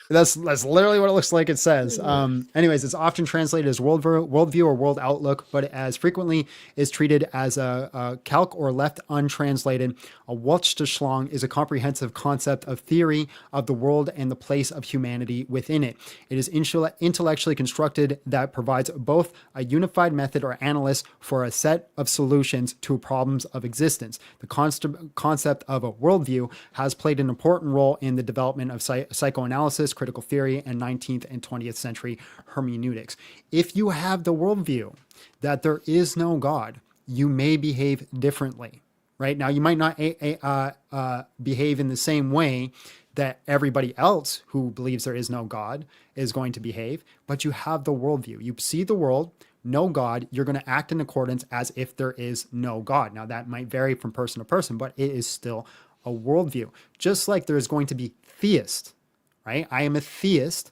That's literally what it looks like it says. Anyways, it's often translated as worldview or world outlook, but as frequently is treated as a calque or left untranslated. A Weltschlussung is a comprehensive concept of theory of the world and the place of humanity within it. It is intellectually constructed that provides both a unified method or analysis for a set of solutions to problems of existence. The concept of a worldview has played an important role in the development of psychoanalysis, critical theory, and 19th and 20th century hermeneutics. If you have the worldview that there is no God, you may behave differently, right? Now, you might not behave in the same way that everybody else who believes there is no God is going to behave, but you have the worldview. You see the world, no God, you're going to act in accordance as if there is no God. Now, that might vary from person to person, but it is still a worldview. Just like there is going to be theists, right? I am a theist.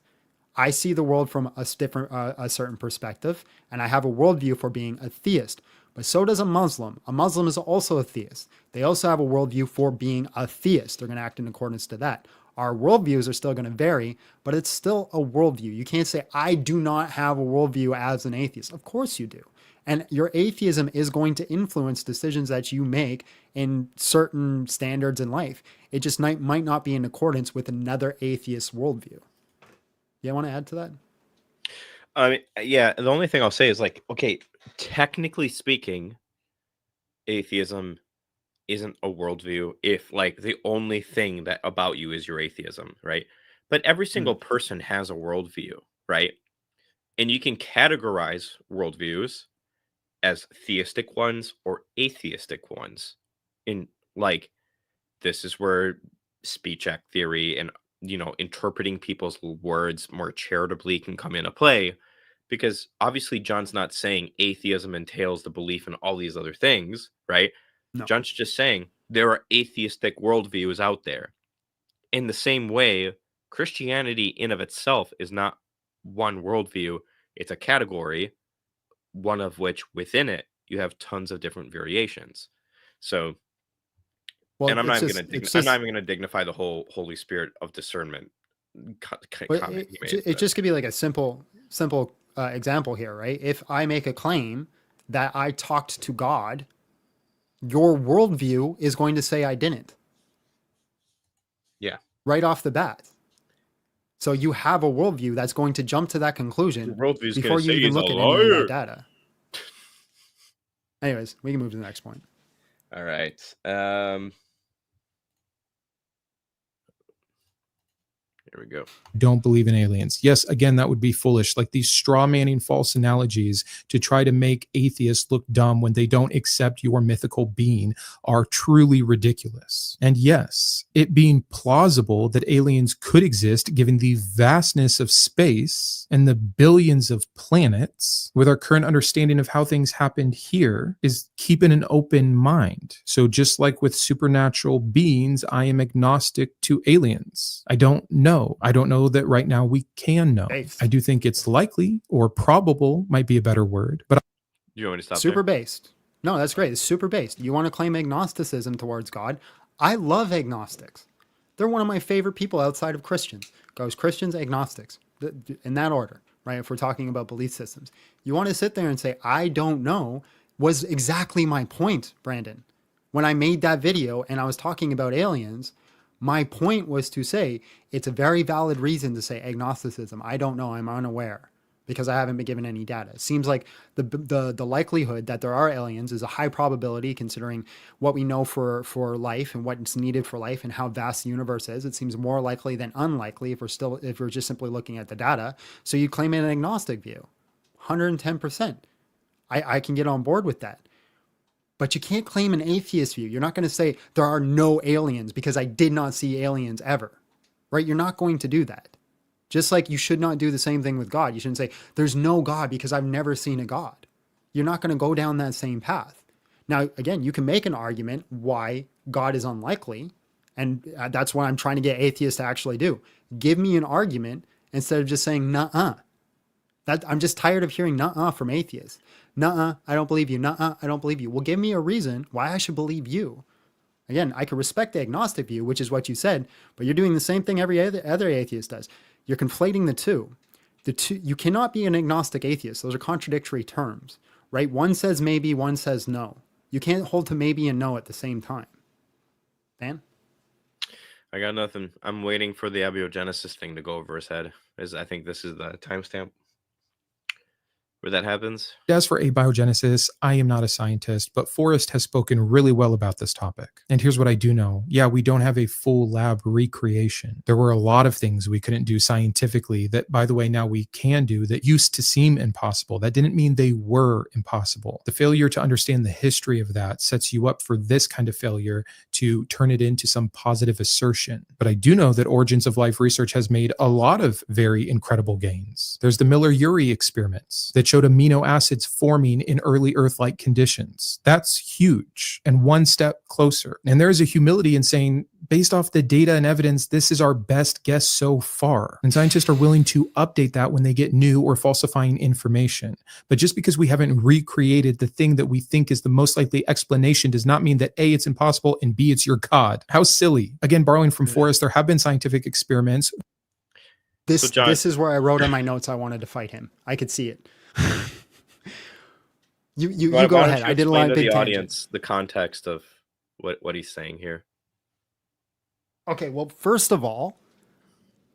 I see the world from a certain perspective, and I have a worldview for being a theist. But so does a Muslim. A Muslim is also a theist. They also have a worldview for being a theist. They're going to act in accordance to that. Our worldviews are still going to vary, but it's still a worldview. You can't say, I do not have a worldview as an atheist. Of course you do. And your atheism is going to influence decisions that you make in certain standards in life. It just might not be in accordance with another atheist worldview. Yeah, want to add to that? Yeah, the only thing I'll say is like, okay, technically speaking, atheism isn't a worldview if like the only thing that about you is your atheism, right? But every single person has a worldview, right? And you can categorize worldviews as theistic ones or atheistic ones. In like, this is where speech act theory and, you know, interpreting people's words more charitably can come into play, because obviously John's not saying atheism entails the belief in all these other things, right? No. John's just saying there are atheistic worldviews out there. In the same way, Christianity in of itself is not one worldview. It's a category, one of which within it you have tons of different variations. So, well, and I'm not even going to dignify the whole Holy Spirit of discernment comment. It just could be like a simple example here, right? If I make a claim that I talked to God, your worldview is going to say I didn't. Yeah. Right off the bat. So you have a worldview that's going to jump to that conclusion before you even look at any of that data. Anyways, we can move to the next point. All right. Here we go. Don't believe in aliens. Yes, again, that would be foolish. Like these straw manning false analogies to try to make atheists look dumb when they don't accept your mythical being are truly ridiculous. And yes, it being plausible that aliens could exist given the vastness of space and the billions of planets, with our current understanding of how things happened here, is keeping an open mind. So just like with supernatural beings, I am agnostic to aliens. I don't know. I don't know that right now we can know. I do think it's likely, or probable might be a better word. But you want me to stop super there? Based. No, that's great. It's super based. You want to claim agnosticism towards God? I love agnostics. They're one of my favorite people outside of Christians. Goes Christians, agnostics, in that order, right? If we're talking about belief systems, you want to sit there and say, I don't know, was exactly my point, Brandon. When I made that video and I was talking about aliens, my point was to say it's a very valid reason to say agnosticism. I don't know. I'm unaware because I haven't been given any data. It seems like the likelihood that there are aliens is a high probability considering what we know for life and what's needed for life and how vast the universe is. It seems more likely than unlikely if we're just simply looking at the data. So you claim an agnostic view, 110%. I can get on board with that. But you can't claim an atheist view. You're not going to say there are no aliens because I did not see aliens ever, right? You're not going to do that. Just like you should not do the same thing with God. You shouldn't say there's no God because I've never seen a God. You're not going to go down that same path. Now, again, you can make an argument why God is unlikely. And that's what I'm trying to get atheists to actually do. Give me an argument instead of just saying, nuh-uh. I'm just tired of hearing nuh-uh from atheists. Nuh-uh, I don't believe you. Nuh-uh, I don't believe you. Well, give me a reason why I should believe you. Again, I could respect the agnostic view, which is what you said, but you're doing the same thing every other atheist does. You're conflating the two. You cannot be an agnostic atheist. Those are contradictory terms, right? One says maybe, one says no. You can't hold to maybe and no at the same time. Dan? I got nothing. I'm waiting for the abiogenesis thing to go over his head. I think this is the timestamp where that happens. As for abiogenesis, I am not a scientist, but Forrest has spoken really well about this topic. And here's what I do know. Yeah, we don't have a full lab recreation. There were a lot of things we couldn't do scientifically that, by the way, now we can do that used to seem impossible. That didn't mean they were impossible. The failure to understand the history of that sets you up for this kind of failure to turn it into some positive assertion. But I do know that Origins of Life research has made a lot of very incredible gains. There's the Miller-Urey experiments that showed amino acids forming in early Earth-like conditions. That's huge and one step closer. And there is a humility in saying, based off the data and evidence, this is our best guess so far. And scientists are willing to update that when they get new or falsifying information. But just because we haven't recreated the thing that we think is the most likely explanation does not mean that A, it's impossible, and B, it's your God. How silly. Again, borrowing from Forrest, there have been scientific experiments. This is where I wrote on my notes I wanted to fight him. I could see it. You go ahead. I did a lot of big the audience the context of what he's saying here. Okay, well, first of all,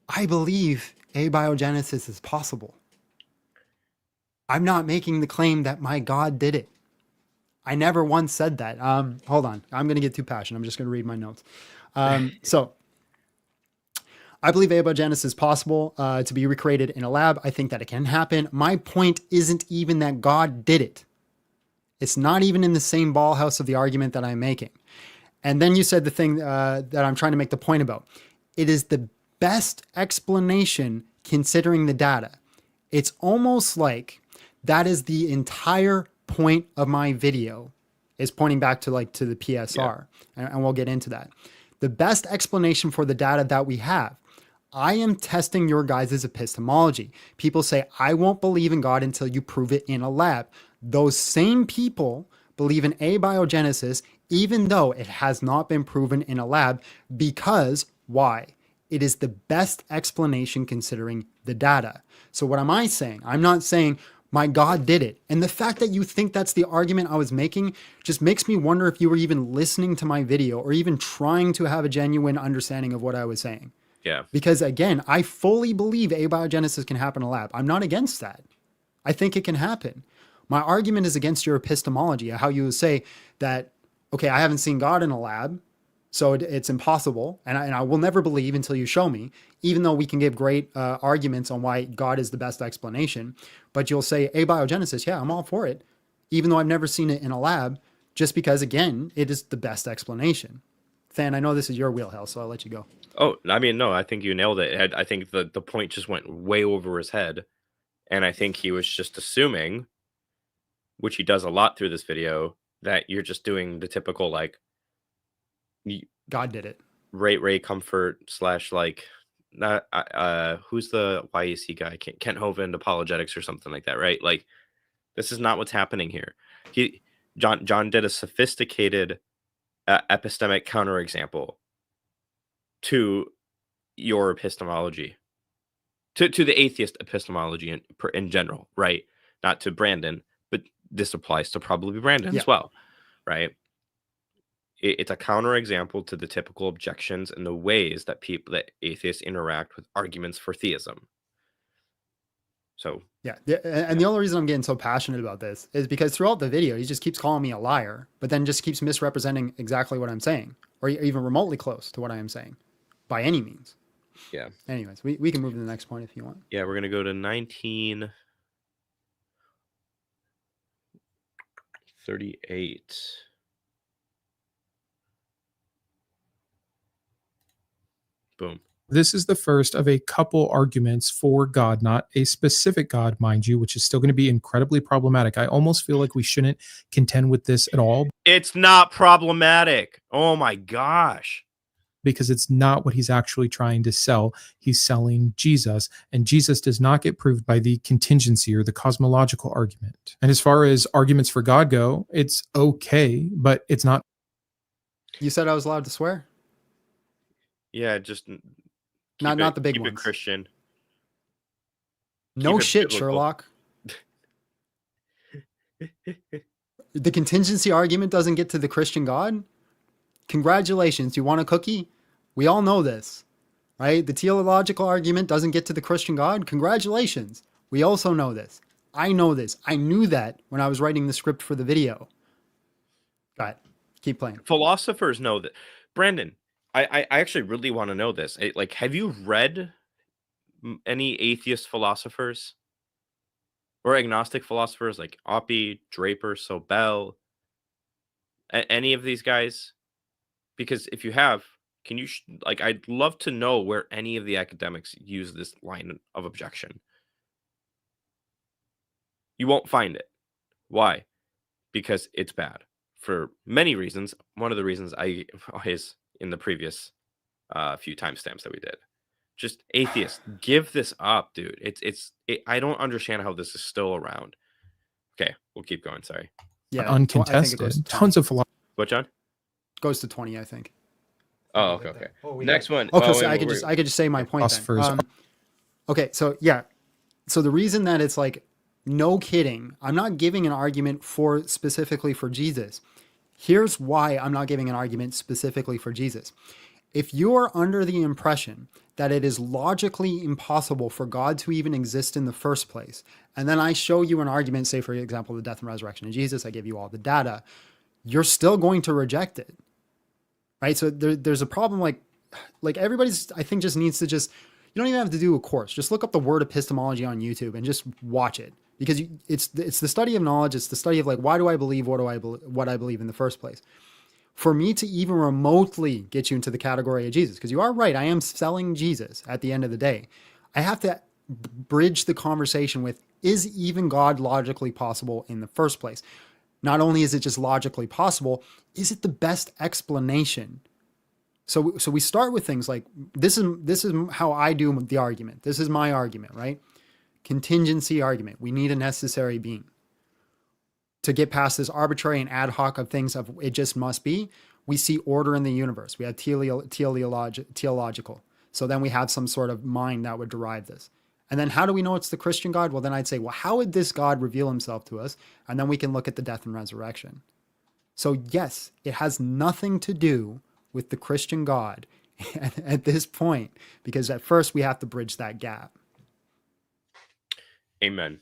I believe abiogenesis is possible. I'm not making the claim that my God did it. I never once said that. Hold on. I'm going to get too passionate. I'm just going to read my notes. So I believe abiogenesis is possible to be recreated in a lab. I think that it can happen. My point isn't even that God did it. It's not even in the same ballhouse of the argument that I'm making. And then you said the thing that I'm trying to make the point about. It is the best explanation considering the data. It's almost like that is the entire point of my video, is pointing back to the PSR. Yeah. And we'll get into that. The best explanation for the data that we have. I am testing your guys' epistemology. People say, I won't believe in God until you prove it in a lab. Those same people believe in abiogenesis, even though it has not been proven in a lab, because why? It is the best explanation considering the data. So what am I saying? I'm not saying my God did it. And the fact that you think that's the argument I was making just makes me wonder if you were even listening to my video or even trying to have a genuine understanding of what I was saying. Yeah. Because again, I fully believe abiogenesis can happen in a lab. I'm not against that. I think it can happen. My argument is against your epistemology, how you would say that, okay, I haven't seen God in a lab, so it's impossible, and I will never believe until you show me, even though we can give great arguments on why God is the best explanation. But you'll say abiogenesis, yeah, I'm all for it, even though I've never seen it in a lab, just because, again, it is the best explanation. Than, I know this is your wheelhouse, so I'll let you go. Oh, I mean, no, I think you nailed it. I think the point just went way over his head. And I think he was just assuming, which he does a lot through this video, that you're just doing the typical, God did it. Ray comfort / who's the YAC guy? Kent Hovind apologetics or something like that, right? Like, this is not what's happening here. John did a sophisticated epistemic counterexample to your epistemology, to the atheist epistemology in general, right? Not to Brandon, but this applies to probably Brandon as well, right? It's a counterexample to the typical objections and the ways that atheists interact with arguments for theism. So and the only reason I'm getting so passionate about this is because throughout the video, he just keeps calling me a liar, but then just keeps misrepresenting exactly what I'm saying, or even remotely close to what I am saying, by any means. Yeah. Anyways, we can move to the next point if you want. Yeah, we're gonna go to 1938. Boom. This is the first of a couple arguments for God, not a specific God, mind you, which is still going to be incredibly problematic. I almost feel like we shouldn't contend with this at all. It's not problematic. Oh my gosh. Because it's not what he's actually trying to sell. He's selling Jesus, and Jesus does not get proved by the contingency or the cosmological argument. And as far as arguments for God go, it's okay, but it's not. You said I was allowed to swear? Yeah, just not the big keep ones. it Christian. No it shit, biblical. Sherlock. The contingency argument doesn't get to the Christian God? Congratulations. You want a cookie? We all know this, right? The teleological argument doesn't get to the Christian God? Congratulations. We also know this. I know this. I knew that when I was writing the script for the video. Go ahead. Keep playing. Philosophers know that. Brandon, I actually really want to know this. Like, have you read any atheist philosophers or agnostic philosophers like Oppie, Draper, Sobel, any of these guys? Because if you have, can you like, I'd love to know where any of the academics use this line of objection. You won't find it. Why? Because it's bad for many reasons. One of the reasons is in the previous few timestamps that we did. Just atheists, give this up, dude. I don't understand how this is still around. Okay, we'll keep going. Sorry. Yeah, uncontested. Tons of philosophers. What, John? Goes to 20, I think. Oh, okay. Next one. Okay, Oh, so wait, I could just say my point then. Okay, so yeah. So the reason that it's like, no kidding, I'm not giving an argument specifically for Jesus. Here's why I'm not giving an argument specifically for Jesus. If you're under the impression that it is logically impossible for God to even exist in the first place, and then I show you an argument, say for example, the death and resurrection of Jesus, I give you all the data, you're still going to reject it, right? So there's a problem like everybody's, I think, just needs to you don't even have to do a course. Just look up the word epistemology on YouTube and just watch it, because it's the study of knowledge. It's the study of like, why do I believe what I believe in the first place? For me to even remotely get you into the category of Jesus, because you are right, I am selling Jesus at the end of the day. I have to bridge the conversation with, is even God logically possible in the first place? Not only is it just logically possible, is it the best explanation? So we start with things like, this is how I do the argument. This is my argument, right? Contingency argument. We need a necessary being. To get past this arbitrary and ad hoc of things of it just must be, we see order in the universe. We have teleological. So then we have some sort of mind that would derive this. And then how do we know it's the Christian God? Well, then I'd say, well, how would this God reveal himself to us? And then we can look at the death and resurrection. So yes, it has nothing to do with the Christian God at this point, because at first we have to bridge that gap. Amen.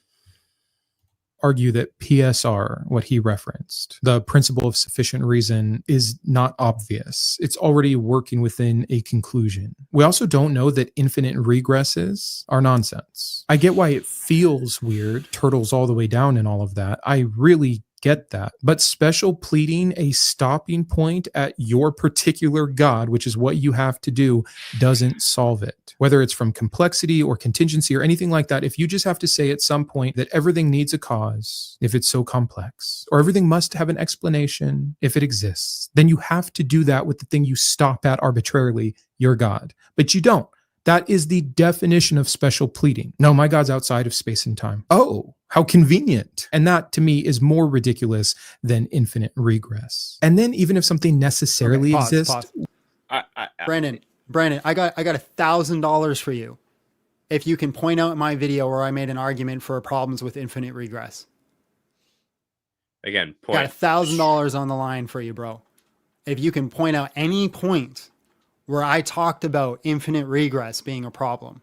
Argue that PSR, what he referenced, the principle of sufficient reason, is not obvious. It's already working within a conclusion. We also don't know that infinite regresses are nonsense. I get why it feels weird, turtles all the way down and all of that. I really get that. But special pleading a stopping point at your particular God, which is what you have to do, doesn't solve it. Whether it's from complexity or contingency or anything like that, if you just have to say at some point that everything needs a cause, if it's so complex, or everything must have an explanation if it exists, then you have to do that with the thing you stop at arbitrarily, your God. But you don't. That is the definition of special pleading. No, my God's outside of space and time. Oh, how convenient. And that to me is more ridiculous than infinite regress. And then even if something necessarily exists. Brandon, I got $1,000 for you if you can point out in my video where I made an argument for problems with infinite regress. Again, point. Got $1,000 on the line for you, bro. If you can point out any point where I talked about infinite regress being a problem,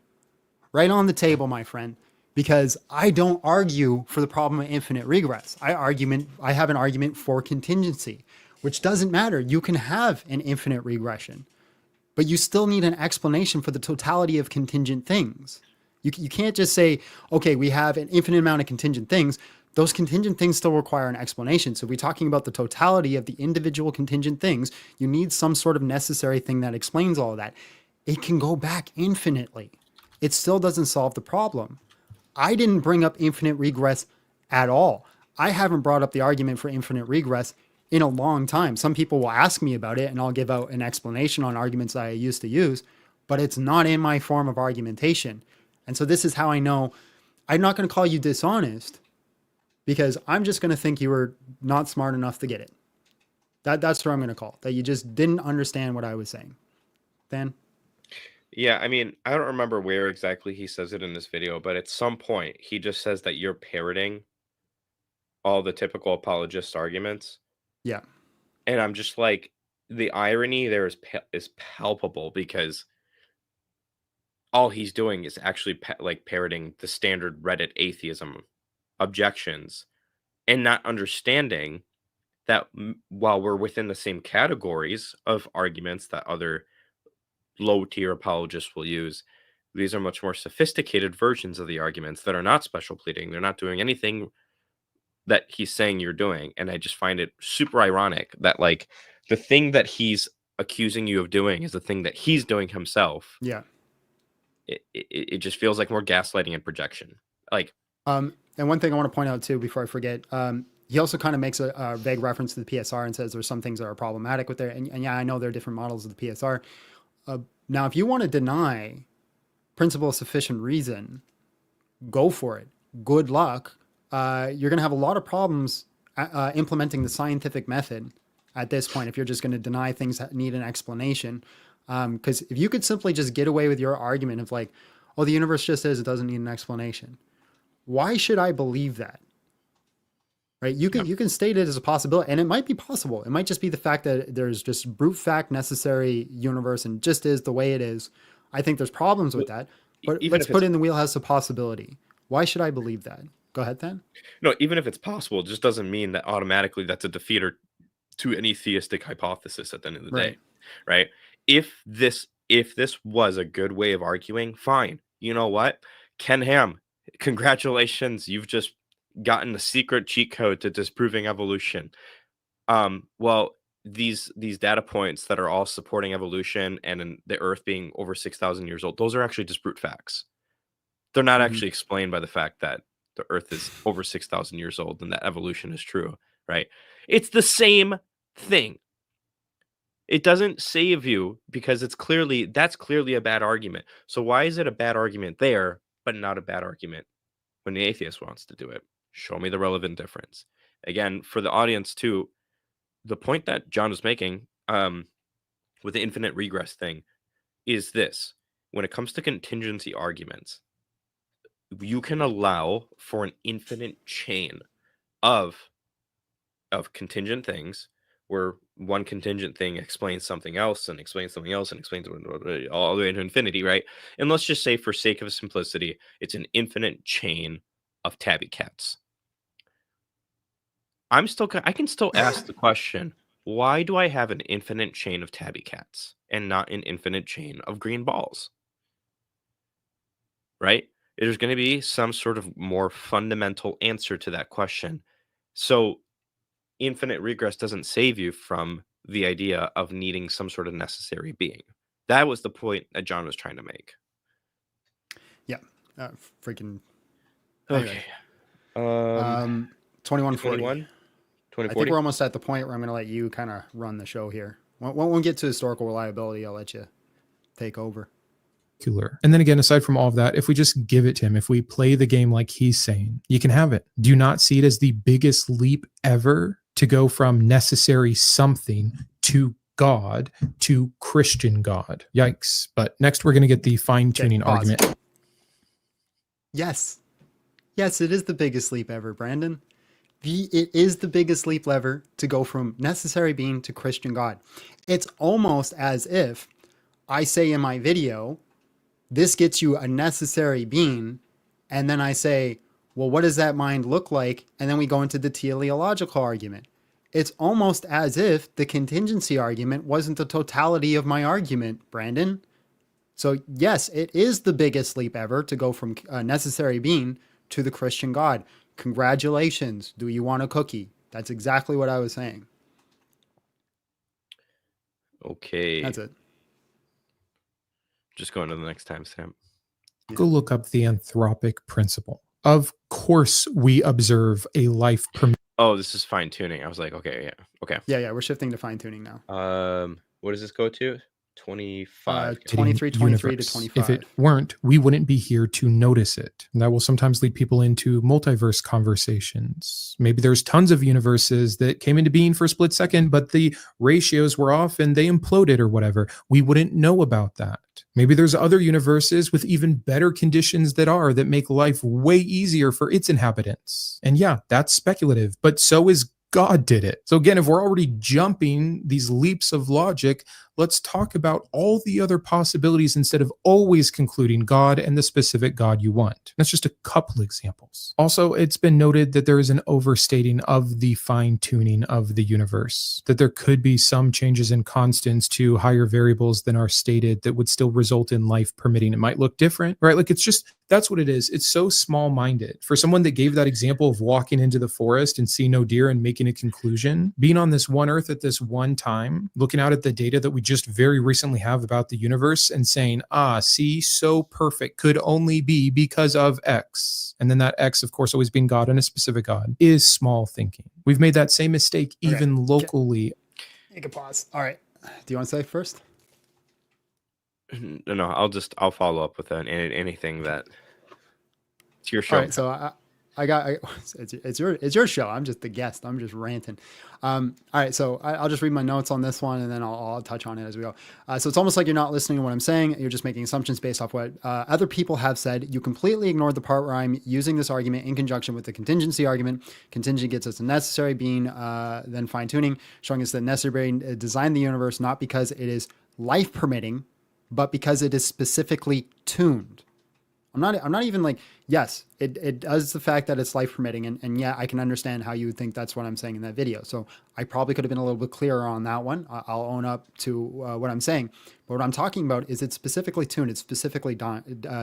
right on the table, my friend, because I don't argue for the problem of infinite regress. I have an argument for contingency, which doesn't matter. You can have an infinite regression, but you still need an explanation for the totality of contingent things. You can't just say, okay, we have an infinite amount of contingent things. Those contingent things still require an explanation. So if we're talking about the totality of the individual contingent things, you need some sort of necessary thing that explains all of that. It can go back infinitely. It still doesn't solve the problem. I didn't bring up infinite regress at all. I haven't brought up the argument for infinite regress in a long time. Some people will ask me about it and I'll give out an explanation on arguments that I used to use, but it's not in my form of argumentation. And so this is how I know I'm not going to call you dishonest, because I'm just going to think you were not smart enough to get it. That's what I'm going to call, that you just didn't understand what I was saying. Dan? Yeah, I mean, I don't remember where exactly he says it in this video, but at some point he just says that you're parroting all the typical apologist arguments. Yeah. And I'm just like, the irony there is palpable, because all he's doing is actually like parroting the standard Reddit atheism objections, and not understanding that while we're within the same categories of arguments that other low tier apologists will use, these are much more sophisticated versions of the arguments that are not special pleading. They're not doing anything that he's saying you're doing. And I just find it super ironic that, like, the thing that he's accusing you of doing is the thing that he's doing himself. Yeah. It just feels like more gaslighting and projection. Like, and one thing I want to point out too, before I forget, he also kind of makes a vague reference to the PSR and says there's some things that are problematic with it. And yeah, I know there are different models of the PSR. Now, if you want to deny principle of sufficient reason, go for it. Good luck. You're going to have a lot of problems implementing the scientific method at this point if you're just going to deny things that need an explanation. Because if you could simply just get away with your argument of like, oh, the universe just is, it doesn't need an explanation. Why should I believe that? Right? You can state it as a possibility, and it might be possible. It might just be the fact that there's just brute fact necessary universe and just is the way it is. I think there's problems with that, but let's put in the wheelhouse of possibility. Why should I believe that? Go ahead, then. No, even if it's possible, it just doesn't mean that automatically that's a defeater to any theistic hypothesis at the end of the day, right? If this was a good way of arguing, fine. You know what? Ken Ham, congratulations. You've just gotten a secret cheat code to disproving evolution. Well, these data points that are all supporting evolution and in the Earth being over 6,000 years old, those are actually just brute facts. They're not actually explained by the fact that the Earth is over 6,000 years old and that evolution is true, right? It's the same thing. It doesn't save you because that's clearly a bad argument. So why is it a bad argument there, but not a bad argument when the atheist wants to do it? Show me the relevant difference. Again, for the audience too, the point that John was making with the infinite regress thing is this: when it comes to contingency arguments, you can allow for an infinite chain of contingent things, where one contingent thing explains something else and explains something else and explains all the way to infinity, right? And let's just say, for sake of simplicity, it's an infinite chain of tabby cats. I can still ask the question, why do I have an infinite chain of tabby cats and not an infinite chain of green balls? Right? There's going to be some sort of more fundamental answer to that question. So infinite regress doesn't save you from the idea of needing some sort of necessary being. That was the point that John was trying to make. Yeah. Freaking. Okay. 2140. I think we're almost at the point where I'm going to let you kind of run the show here. When we get to historical reliability, I'll let you take over. And then again, aside from all of that, if we just give it to him, if we play the game like he's saying, you can have it. Do you not see it as the biggest leap ever to go from necessary something to God to Christian God? Yikes. But next we're going to get the fine-tuning argument. Yes. Yes, it is the biggest leap ever, Brandon. It is the biggest leap ever to go from necessary being to Christian God. It's almost as if I say in my video, this gets you a necessary being, and then I say, well, what does that mind look like? And then we go into the teleological argument. It's almost as if the contingency argument wasn't the totality of my argument, Brandon. So yes, it is the biggest leap ever to go from a necessary being to the Christian God. Congratulations. Do you want a cookie? That's exactly what I was saying. Okay. That's it. Just going to the next timestamp. Go look up the anthropic principle. Of course, we observe a life permitting. Oh, this is fine tuning. I was like, okay, yeah, okay. Yeah, we're shifting to fine tuning now. What does this go to? 25. 23, 23 to universe. 25. If it weren't, we wouldn't be here to notice it. And that will sometimes lead people into multiverse conversations. Maybe there's tons of universes that came into being for a split second, but the ratios were off and they imploded or whatever. We wouldn't know about that. Maybe there's other universes with even better conditions that make life way easier for its inhabitants. And yeah, that's speculative, but so is God did it. So again, if we're already jumping these leaps of logic, let's talk about all the other possibilities instead of always concluding God and the specific God you want. That's just a couple examples. Also, it's been noted that there is an overstating of the fine-tuning of the universe, that there could be some changes in constants to higher variables than are stated that would still result in life permitting. It might look different, right? Like it's just, that's what it is. It's so small-minded. For someone that gave that example of walking into the forest and see no deer and making a conclusion, being on this one earth at this one time, looking out at the data that we just very recently have about the universe and saying, see, so perfect, could only be because of X. And then that X, of course, always being God and a specific God, is small thinking. We've made that same mistake even locally. Take a pause. All right. Do you want to say first? No, I'll follow up with anything that it's your show. All right, so it's your show. I'm just the guest. I'm just ranting. All right, so I'll just read my notes on this one, and then I'll touch on it as we go. So it's almost like you're not listening to what I'm saying. You're just making assumptions based off what other people have said. You completely ignored the part where I'm using this argument in conjunction with the contingency argument. Contingency gets us a necessary being, then fine tuning, showing us that necessary being designed the universe not because it is life permitting, but because it is specifically tuned. I'm not even like, yes, it does the fact that it's life permitting. And yeah, I can understand how you would think that's what I'm saying in that video. So I probably could have been a little bit clearer on that one. I'll own up to what I'm saying. But what I'm talking about is it's specifically tuned. It's specifically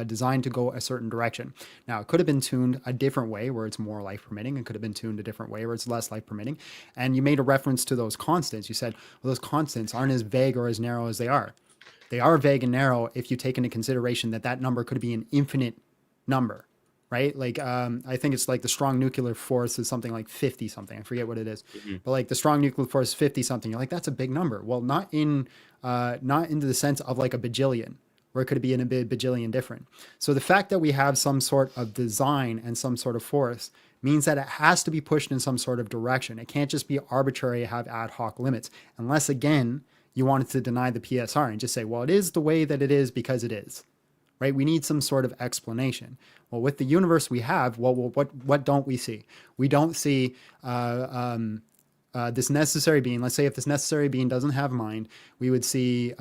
designed to go a certain direction. Now, it could have been tuned a different way where it's more life permitting. It could have been tuned a different way where it's less life permitting. And you made a reference to those constants. You said, well, those constants aren't as vague or as narrow as they are. They are vague and narrow if you take into consideration that number could be an infinite number, right? Like, I think it's like the strong nuclear force is something like 50 something. I forget what it is. Mm-hmm. But like the strong nuclear force is 50 something. You're like, that's a big number. Well, not into the sense of like a bajillion, where it could be in a bajillion different. So the fact that we have some sort of design and some sort of force means that it has to be pushed in some sort of direction. It can't just be arbitrary, have ad hoc limits, unless again, you wanted to deny the PSR and just say, well, it is the way that it is because it is, right? We need some sort of explanation. Well, with the universe we have, what don't we see? We don't see this necessary being. Let's say if this necessary being doesn't have mind, we would see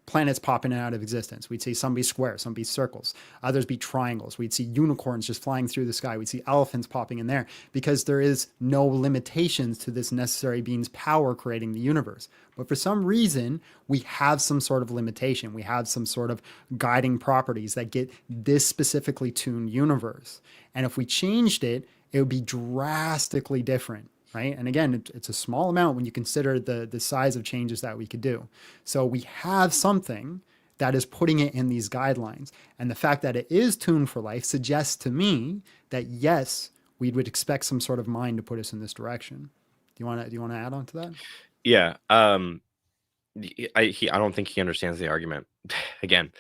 planets popping out of existence. We'd see some be square, some be circles, others be triangles. We'd see unicorns just flying through the sky. We'd see elephants popping in there because there is no limitations to this necessary being's power creating the universe. But for some reason, we have some sort of limitation. We have some sort of guiding properties that get this specifically tuned universe. And if we changed it, it would be drastically different. Right. And again, it's a small amount when you consider the size of changes that we could do. So we have something that is putting it in these guidelines. And the fact that it is tuned for life suggests to me that, yes, we would expect some sort of mind to put us in this direction. Do you want to add on to that? Yeah. I don't think he understands the argument again,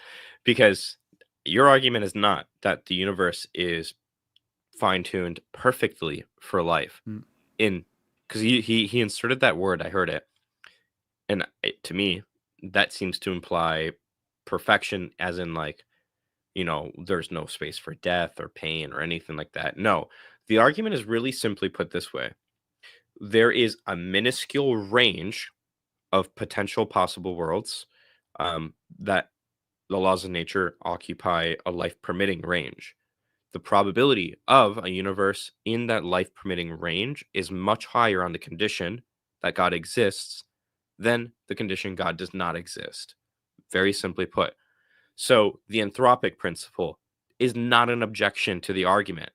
because your argument is not that the universe is fine-tuned perfectly for life. Because he inserted that word, I heard it, and to me that seems to imply perfection, as in like, there's no space for death or pain or anything like that. No, the argument is really simply put this way: there is a minuscule range of potential possible worlds that the laws of nature occupy a life permitting range. The probability of a universe in that life permitting range is much higher on the condition that God exists than the condition God does not exist. Very simply put. So the anthropic principle is not an objection to the argument.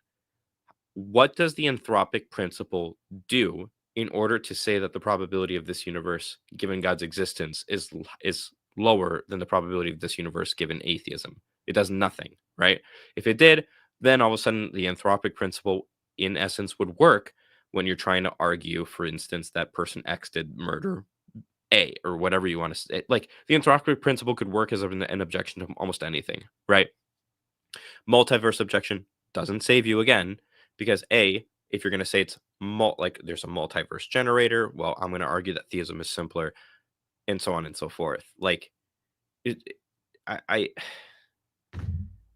What does the anthropic principle do in order to say that the probability of this universe, given God's existence, is lower than the probability of this universe given atheism? It does nothing, right? If it did, then all of a sudden the anthropic principle in essence would work when you're trying to argue, for instance, that person X did murder A, or whatever you want to say. Like the anthropic principle could work as an objection to almost anything, right? Multiverse objection doesn't save you again, because A, if you're going to say it's like there's a multiverse generator, well, I'm going to argue that theism is simpler, and so on and so forth. Like, I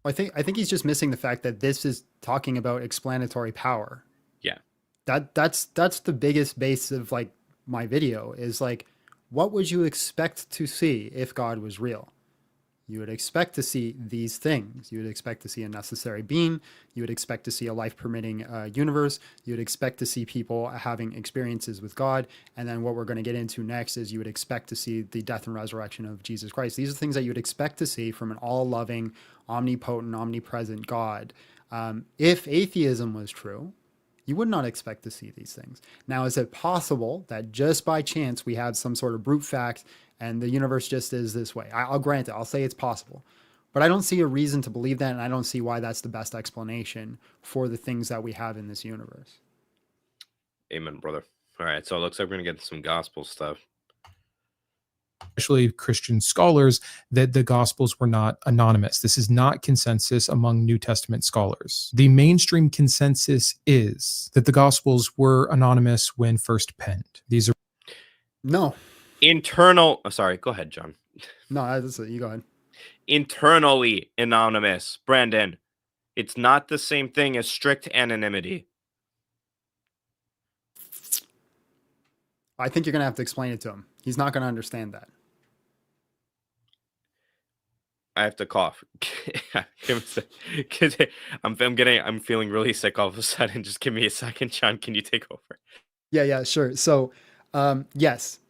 think he's just missing the fact that this is talking about explanatory power. Yeah. That's the biggest base of like my video is like, what would you expect to see if God was real? You would expect to see these things. You would expect to see a necessary being. You would expect to see a life-permitting universe. You would expect to see people having experiences with God. And then what we're going to get into next is you would expect to see the death and resurrection of Jesus Christ. These are things that you would expect to see from an all-loving, omnipotent, omnipresent God. If atheism was true, you would not expect to see these things. Now, is it possible that just by chance we have some sort of brute fact and the universe just is this way? I'll grant it. I'll say it's possible. But I don't see a reason to believe that, and I don't see why that's the best explanation for the things that we have in this universe. Amen, brother. All right, so it looks like we're going to get some gospel stuff. Especially Christian scholars, that the Gospels were not anonymous. This is not consensus among New Testament scholars. The mainstream consensus is that the Gospels were anonymous when first penned. These are no internal. Oh, sorry, go ahead, John. No, that's it. You go ahead. Internally anonymous, Brandon. It's not the same thing as strict anonymity. I think you're going to have to explain it to him. He's not going to understand that. I have to cough. I'm feeling really sick all of a sudden. Just give me a second, John. Can you take over? Yeah, sure. So, yes,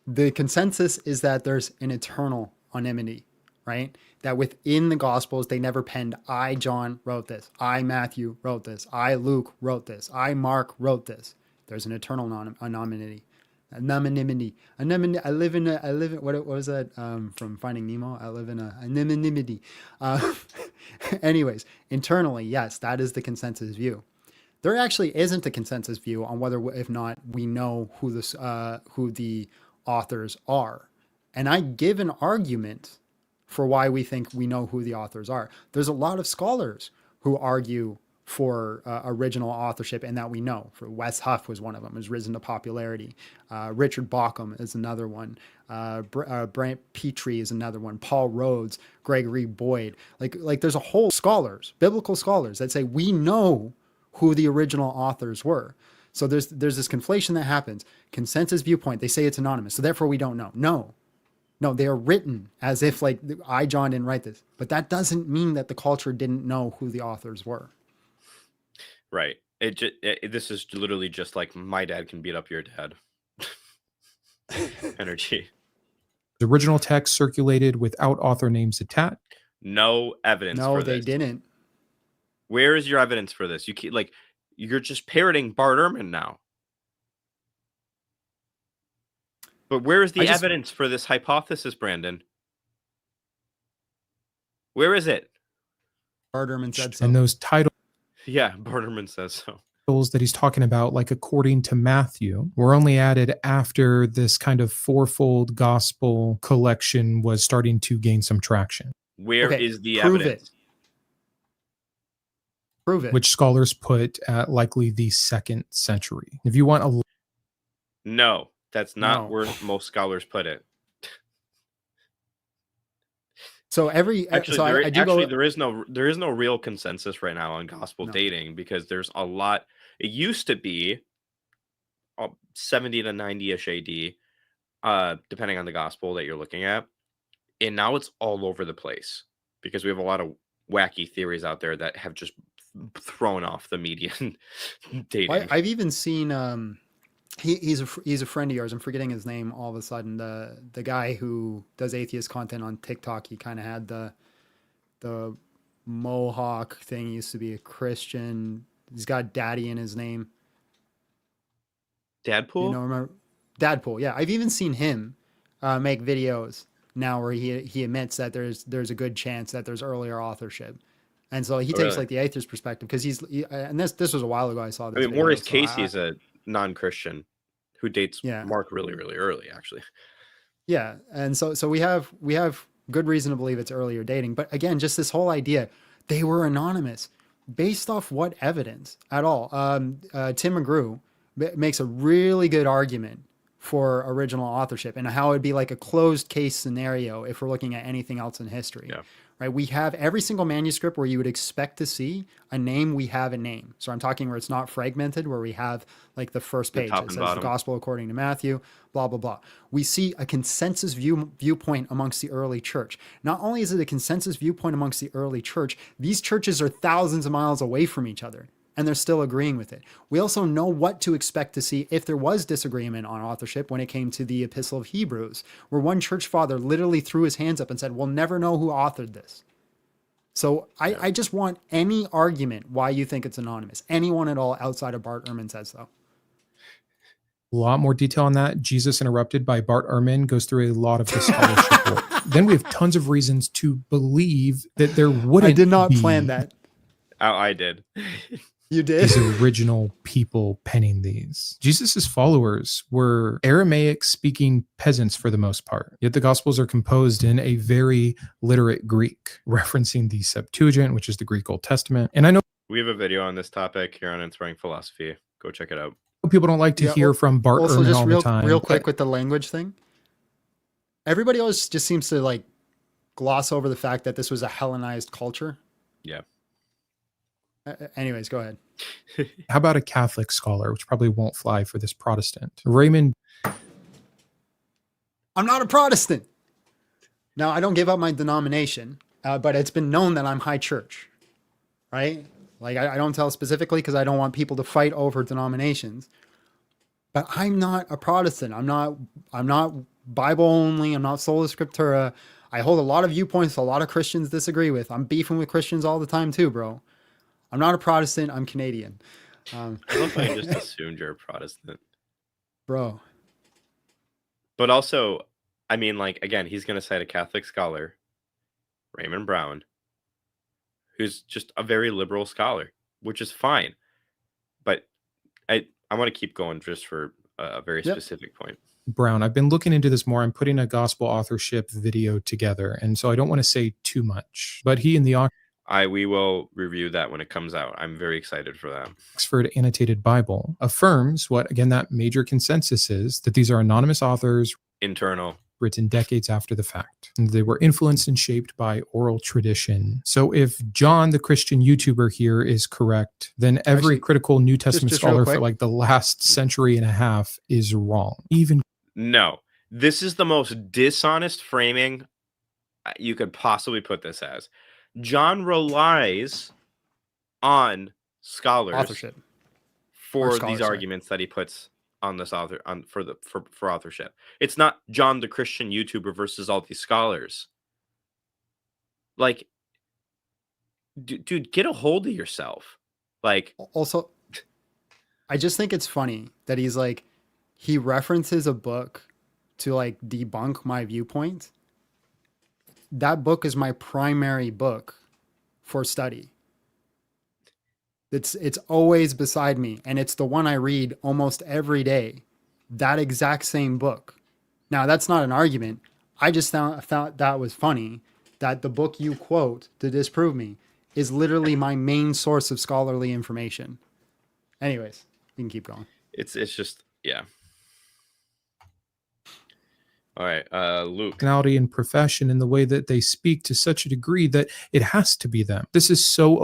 the consensus is that there's an eternal anonymity, right? That within the Gospels, they never penned, I, John, wrote this. I, Matthew, wrote this. I, Luke, wrote this. I, Mark, wrote this. There's an eternal anonymity. Anonymity. I live in what was that from Finding Nemo? I live in a anonymity. Anyways, internally, yes, that is the consensus view. There actually isn't a consensus view on whether, if not, we know who the authors are. And I give an argument for why we think we know who the authors are. There's a lot of scholars who argue for original authorship and that we know. For Wes Huff was one of them, has risen to popularity. Richard Bauckham is another one. Brant Petrie is another one. Paul Rhodes, Gregory Boyd. Like there's a whole scholars, biblical scholars that say we know who the original authors were. So there's this conflation that happens. Consensus viewpoint, they say it's anonymous, so therefore we don't know. No, they are written as if like I, John, didn't write this. But that doesn't mean that the culture didn't know who the authors were. Right. This is literally just like my dad can beat up your dad. Energy. The original text circulated without author names attached. No evidence. No, for they this. didn't. Where is your evidence for this? You're just parroting Bart Ehrman now. But where is the evidence for this hypothesis, Brandon? Where is it? Bart Ehrman said so. And those titles. Yeah, Bart Ehrman says so. That he's talking about, like according to Matthew, were only added after this kind of fourfold gospel collection was starting to gain some traction. Where is the prove evidence? Prove it. Which scholars put at likely the 2nd century. If you want a... No, that's not where most scholars put it. So there is no real consensus right now on gospel dating, because there's a lot. It used to be 70 to 90-ish AD, depending on the gospel that you're looking at, and now it's all over the place because we have a lot of wacky theories out there that have just thrown off the median dating. I've even seen he's a friend of yours. I'm forgetting his name all of a sudden. The guy who does atheist content on TikTok. He kind of had the mohawk thing. He used to be a Christian. He's got daddy in his name. Dadpool? Remember Dadpool? Yeah, I've even seen him make videos now where he admits that there's a good chance that there's earlier authorship. And so he takes like the atheist perspective because and this was a while ago. I saw this. I mean, Maurice Casey is a non-Christian who dates Mark really, really early, actually. Yeah, and so we have good reason to believe it's earlier dating. But again, just this whole idea, they were anonymous, based off what evidence at all? Tim McGrew makes a really good argument for original authorship and how it'd be like a closed case scenario if we're looking at anything else in history. Yeah. Right? We have every single manuscript where you would expect to see a name. We have a name. So I'm talking where it's not fragmented, where we have like the first page that says the gospel according to Matthew, blah, blah, blah. We see a consensus viewpoint amongst the early church. Not only is it a consensus viewpoint amongst the early church, these churches are thousands of miles away from each other, and they're still agreeing with it. We also know what to expect to see if there was disagreement on authorship when it came to the Epistle of Hebrews, where one church father literally threw his hands up and said, we'll never know who authored this. So I just want any argument why you think it's anonymous. Anyone at all outside of Bart Ehrman says so. A lot more detail on that. Jesus Interrupted by Bart Ehrman goes through a lot of the scholarship work. Then we have tons of reasons to believe that there wouldn't I did not be plan that. Oh, I did. You did? These original people penning these. Jesus's followers were Aramaic-speaking peasants for the most part, yet the Gospels are composed in a very literate Greek, referencing the Septuagint, which is the Greek Old Testament. And I know We have a video on this topic here on Inspiring Philosophy. Go check it out. people don't like to hear from Bart also, Ehrman just all real, the time. real quick with the language thing. Everybody else just seems to like gloss over the fact that this was a Hellenized culture. Yeah. Anyways, go ahead. How about a Catholic scholar, which probably won't fly for this Protestant? Raymond. I'm not a Protestant. Now, I don't give up my denomination, but it's been known that I'm high church, right? Like I don't tell specifically because I don't want people to fight over denominations. But I'm not a Protestant. I'm not Bible only. I'm not sola scriptura. I hold a lot of viewpoints a lot of Christians disagree with. I'm beefing with Christians all the time too, bro. I'm not a Protestant. I'm Canadian. I love how you just assumed you're a Protestant. Bro. But also, I mean, like, again, he's going to cite a Catholic scholar, Raymond Brown, who's just a very liberal scholar, which is fine. But I want to keep going just for a very specific point. Brown, I've been looking into this more. I'm putting a gospel authorship video together, and so I don't want to say too much. But he in the We will review that when it comes out. I'm very excited for that. Oxford Annotated Bible affirms what, again, that major consensus is, that these are anonymous authors. Internal. Written decades after the fact. And they were influenced and shaped by oral tradition. So if John, the Christian YouTuber here, is correct, then every critical New Testament scholar for like the last century and a half is wrong. No, this is the most dishonest framing you could possibly put this as. John relies on scholars authorship for these arguments that he puts on this author for authorship. It's not John the Christian YouTuber versus all these scholars. Like, dude, get a hold of yourself. Like, also, I just think it's funny that he's like, he references a book to like debunk my viewpoint. That book is my primary book for study. It's always beside me, and it's the one I read almost every day. That exact same book. Now, that's not an argument. I just thought that was funny that the book you quote to disprove me is literally my main source of scholarly information. Anyways, you can keep going. It's just, yeah. All right, Luke. Personality and profession in the way that they speak to such a degree that it has to be them. This is so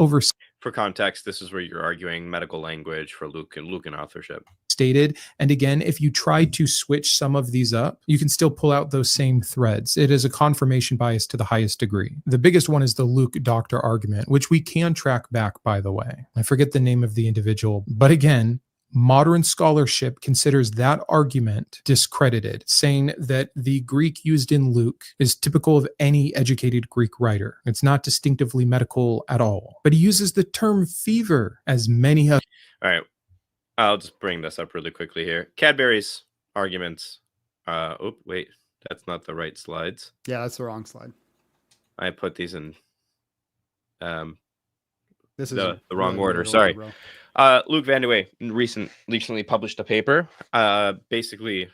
For context, this is where you're arguing medical language for Luke and authorship. Stated. And again, if you try to switch some of these up, you can still pull out those same threads. It is a confirmation bias to the highest degree. The biggest one is the Luke doctor argument, which we can track back, by the way. I forget the name of the individual, but again, modern scholarship considers that argument discredited, saying that the Greek used in Luke is typical of any educated Greek writer. It's not distinctively medical at all. But he uses the term fever as many have. All right. I'll just bring this up really quickly here. Cadbury's arguments. Oh, wait. That's not the right slides. Yeah, that's the wrong slide. I put these in this is the wrong order. Sorry. Luke Van de Wey recently published a paper basically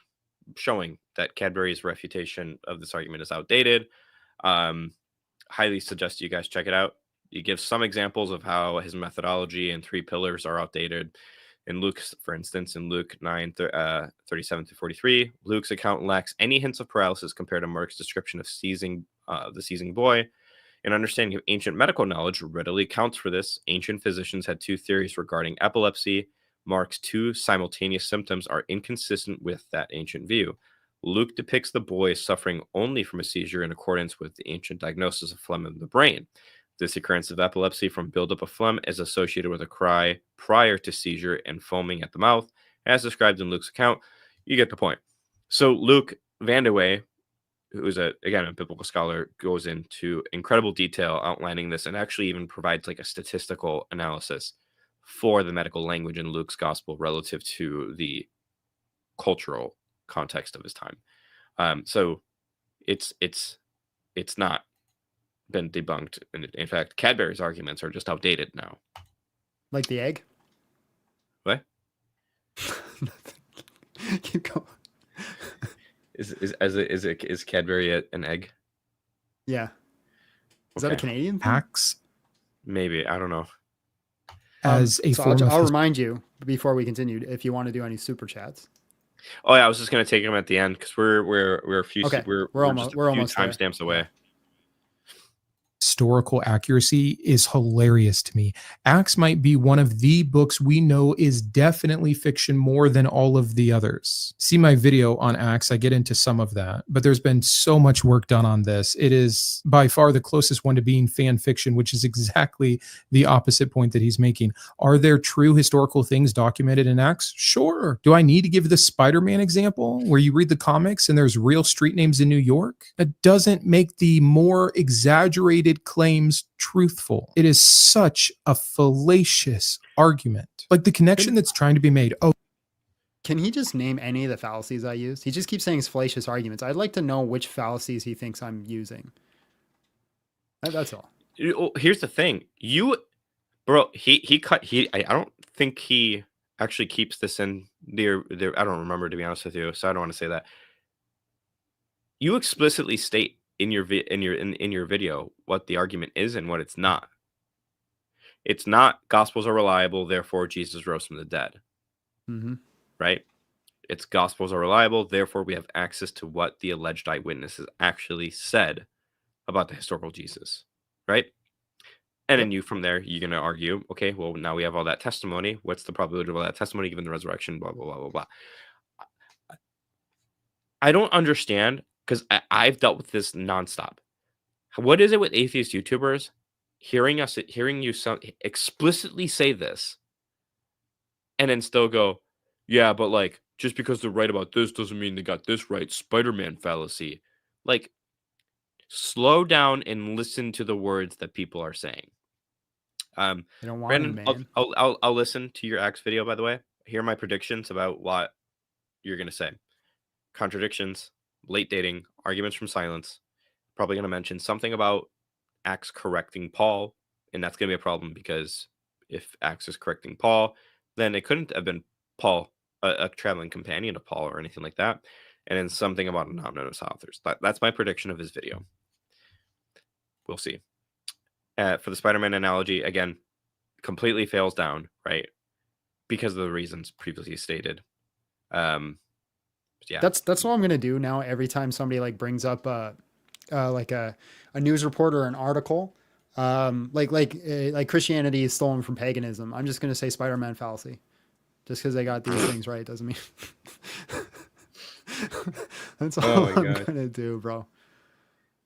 showing that Cadbury's refutation of this argument is outdated. Highly suggest you guys check it out. He gives some examples of how his methodology and 3 pillars are outdated. In Luke, for instance, in Luke 9, 37 to 43, Luke's account lacks any hints of paralysis compared to Mark's description of the seizing boy. An understanding of ancient medical knowledge readily accounts for this. Ancient physicians had 2 theories regarding epilepsy. Mark's 2 simultaneous symptoms are inconsistent with that ancient view. Luke depicts the boy suffering only from a seizure in accordance with the ancient diagnosis of phlegm in the brain. This occurrence of epilepsy from buildup of phlegm is associated with a cry prior to seizure and foaming at the mouth, as described in Luke's account. You get the point. So Luke Vandewey, who is again a biblical scholar, goes into incredible detail outlining this and actually even provides like a statistical analysis for the medical language in Luke's gospel relative to the cultural context of his time. So it's not been debunked. In fact, Cadbury's arguments are just outdated now. Like the egg? What? Keep going. Is Cadbury an egg? Yeah. Is that a Canadian thing? Axe, maybe, I don't know. As a so form I'll of remind you before we continue if you want to do any super chats. Oh yeah, I was just gonna take them at the end because we're a few Okay, we're almost there. timestamps away. historical accuracy is hilarious to me. Acts might be one of the books we know is definitely fiction more than all of the others. See my video on Acts, I get into some of that, but there's been so much work done on this. It is by far the closest one to being fan fiction, which is exactly the opposite point that he's making. Are there true historical things documented in Acts? Sure. Do I need to give the Spider-Man example where you read the comics and there's real street names in New York? That doesn't make the more exaggerated claims truthful. It is such a fallacious argument. Like the connection that's trying to be made. Oh, can he just name any of the fallacies I use? He just keeps saying it's fallacious arguments. I'd like to know which fallacies he thinks I'm using. That's all. Here's the thing. I don't think he actually keeps this in there. I don't remember, to be honest with you, so I don't want to say that. You explicitly state in your video what the argument is and what it's not. It's not Gospels are reliable, therefore Jesus rose from the dead. Mm-hmm. Right? It's Gospels are reliable, therefore we have access to what the alleged eyewitnesses actually said about the historical Jesus. Right? And then from there, you're going to argue, okay, well, now we have all that testimony. What's the probability of all that testimony given the resurrection? Blah, blah, blah, blah, blah. I don't understand, because I've dealt with this nonstop. What is it with atheist YouTubers hearing you explicitly say this and then still go, yeah, but like, just because they're right about this doesn't mean they got this right. Spider-Man fallacy. Like, slow down and listen to the words that people are saying. They don't want Brandon, him, man. I'll listen to your Acts video, by the way. Here are my predictions about what you're going to say. Contradictions, late dating, arguments from silence. Probably going to mention something about Acts correcting Paul, and that's going to be a problem, because if Acts is correcting Paul, then it couldn't have been Paul, a traveling companion of Paul or anything like that. And then something about anonymous authors. That's my prediction of his video. We'll see. For the Spider-Man analogy, again, completely fails down, right? Because of the reasons previously stated. Yeah, that's what I'm gonna do now. Every time somebody like brings up like a news report or an article, like Christianity is stolen from paganism, I'm just gonna say Spider-Man fallacy, just because they got these things right doesn't mean. That's all I'm gonna do, bro.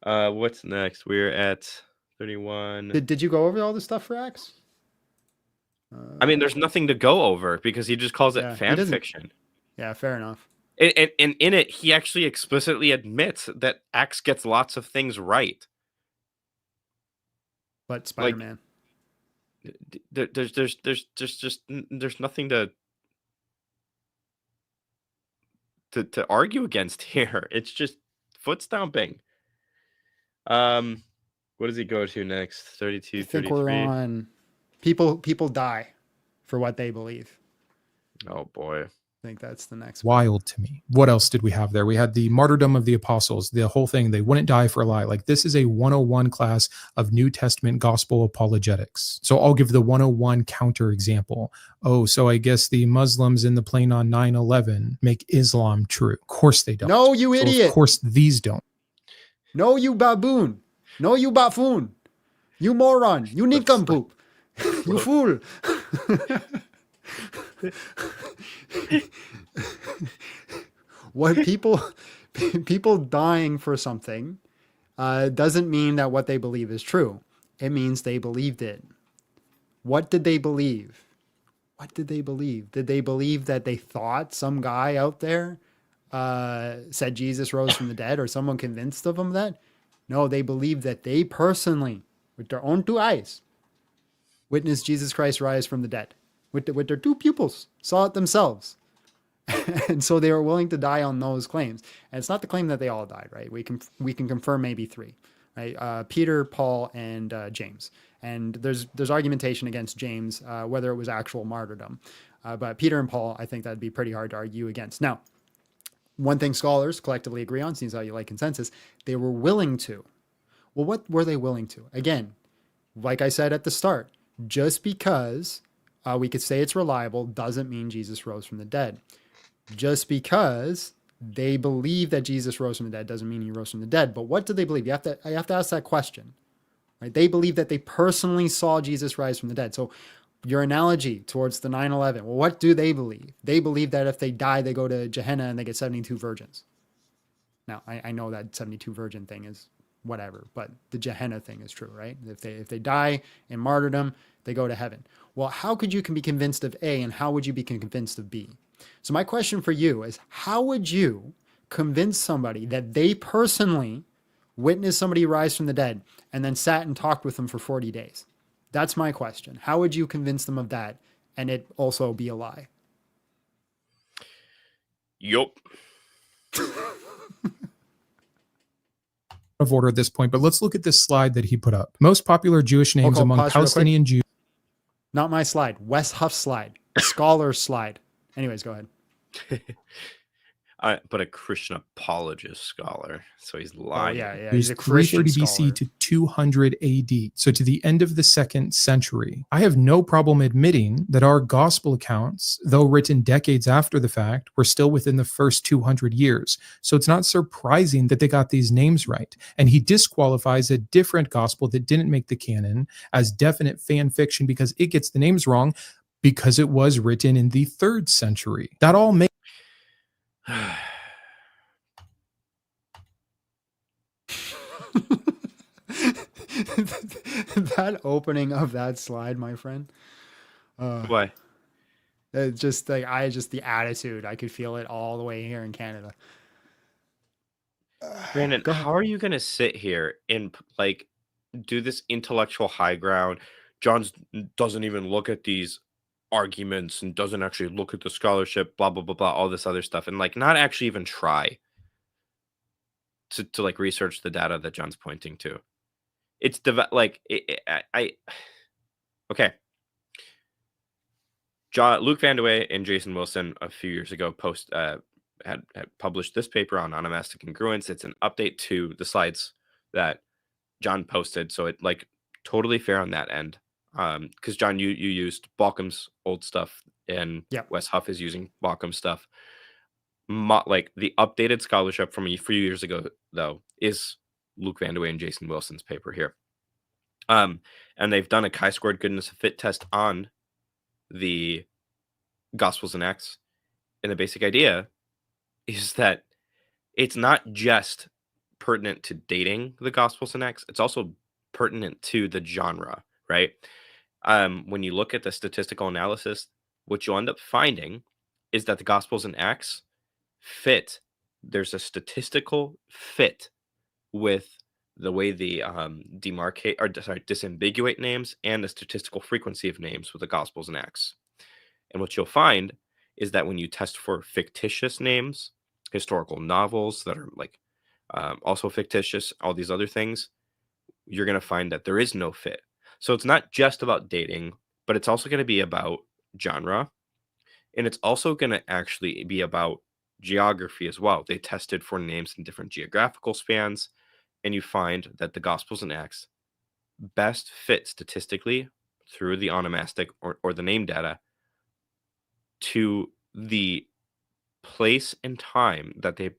What's next? We're at 31. Did you go over all this stuff for Acts? I mean, there's nothing to go over because he just calls it fan fiction. Yeah, fair enough. And in it, he actually explicitly admits that Acts gets lots of things right. But Spider-Man, there's nothing to argue against here. It's just foot stomping. What does he go to next? 32, I think 33. we're on people die for what they believe. Oh boy. I think that's the next one. Wild to me. What else did we have there? We had the martyrdom of the apostles, the whole thing. They wouldn't die for a lie. Like, this is a 101 class of New Testament gospel apologetics. So I'll give the 101 counter example. Oh, so I guess the Muslims in the plane on 9/11 make Islam true. Of course they don't. No, you idiot. So of course these don't. No, you baboon. No, you buffoon. You moron. You nincompoop. You fool. What people dying for something doesn't mean that what they believe is true. It means they believed it. What did they believe? What did they believe? Did they believe that they thought some guy out there said Jesus rose from the dead, or someone convinced of them that? No, they believed that they personally, with their own two eyes, witnessed Jesus Christ rise from the dead. With their two pupils, saw it themselves. And so they were willing to die on those claims. And it's not the claim that they all died, right? We can confirm maybe three, right? Peter, Paul, and James. And there's argumentation against James, whether it was actual martyrdom. But Peter and Paul, I think that'd be pretty hard to argue against. Now, one thing scholars collectively agree on, seems how you like consensus, they were willing to. Well, what were they willing to? Again, like I said at the start, just because we could say it's reliable doesn't mean Jesus rose from the dead. Just because they believe that Jesus rose from the dead doesn't mean he rose from the dead. But what do they believe? I have to ask that question. Right? They believe that they personally saw Jesus rise from the dead. So your analogy towards the 9/11, well, what do they believe? They believe that if they die, they go to Gehenna and they get 72 virgins. Now, I know that 72 virgin thing is whatever, but the Gehenna thing is true, right? If they die in martyrdom, they go to heaven. Well, how could you be convinced of A, and how would you be convinced of B? So my question for you is, how would you convince somebody that they personally witnessed somebody rise from the dead and then sat and talked with them for 40 days? That's my question. How would you convince them of that and it also be a lie? Yup. Of order at this point, but let's look at this slide that he put up. Most popular Jewish names among Palestinian Jews. Not my slide. Wes Huff's slide. Scholar's slide. Anyways, go ahead. But a Christian apologist scholar, so he's lying. Oh, yeah. He's a 330 Christian BC scholar. to 200 AD, so to the end of the 2nd century. I have no problem admitting that our gospel accounts, though written decades after the fact, were still within the first 200 years. So it's not surprising that they got these names right. And he disqualifies a different gospel that didn't make the canon as definite fan fiction because it gets the names wrong because it was written in the 3rd century. That all makes that opening of that slide, my friend. Why? Just the attitude. I could feel it all the way here in Canada. Brandon, how are you going to sit here and like do this intellectual high ground? John doesn't even look at these arguments and doesn't actually look at the scholarship, blah, blah, blah, blah, all this other stuff, and like not actually even try to like research the data that John's pointing to. It's okay. Luke Vandewey and Jason Wilson a few years ago had published this paper on onomastic congruence. It's an update to the slides that John posted, so it like totally fair on that end. Because John, you used Baucham's old stuff, and Wes Huff is using Baucham's stuff. Like the updated scholarship from a few years ago, though, is Luke Vandewey and Jason Wilson's paper here. And they've done a chi-squared goodness of fit test on the Gospels and Acts, and the basic idea is that it's not just pertinent to dating the Gospels and Acts; it's also pertinent to the genre, right? When you look at the statistical analysis, what you'll end up finding is that the Gospels and Acts fit. There's a statistical fit with the way the disambiguate names and the statistical frequency of names with the Gospels and Acts. And what you'll find is that when you test for fictitious names, historical novels that are like also fictitious, all these other things, you're going to find that there is no fit. So it's not just about dating, but it's also going to be about genre. And it's also going to actually be about geography as well. They tested for names in different geographical spans, and you find that the Gospels and Acts best fit statistically through the onomastic or the name data to the place and time that they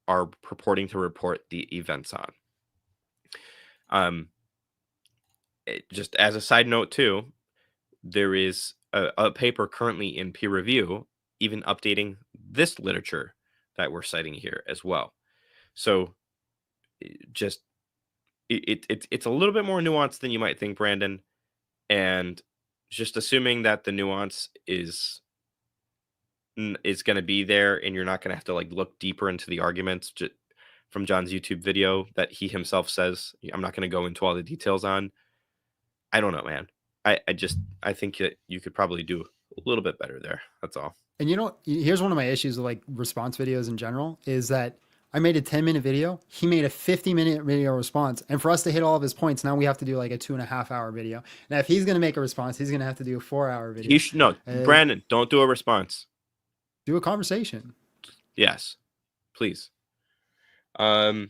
are purporting to report the events on. Just as a side note too, there is a paper currently in peer review, even updating this literature that we're citing here as well. So just it's a little bit more nuanced than you might think, Brandon, and just assuming that the nuance is going to be there, and you're not going to have to like look deeper into the arguments from John's YouTube video that he himself says. I'm not going to go into all the details on. I don't know, man. I think that you could probably do a little bit better there. That's all. And here's one of my issues with like response videos in general is that I made a 10-minute video. He made a 50-minute video response. And for us to hit all of his points, now we have to do like a 2.5-hour video. Now, if he's going to make a response, he's going to have to do a 4-hour video. No, Brandon, don't do a response. Do a conversation. Yes, please. Okay,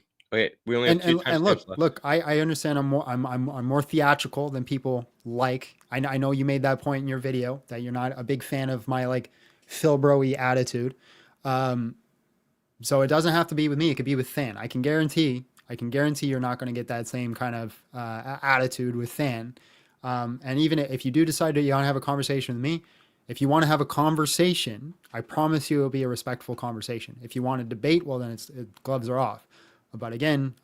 we only have and look, I understand I'm more theatrical than people like. I know you made that point in your video that you're not a big fan of my like Phil Bro-y attitude. So it doesn't have to be with me. It could be with Than. I can guarantee you're not going to get that same kind of attitude with Than. And even if you do decide that you want to have a conversation with me, if you want to have a conversation, I promise you it'll be a respectful conversation. If you want to debate, well, then gloves are off. But again,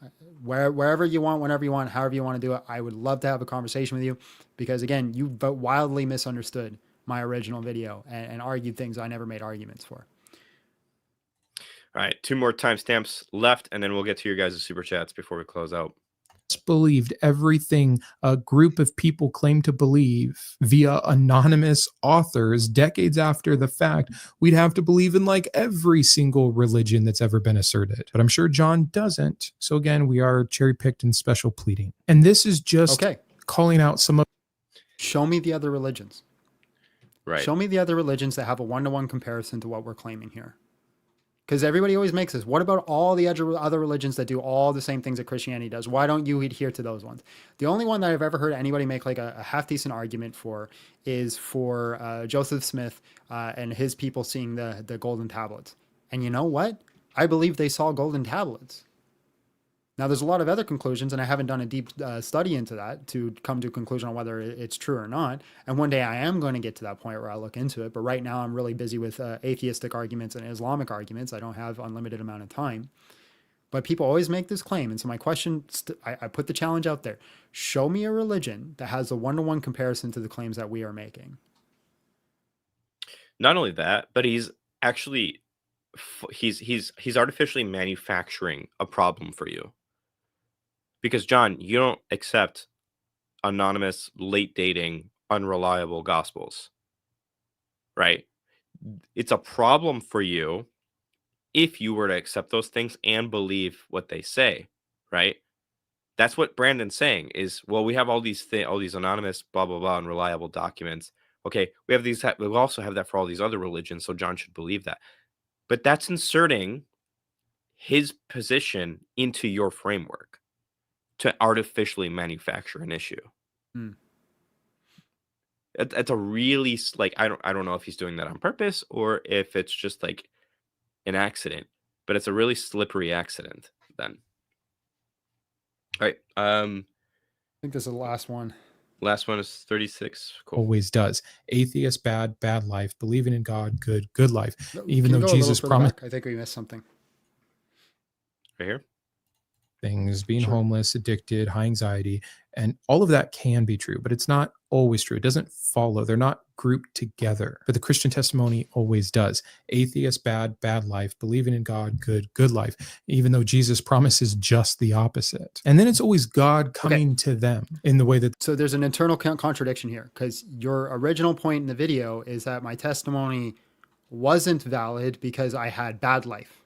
wherever you want, whenever you want, however you want to do it, I would love to have a conversation with you because, again, you wildly misunderstood my original video and argued things I never made arguments for. All right, 2 more timestamps left, and then we'll get to your guys' super chats before we close out. Believed everything a group of people claim to believe via anonymous authors decades after the fact, we'd have to believe in like every single religion that's ever been asserted. But I'm sure John doesn't. So again, we are cherry-picked and special pleading. And this is just calling out some of... Show me the other religions. Right. Show me the other religions that have a one-to-one comparison to what we're claiming here. Because everybody always makes this. What about all the other religions that do all the same things that Christianity does? Why don't you adhere to those ones? The only one that I've ever heard anybody make like a half-decent argument for is for Joseph Smith and his people seeing the golden tablets. And you know what? I believe they saw golden tablets. Now, there's a lot of other conclusions, and I haven't done a deep study into that to come to a conclusion on whether it's true or not. And one day I am going to get to that point where I look into it. But right now I'm really busy with atheistic arguments and Islamic arguments. I don't have unlimited amount of time. But people always make this claim. And so my question, I put the challenge out there. Show me a religion that has a one-to-one comparison to the claims that we are making. Not only that, but he's actually, he's artificially manufacturing a problem for you. Because, John, you don't accept anonymous, late dating, unreliable gospels, right? It's a problem for you if you were to accept those things and believe what they say, right? That's what Brandon's saying is, well, we have all these anonymous, blah, blah, blah, unreliable documents. Okay, we have these, we also have that for all these other religions, so John should believe that. But that's inserting his position into your framework to artificially manufacture an issue. It's a really, like, I don't know if he's doing that on purpose or if it's just like an accident, but it's a really slippery accident then. All right. I think this is the last one. Last one is 36. Cool. Always does. Atheist, bad life. Believing in God, good life. Even though Jesus promised. I think we missed something. Right here. Things, being homeless, addicted, high anxiety, and all of that can be true, but it's not always true. It doesn't follow. They're not grouped together, but the Christian testimony always does. Atheist, bad life. Believing in God, good life, even though Jesus promises just the opposite. And then it's always God coming to them in the way that... So there's an internal contradiction here, because your original point in the video is that my testimony wasn't valid because I had bad life.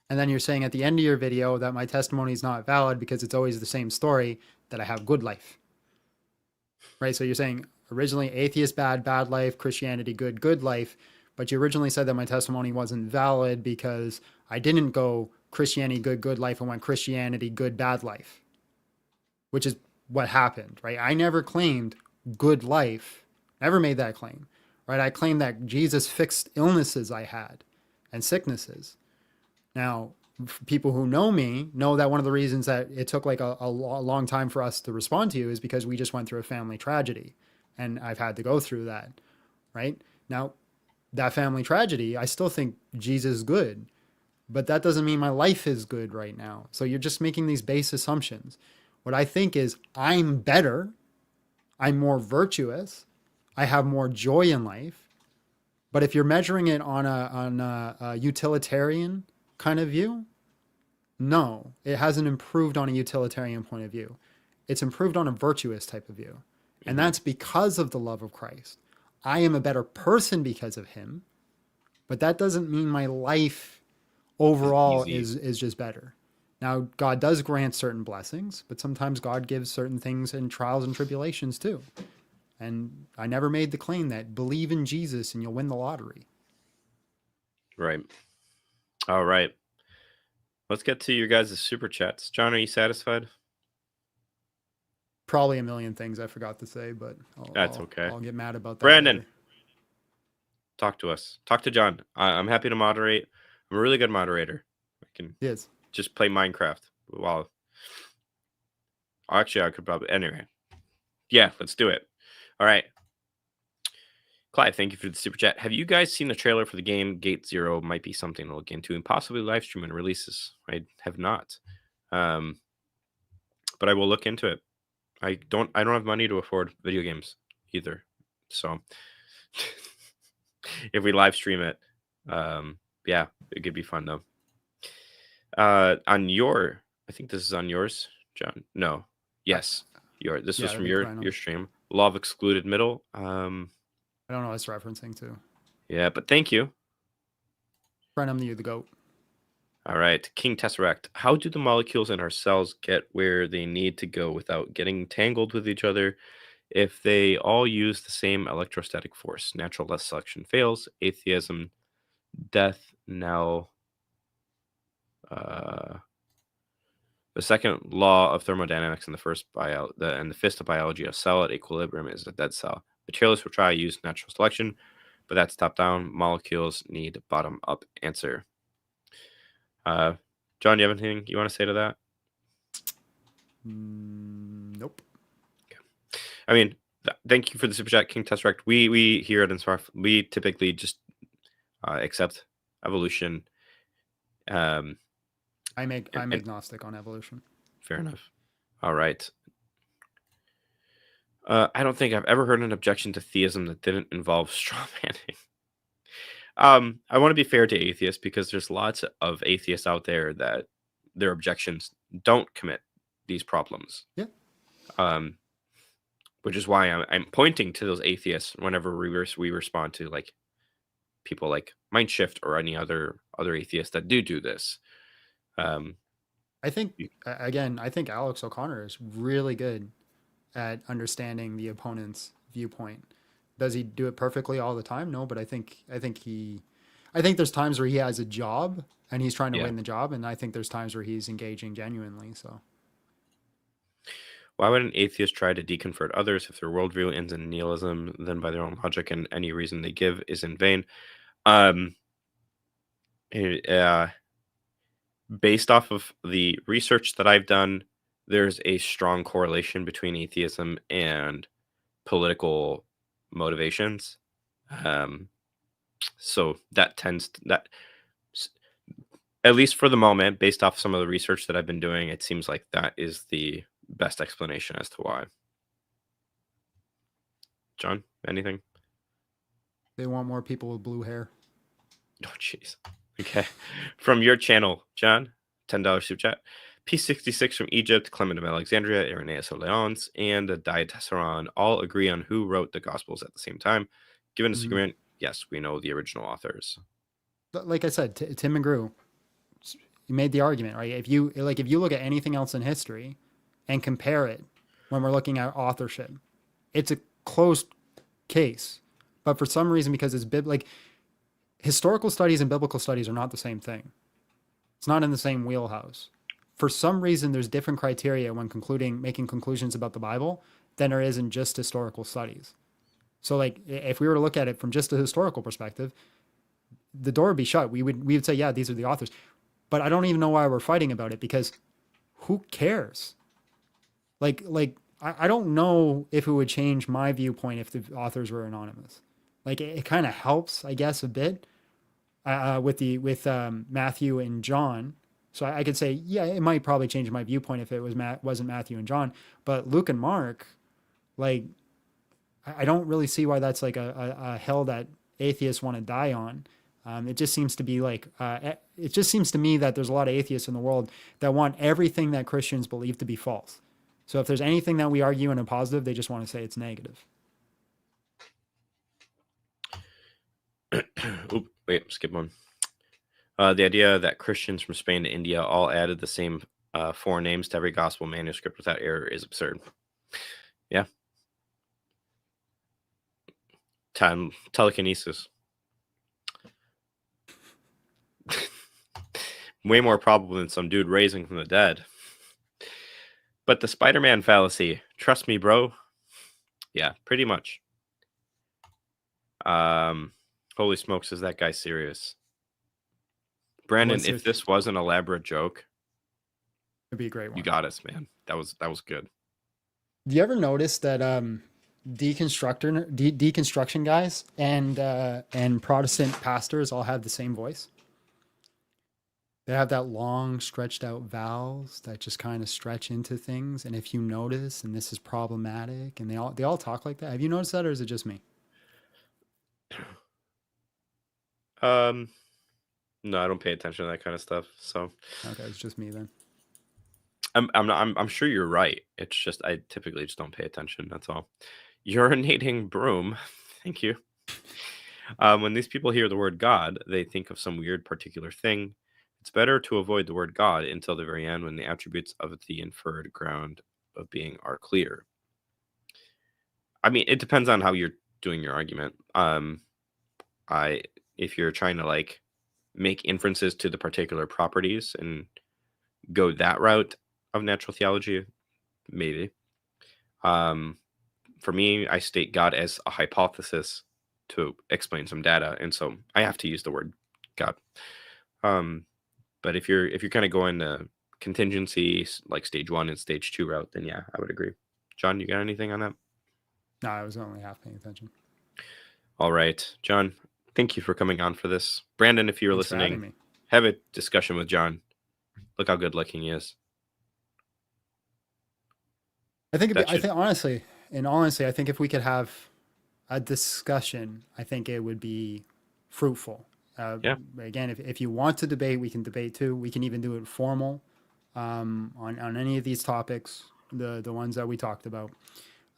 And then you're saying at the end of your video that my testimony is not valid because it's always the same story, that I have good life. Right? So you're saying originally atheist, bad life, Christianity, good life. but you originally said that my testimony wasn't valid because I didn't go Christianity, good life, and went Christianity, good, bad life, which is what happened, right? I never claimed good life, never made that claim, right? I claimed that Jesus fixed illnesses I had and sicknesses. Now, people who know me know that one of the reasons that it took like a long time for us to respond to you is because we just went through a family tragedy, and I've had to go through that, right? Now, that family tragedy, I still think Jesus is good, but that doesn't mean my life is good right now. So you're just making these base assumptions. What I think is I'm better, I'm more virtuous, I have more joy in life. But if you're measuring it on a utilitarian kind of view, no, it hasn't improved on a utilitarian point of view. It's improved on a virtuous type of view. And that's because of the love of Christ. I am a better person because of him, but that doesn't mean my life overall is just better. Now, God does grant certain blessings, but sometimes God gives certain things in trials and tribulations too. And I never made the claim that believe in Jesus and you'll win the lottery. Right. All right. Let's get to your guys' super chats. John, are you satisfied? Probably a million things I forgot to say, but That's okay. I'll get mad about that. Brandon, later. talk to us. Talk to John. I'm happy to moderate. I'm a really good moderator. I can just play Minecraft while. Actually, I could probably. Anyway. Yeah, let's do it. All right. Clive, thank you for the super chat. Have you guys seen the trailer for the game Gate Zero? Might be something to look into and possibly live stream and releases. I have not. But I will look into it. I don't have money to afford video games either. So if we live stream it, yeah, it could be fun though. I think this is on yours, John. No. Yes. This was from your stream. Law of Excluded Middle. I don't know what it's referencing to. Yeah, but thank you. Brenham, you the goat. All right, King Tesseract. How do the molecules in our cells get where they need to go without getting tangled with each other if they all use the same electrostatic force? Natural selection fails. Atheism, death. Now, the second law of thermodynamics and the fifth of biology: a cell at equilibrium is a dead cell. Materialists will try to use natural selection, but that's top down. Molecules need bottom up answer. John, do you have anything you want to say to that? Nope. Okay. I mean, thank you for the super chat, King Tesseract. We here at Inspire, we typically just accept evolution. I'm agnostic on evolution. Fair enough. All right. I don't think I've ever heard an objection to theism that didn't involve straw manning. I want to be fair to atheists because there's lots of atheists out there that their objections don't commit these problems. Yeah. Which is why I'm pointing to those atheists whenever we respond to like people like Mindshift or any other atheists that do this. I think Alex O'Connor is really good at understanding the opponent's viewpoint. Does he do it perfectly all the time? No, but I think there's times where he has a job and he's trying to win the job, and I think there's times where he's engaging genuinely. So why would an atheist try to deconvert others if their worldview ends in nihilism? Then by their own logic and any reason they give is in vain. Based off of the research that I've done, there's a strong correlation between atheism and political motivations. So that at least for the moment, based off some of the research that I've been doing, it seems like that is the best explanation as to why. John, anything? They want more people with blue hair. Oh, jeez. Okay. From your channel, John, $10 super chat. P66 from Egypt, Clement of Alexandria, Irenaeus of Lyons, and the Diatessaron all agree on who wrote the Gospels at the same time. Given disagreement, yes, we know the original authors. Like I said, Tim McGrew, he made the argument, right? If you look at anything else in history and compare it when we're looking at authorship, it's a closed case. But for some reason, because it's historical studies and biblical studies are not the same thing. It's not in the same wheelhouse. For some reason, there's different criteria when making conclusions about the Bible than there is in just historical studies. So like, if we were to look at it from just a historical perspective, the door would be shut. We would say, yeah, these are the authors. But I don't even know why we're fighting about it, because who cares? Like I don't know if it would change my viewpoint if the authors were anonymous. Like it kind of helps, I guess, a bit with Matthew and John. So I could say, yeah, it might probably change my viewpoint if it wasn't Matthew and John. But Luke and Mark, like, I don't really see why that's like a hill that atheists want to die on. It just seems to be like, it just seems to me that there's a lot of atheists in the world that want everything that Christians believe to be false. So if there's anything that we argue in a positive, they just want to say it's negative. Oop, wait, skip one. The idea that Christians from Spain to India all added the same four names to every gospel manuscript without error is absurd. Yeah. Telekinesis. Way more probable than some dude raising from the dead. But the Spider-Man fallacy, trust me, bro. Yeah, pretty much. Holy smokes, is that guy serious? Brandon, if this was an elaborate joke, it'd be a great one. You got us, man. That was good. Do you ever notice that deconstruction guys and Protestant pastors all have the same voice? They have that long, stretched out vowels that just kind of stretch into things. And if you notice, and this is problematic, and they all talk like that. Have you noticed that, or is it just me? No, I don't pay attention to that kind of stuff. So okay, it's just me then. I'm sure you're right. It's just I typically just don't pay attention. That's all. Urinating broom. Thank you. When these people hear the word God, they think of some weird particular thing. It's better to avoid the word God until the very end, when the attributes of the inferred ground of being are clear. I mean, it depends on how you're doing your argument. If you're trying to like make inferences to the particular properties and go that route of natural theology, maybe. For me, I state God as a hypothesis to explain some data, and so I have to use the word God. But if you're kind of going to contingency, like stage 1 and stage 2 route, then yeah, I would agree. John, you got anything on that? No, I was only half paying attention. All right, John, thank you for coming on for this. Brandon, if you're listening, have a discussion with John. Look how good looking he is. I think honestly, I think if we could have a discussion, I think it would be fruitful. Yeah. Again, if you want to debate, we can debate too. We can even do it formal on any of these topics, the ones that we talked about.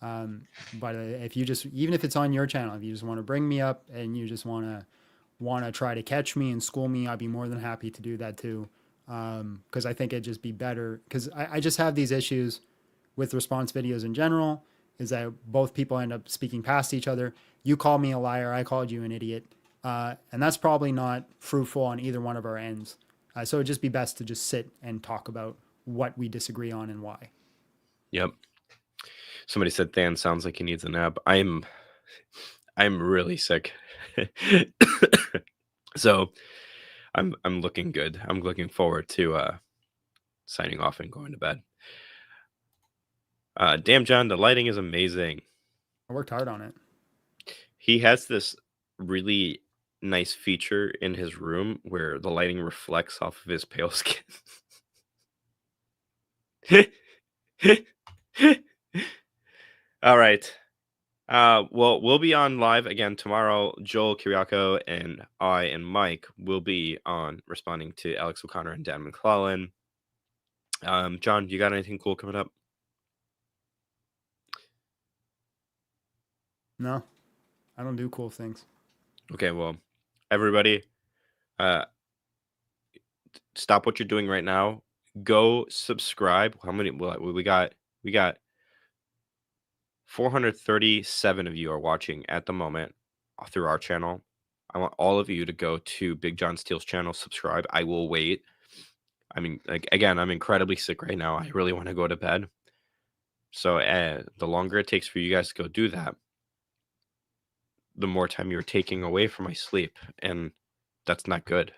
But if you just, even if it's on your channel, if you just want to bring me up and you just want to try to catch me and school me, I'd be more than happy to do that too. Because I think it'd just be better. Because I just have these issues with response videos in general, is that both people end up speaking past each other. You called me a liar, I called you an idiot. And that's probably not fruitful on either one of our ends. So it'd just be best to just sit and talk about what we disagree on and why. Yep. Somebody said Than sounds like he needs a nap. I'm really sick. So I'm looking good. I'm looking forward to signing off and going to bed. Damn, John, the lighting is amazing. I worked hard on it. He has this really nice feature in his room where the lighting reflects off of his pale skin. All right. Well, we'll be on live again tomorrow. Joel Kiriako and I and Mike will be on responding to Alex O'Connor and Dan McClellan. John, you got anything cool coming up? No, I don't do cool things. Okay, well, everybody, stop what you're doing right now. Go subscribe. How many? We got 437 of you are watching at the moment through our channel. I want all of you to go to Big John Steele's channel, subscribe. I will wait. I mean, like, again, I'm incredibly sick right now. I really want to go to bed. So the longer it takes for you guys to go do that, the more time you're taking away from my sleep. And that's not good.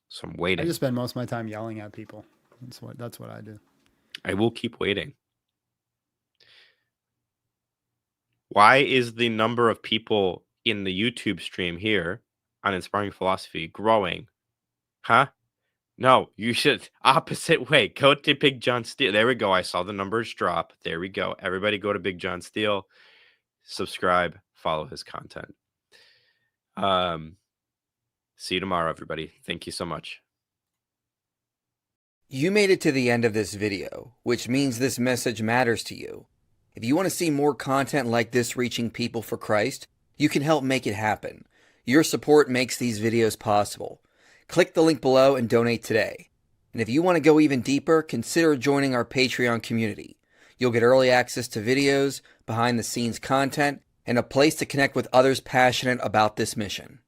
So I'm I waiting. just spend most of my time yelling at people. That's what I do. I will keep waiting. Why is the number of people in the YouTube stream here on Inspiring Philosophy growing? Huh? No, you should opposite way. Go to Big John Steele. There we go. I saw the numbers drop. There we go. Everybody go to Big John Steele. Subscribe. Follow his content. See you tomorrow, everybody. Thank you so much. You made it to the end of this video, which means this message matters to you. If you want to see more content like this reaching people for Christ, you can help make it happen. Your support makes these videos possible. Click the link below and donate today. And if you want to go even deeper, consider joining our Patreon community. You'll get early access to videos, behind-the-scenes content, and a place to connect with others passionate about this mission.